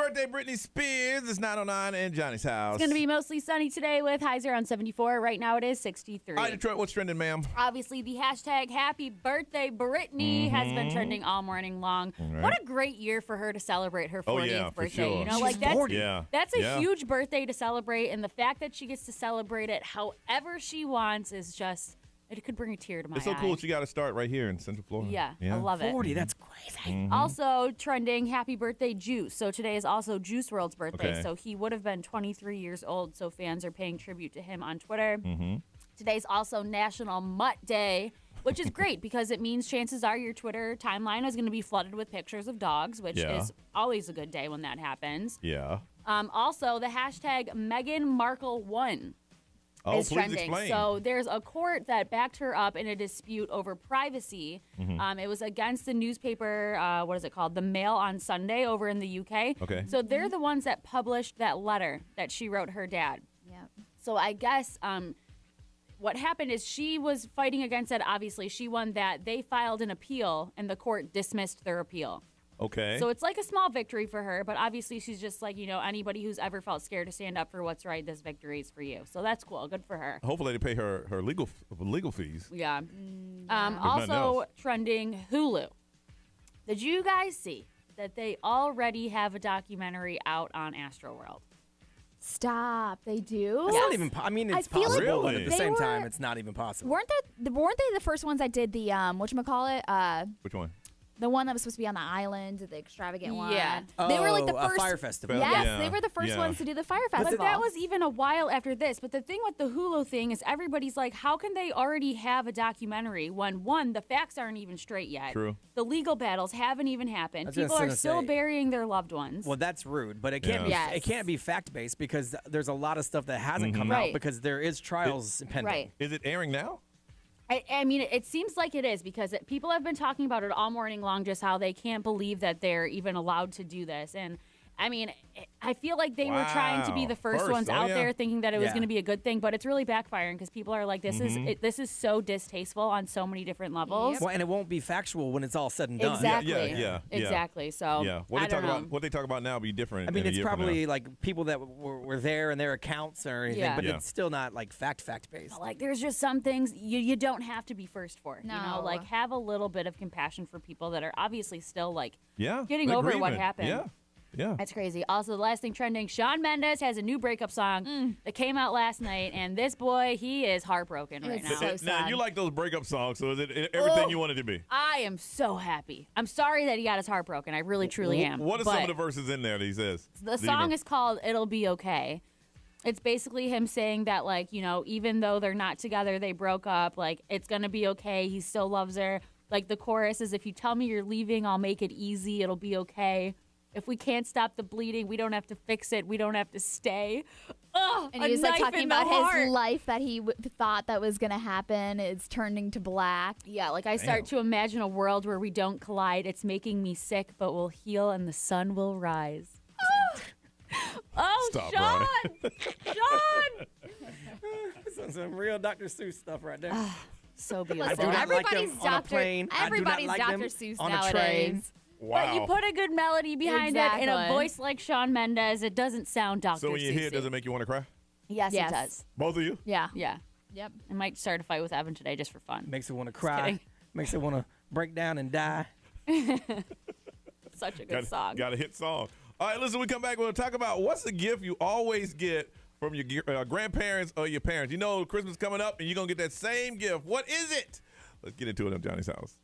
birthday, Britney Spears. It's 9:09 in Johnny's house. It's going to be mostly sunny today with highs around 74. Right now it is 63. All right, Detroit, what's trending, ma'am? Obviously, the hashtag Happy Birthday Britney has been trending all morning long. Right. What a great year for her to celebrate her 40th birthday. Sure. You know, She's like that's 40. Yeah. that's a huge birthday to celebrate, and the fact that she gets to celebrate it however she wants is just. It could bring a tear to my eye. It's so cool. She got to start right here in Central Florida. Yeah, I love it. 40, that's crazy. Also trending, happy birthday, Juice. So today is also Juice WRLD's birthday. Okay. So he would have been 23 years old. So fans are paying tribute to him on Twitter. Mm-hmm. Today's also National Mutt Day, which is great because it means chances are your Twitter timeline is going to be flooded with pictures of dogs, which is always a good day when that happens. Yeah. Also, the hashtag Meghan Markle won. Is trending. Explain. So there's a court that backed her up in a dispute over privacy. It was against the newspaper, what is it called? The Mail on Sunday over in the UK. Okay. So they're the ones that published that letter that she wrote her dad. Yep. So I guess what happened is she was fighting against it. Obviously, she won that. They filed an appeal, and the court dismissed their appeal. Okay. So it's like a small victory for her, but obviously she's just like, anybody who's ever felt scared to stand up for what's right, this victory is for you. So that's cool. Good for her. Hopefully they pay her legal fees. Yeah. nothing Also else. trending, Hulu. Did you guys see that they already have a documentary out on Astroworld? Stop. They do? It's not even. I mean, it's I feel like possible, but at the they same were- time, it's not even possible. Weren't they the first ones that did the whatchamacallit? Which one? The one that was supposed to be on the island, the extravagant one. Yeah. They were like the a first fire festival. Yes, Yeah. they were the first Yeah. ones to do the fire festival. But that was even a while after this. But the thing with the Hulu thing is everybody's like, how can they already have a documentary when, one, the facts aren't even straight yet? True. The legal battles haven't even happened. I was just People are gonna still say- burying their loved ones. Well, that's rude, but it can't Yeah. be. Yes. It can't be fact based because there's a lot of stuff that hasn't come Right. out because there is trials pending. Right. Is it airing now? I mean, it seems like it is because people have been talking about it all morning long, just how they can't believe that they're even allowed to do this. And I mean, I feel like they were trying to be the first ones out there thinking that it was Yeah. going to be a good thing, but it's really backfiring because people are like, this is so distasteful on so many different levels. Well, and it won't be factual when it's all said and done. Exactly. Yeah. Exactly. So Yeah. I don't know. What they talk about now be different. I mean, in a it's year from probably now. like people that were there and their accounts or anything, Yeah. but Yeah. it's still not like fact based. Like, there's just some things you don't have to be first for. You know, No. like, have a little bit of compassion for people that are obviously still, like, yeah, getting they're over what grieving. happened. Yeah. That's crazy. Also, the last thing trending, Shawn Mendes has a new breakup song that came out last night, and this boy, he is heartbroken right It's now. so Now sad. you like those breakup songs, so is it everything you want it to be? I am so happy. I'm sorry that he got his heart broken. I really, truly am. What are But some of the verses in there that he says? the song is called It'll Be Okay. It's basically him saying that, like, even though they're not together, they broke up, like, it's going to be okay. He still loves her. Like, the chorus is, if you tell me you're leaving, I'll make it easy. It'll be okay. If we can't stop the bleeding, we don't have to fix it. We don't have to stay. Oh, And he was like knife talking in the about heart. his life that he thought that was going to happen. It's turning to black. Yeah, like I start to imagine a world where we don't collide. It's making me sick, but we'll heal and the sun will rise. Oh, Stop, Sean! Sean! Some real Dr. Seuss stuff right there. So I beautiful. do not like them Everybody's on a Dr. plane. Everybody's I do not Dr. like them Seuss on nowadays. a train. Wow. But you put a good melody behind it in a Exactly. voice like Shawn Mendes, it doesn't sound Dr. So when you hear it, Seuss-y. does it make you want to cry? Yes, Yes. it does. Both of you? Yeah. Yeah. Yep. I might start a fight with Evan today just for fun. Makes it want to cry. kidding. Makes it want to break down and die. Such a good song. Got a hit song. All right, listen, we come back. We'll talk about what's the gift you always get from your grandparents or your parents. You know Christmas coming up, and you're going to get that same gift. What is it? Let's get into it on Johnny's house.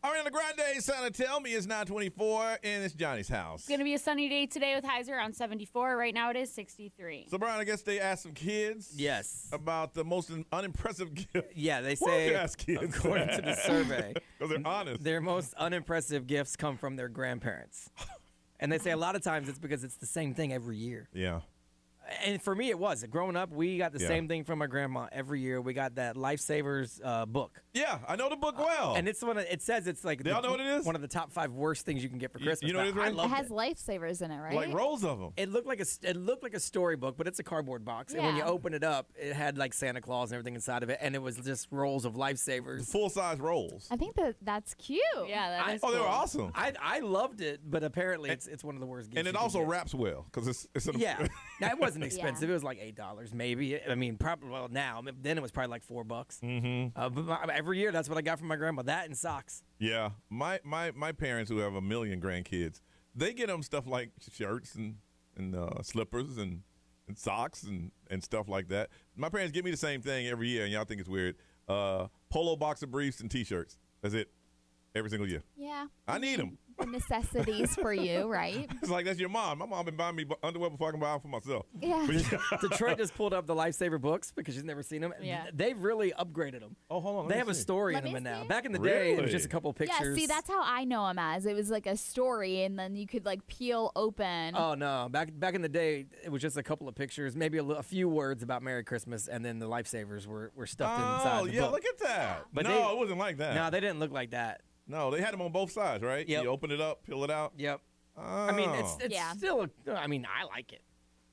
Ariana Grande, Santa Tell Me is 924, and it's Johnny's house. It's going to be a sunny day today with highs around 74. Right now it is 63. So, Brian, I guess they asked some kids about the most unimpressive gift. Yeah, they Why don't say, you ask kids according to the survey, because they're honest, their most unimpressive gifts come from their grandparents. And they say a lot of times it's because it's the same thing every year. Yeah. And for me, it was. Growing up, we got the same thing from my grandma every year. We got that Lifesavers book. Yeah, I know the book well. And it's it says it's like y'all know what it is? One of the top 5 worst things you can get for Christmas. You know what it is, right? It has lifesavers in it, right? Like rolls of them. It looked like a storybook, but it's a cardboard box. And when you open it up, it had like Santa Claus and everything inside of it, and it was just rolls of Lifesavers. Full-size rolls. I think that's cute. Yeah, that is Oh, cool. they were awesome. I loved it, but apparently it's one of the worst gifts. And it also wraps well because it's yeah. Now, it wasn't expensive. It was like $8 maybe. I mean, probably now. Then it was probably like $4. Mm-hmm. But every year, that's what I got from my grandma. That and socks. Yeah, my parents, who have a million grandkids, they get them stuff like shirts and slippers and socks and stuff like that. My parents give me the same thing every year, and y'all think it's weird. Polo boxer briefs and T-shirts. That's it. Every single year. Yeah. I need them. The necessities for you, right? It's like, that's your mom. My mom been buying me underwear before I can buy them for myself. Yeah. Detroit just pulled up the Lifesaver books because she's never seen them. Yeah. They've really upgraded them. Oh, hold on. They have a story in them now. Back in the day, it was just a couple pictures. Yeah, see, that's how I know them as. It was like a story, and then you could like peel open. Oh, no. Back in the day, it was just a couple of pictures, maybe a few words about Merry Christmas, and then the Lifesavers were stuffed inside the book. Look at that. But it wasn't like that. No, they didn't look like that. No, they had them on both sides, right? Yep. You open it up, peel it out. Yep. Oh. I mean, it's still. I like it.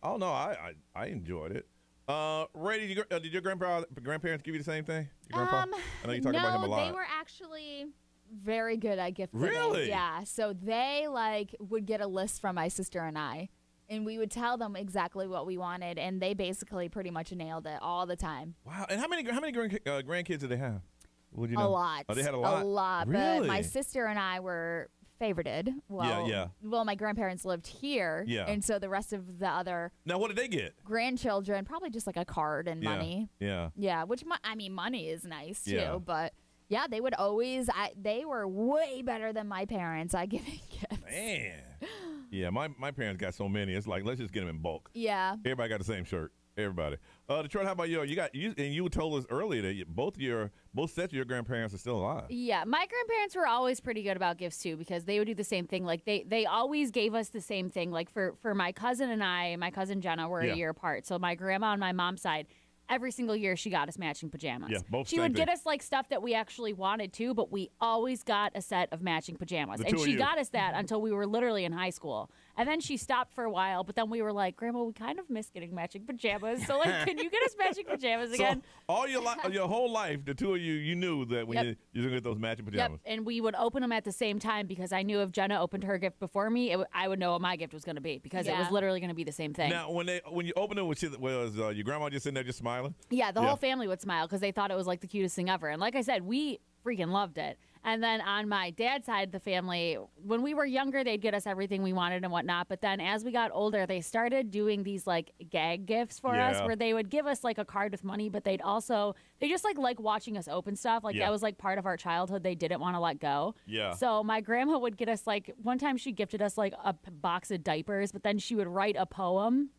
Oh no, I enjoyed it. Ray, did your grandparents give you the same thing? Your grandpa? I know you talk about him a lot. They were actually very good at gift giving. Really? Yeah. So they would get a list from my sister and I, and we would tell them exactly what we wanted, and they basically pretty much nailed it all the time. Wow. And how many grandkids did they have? Would you know? A lot. Oh, they had a lot? A lot. Really? But my sister and I were favorited. Well, my grandparents lived here. Yeah. And so the rest of the other Now, what did they get? grandchildren, probably just like a card and money. Yeah. Yeah, which, money is nice too. Yeah. But yeah, they would always, they were way better than my parents at giving gifts. Man. Yeah, my parents got so many. It's like, let's just get them in bulk. Yeah. Everybody got the same shirt. Everybody. Detroit, how about you? You told us earlier that both sets of your grandparents are still alive. Yeah, my grandparents were always pretty good about gifts too, because they would do the same thing. Like they always gave us the same thing. Like for my cousin and I, my cousin Jenna, were a year apart. So my grandma on my mom's side, every single year she got us matching pajamas. Yeah, both she would get us like stuff that we actually wanted to, but we always got a set of matching pajamas. And she got us that until we were literally in high school. And then she stopped for a while, but then we were like, Grandma, we kind of miss getting matching pajamas. So like, can you get us matching pajamas again? So all your whole life, the two of you knew that when you're going to get those matching pajamas. Yep, and we would open them at the same time because I knew if Jenna opened her gift before me, I would know what my gift was going to be because it was literally going to be the same thing. Now, when you opened it, was your grandma just sitting there just smiling? Yeah, the whole family would smile because they thought it was like the cutest thing ever. And like I said, we freaking loved it. And then on my dad's side of the family, when we were younger, they'd get us everything we wanted and whatnot. But then as we got older, they started doing these like gag gifts for us where they would give us like a card with money, but they just like watching us open stuff. Like that was like part of our childhood they didn't want to let go. Yeah. So my grandma would get us like, one time she gifted us like a box of diapers, but then she would write a poem.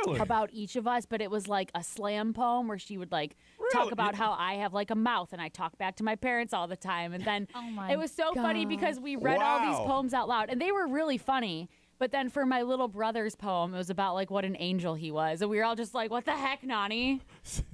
Really? About each of us, but it was like a slam poem where she would like talk about how I have like a mouth and I talk back to my parents all the time. And then it was so funny because we read all these poems out loud and they were really funny. But then for my little brother's poem, it was about like what an angel he was. And we were all just like, what the heck, Nani?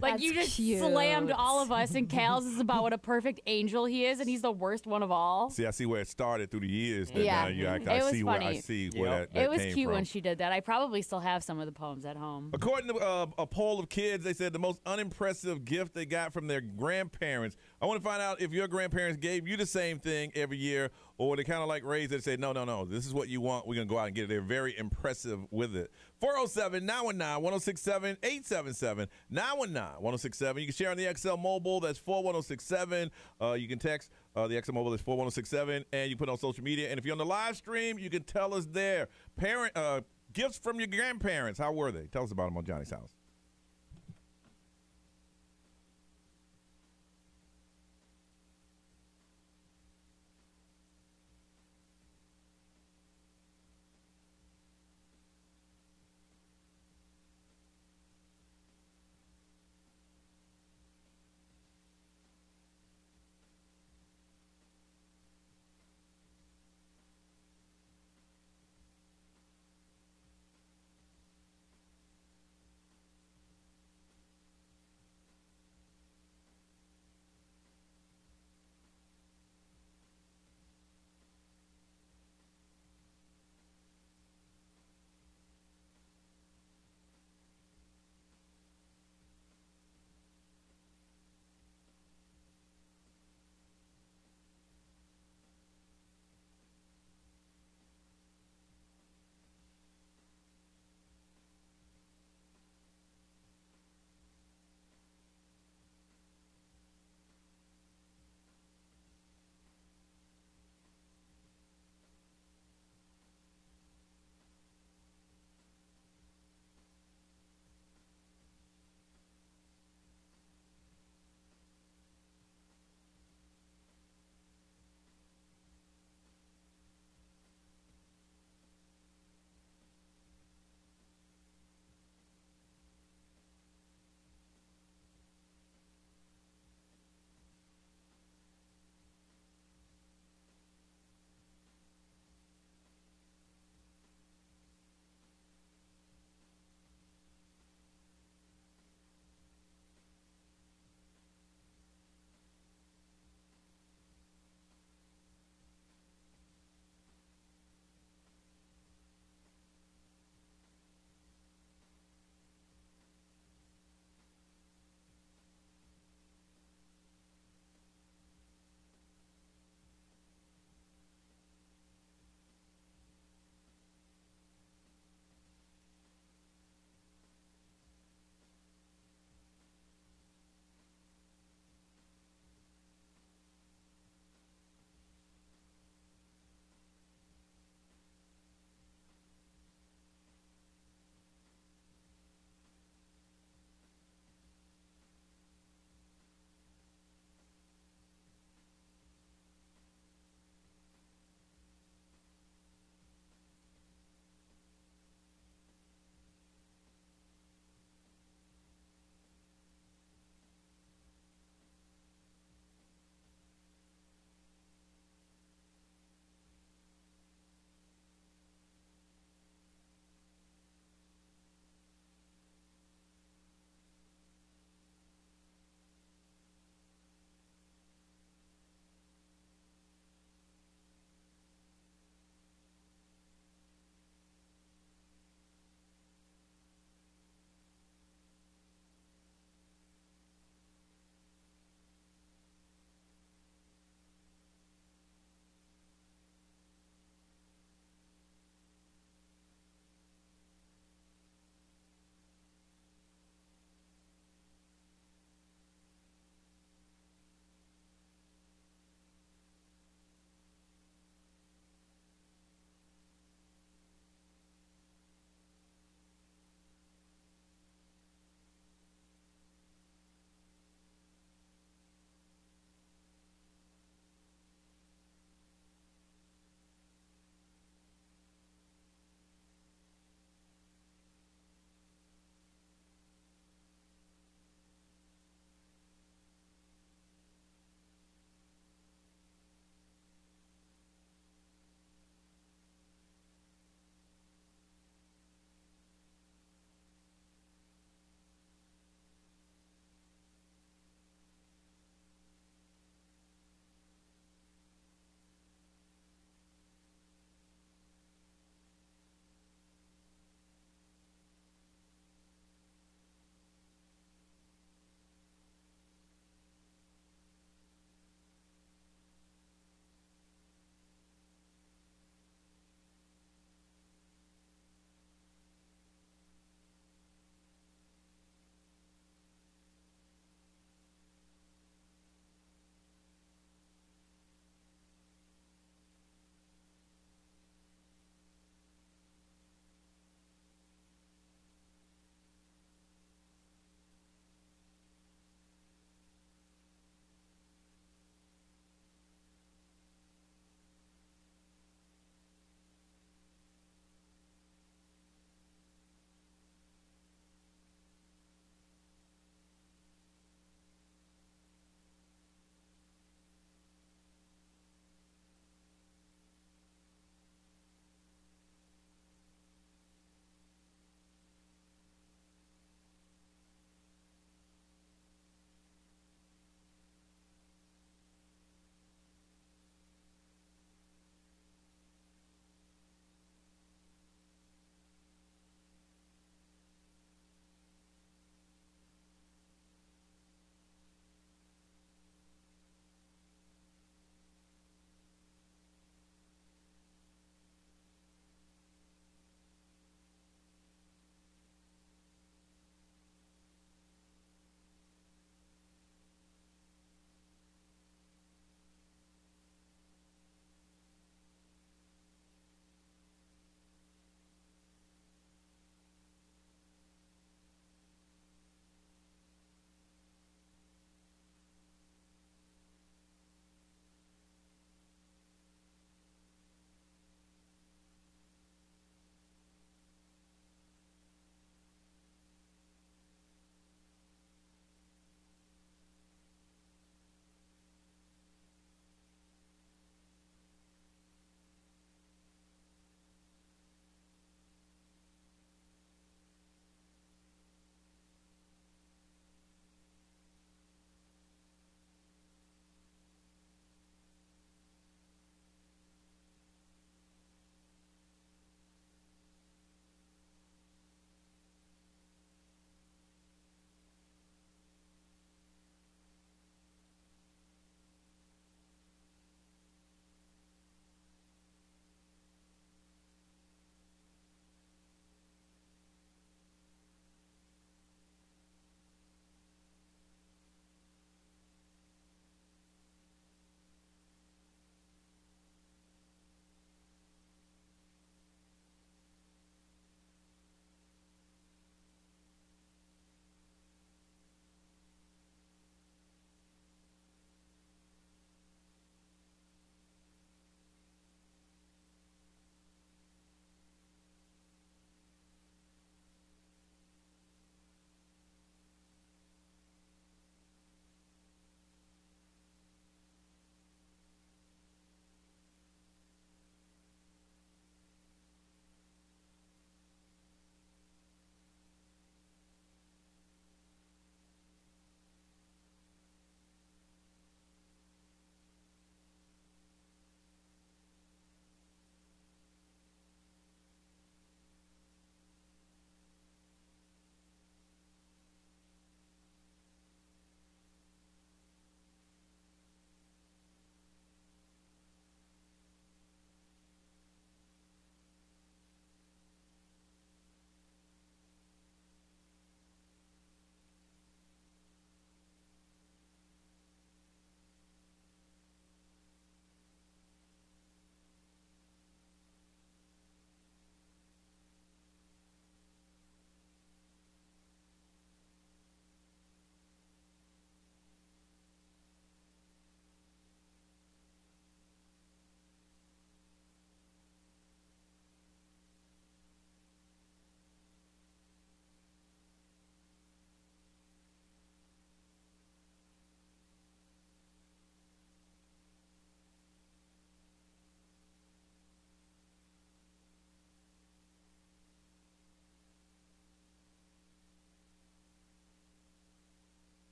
Like you just slammed all of us, and Cal's is about what a perfect angel he is, and he's the worst one of all. See, I see where it started through the years. Yeah. I see where that it was came cute from. when she did that. I probably still have some of the poems at home. According to a poll of kids, they said the most unimpressive gift they got from their grandparents. I want to find out if your grandparents gave you the same thing every year, or they kind of like raised it and say, no, this is what you want. We're going to go out and get it. They're very impressive with it. 407-919-1067, 877-919-1067. You can share on the XL Mobile. That's 41067. You can text the XL Mobile. That's 41067. And you put it on social media. And if you're on the live stream, you can tell us there. Gifts from your grandparents. How were they? Tell us about them on Johnny's House.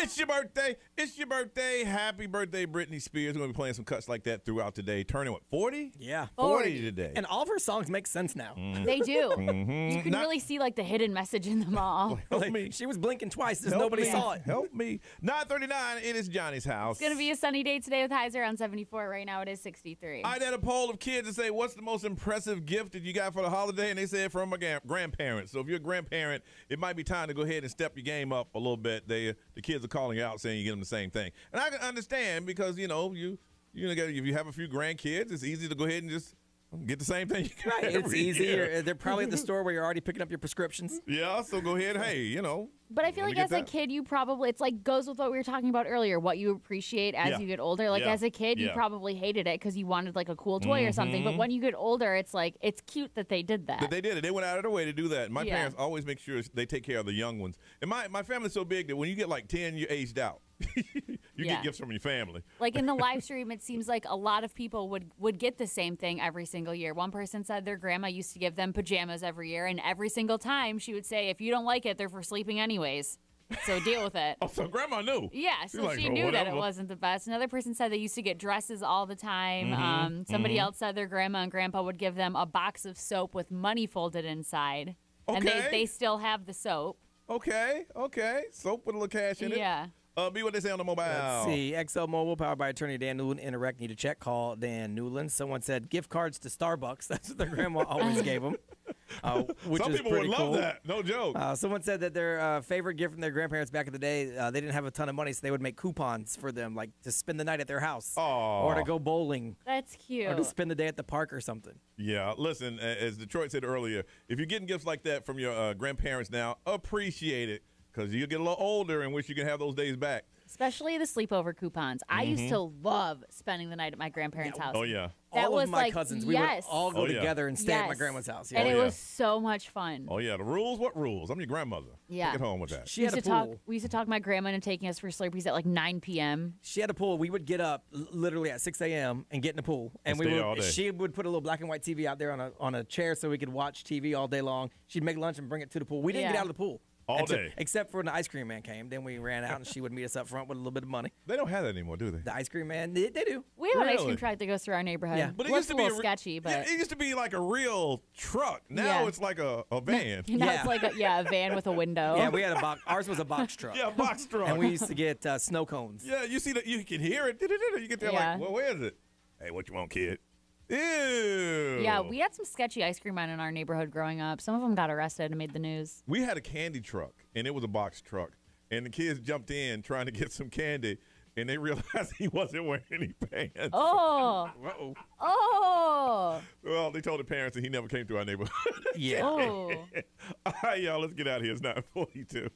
It's your birthday. It's your birthday. Happy birthday, Britney Spears. We're going to be playing some cuts like that throughout today. Turning, 40? Yeah. 40 today. And all of her songs make sense now. They do. Mm-hmm. You can really see like the hidden message in them all. Help me. She was blinking twice. Just nobody saw it. Help me. 9:39. It is Johnny's house. It's going to be a sunny day today with highs around 74. Right now it is 63. I did a poll of kids to say, what's the most impressive gift that you got for the holiday? And they said from a grandparent. So if you're a grandparent, it might be time to go ahead and step your game up a little bit. The kids are calling you out saying you get them the same thing. And I can understand because, if you have a few grandkids, it's easy to go ahead and just get the same thing you got. Right, it's easy. They're probably at the store where you're already picking up your prescriptions. Yeah, so go ahead. Hey, But I feel like as a kid, you probably, it's like goes with what we were talking about earlier, what you appreciate as you get older. Like as a kid, you probably hated it because you wanted like a cool toy or something. But when you get older, it's like, it's cute that they did that. That they did it. They went out of their way to do that. My parents always make sure they take care of the young ones. And my family's so big that when you get like 10, you're aged out. You get gifts from your family. Like in the live stream, it seems like a lot of people would get the same thing every single year. One person said their grandma used to give them pajamas every year, and every single time she would say, if you don't like it, they're for sleeping anyways. So deal with it. Oh, so grandma knew. Yeah, so she knew that it wasn't the best. Another person said they used to get dresses all the time. Somebody else said their grandma and grandpa would give them a box of soap with money folded inside. Okay. And they still have the soap. Okay. Soap with a little cash in it. Yeah. Be what they say on the mobile. Let's see. XL Powered by attorney Dan Newland. Interact. Need a check. Call Dan Newland. Someone said gift cards to Starbucks. That's what their grandma always gave them. Which Some is people pretty would cool. love that. No joke. Someone said that their favorite gift from their grandparents back in the day, they didn't have a ton of money, so they would make coupons for them, like to spend the night at their house. Or to go bowling. That's cute. Or to spend the day at the park or something. Yeah, listen, as Detroit said earlier, if you're getting gifts like that from your grandparents now, appreciate it because you'll get a little older and wish you could have those days back. Especially the sleepover coupons. I used to love spending the night at my grandparents' house. Oh, yeah. That all was of my like, cousins, we would all go together and stay at my Yes. grandma's house. And it was so much fun. Oh, yeah. The rules? What rules? I'm your grandmother. Yeah. Get home with that. She had a pool. We used to talk my grandma into taking us for Slurpees at like 9 p.m. She had a pool. We would get up literally at 6 a.m. and get in the pool. And stay all day. She would put a little black and white TV out there on a chair so we could watch TV all day long. She'd make lunch and bring it to the pool. We didn't get out of the pool. All day. Except for when the ice cream man came. Then we ran out and she would meet us up front with a little bit of money. They don't have that anymore, do they? The ice cream man, they do. We have an ice cream truck that goes through our neighborhood. Yeah. But it Looks used to a be little sketchy, but it used to be like a real truck. Now it's like a van. Now it's like a van with a window. Yeah, we had a box. Ours was a box truck. Yeah, box truck. And we used to get snow cones. Yeah, you see that you can hear it. You get there like, well, where is it? Hey, what you want, kid? Ew. Yeah, we had some sketchy ice cream men in our neighborhood growing up. Some of them got arrested and made the news. We had a candy truck, and it was a box truck. And the kids jumped in trying to get some candy, and they realized he wasn't wearing any pants. Oh. Uh-oh. Oh. Well, they told the parents that he never came to our neighborhood. Yeah. Oh. All right, y'all, let's get out of here. It's 9:42.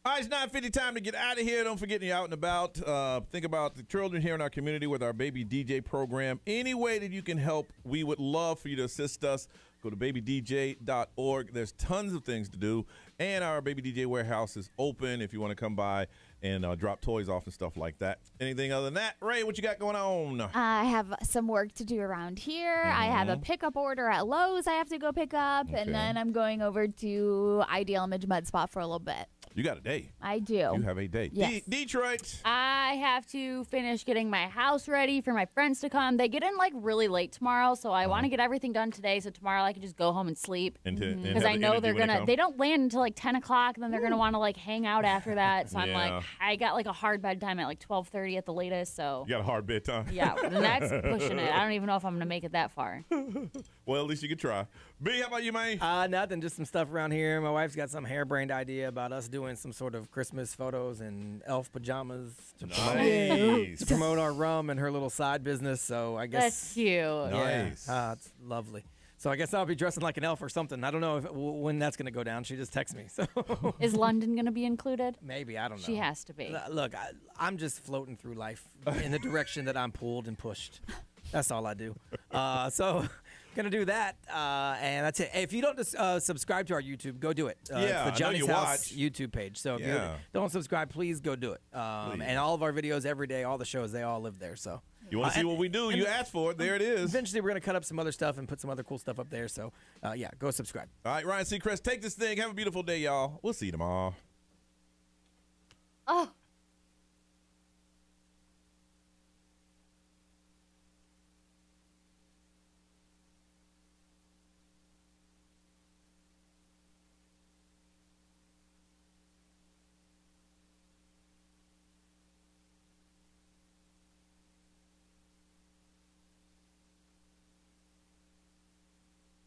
All right, it's 9:50, time to get out of here. Don't forget you're out and about. Think about the children here in our community with our Baby DJ program. Any way that you can help, we would love for you to assist us. Go to babydj.org. There's tons of things to do. And our Baby DJ warehouse is open if you want to come by and drop toys off and stuff like that. Anything other than that? Ray, what you got going on? I have some work to do around here. I have a pickup order at Lowe's I have to go pick up. Okay. And then I'm going over to Ideal Image Med Spa for a little bit. You got a day. I do. You have a day. Yes. Detroit. I have to finish getting my house ready for my friends to come. They get in like really late tomorrow, so I want to get everything done today so tomorrow I can just go home and sleep. Because I know they're going to, they don't land until like 10 o'clock, and then they're going to want to like hang out after that. So I'm like, I got like a hard bedtime at like 12:30 at the latest. So You got a hard bedtime? Yeah, and that's pushing it. I don't even know if I'm going to make it that far. Well, at least you could try. B, how about you, man? Nothing, just some stuff around here. My wife's got some harebrained idea about us doing some sort of Christmas photos in elf pajamas to promote our rum and her little side business. So I guess that's cute. Nice. Yeah, it's lovely. So I guess I'll be dressing like an elf or something. I don't know when that's going to go down. She just texted me. So is London going to be incled? Maybe, I don't know. She has to be. Look, I'm just floating through life in the direction that I'm pulled and pushed. That's all I do. So gonna do that, and that's it. If you don't subscribe to our YouTube, go do it. Yeah, it's the Johnny's I know you House watch. YouTube page. So if you don't subscribe, please go do it. And all of our videos every day, all the shows, they all live there. So you want to see what we do? You ask for it. There it is. Eventually, we're gonna cut up some other stuff and put some other cool stuff up there. So yeah, go subscribe. All right, Ryan Seacrest, take this thing. Have a beautiful day, y'all. We'll see you tomorrow. Oh.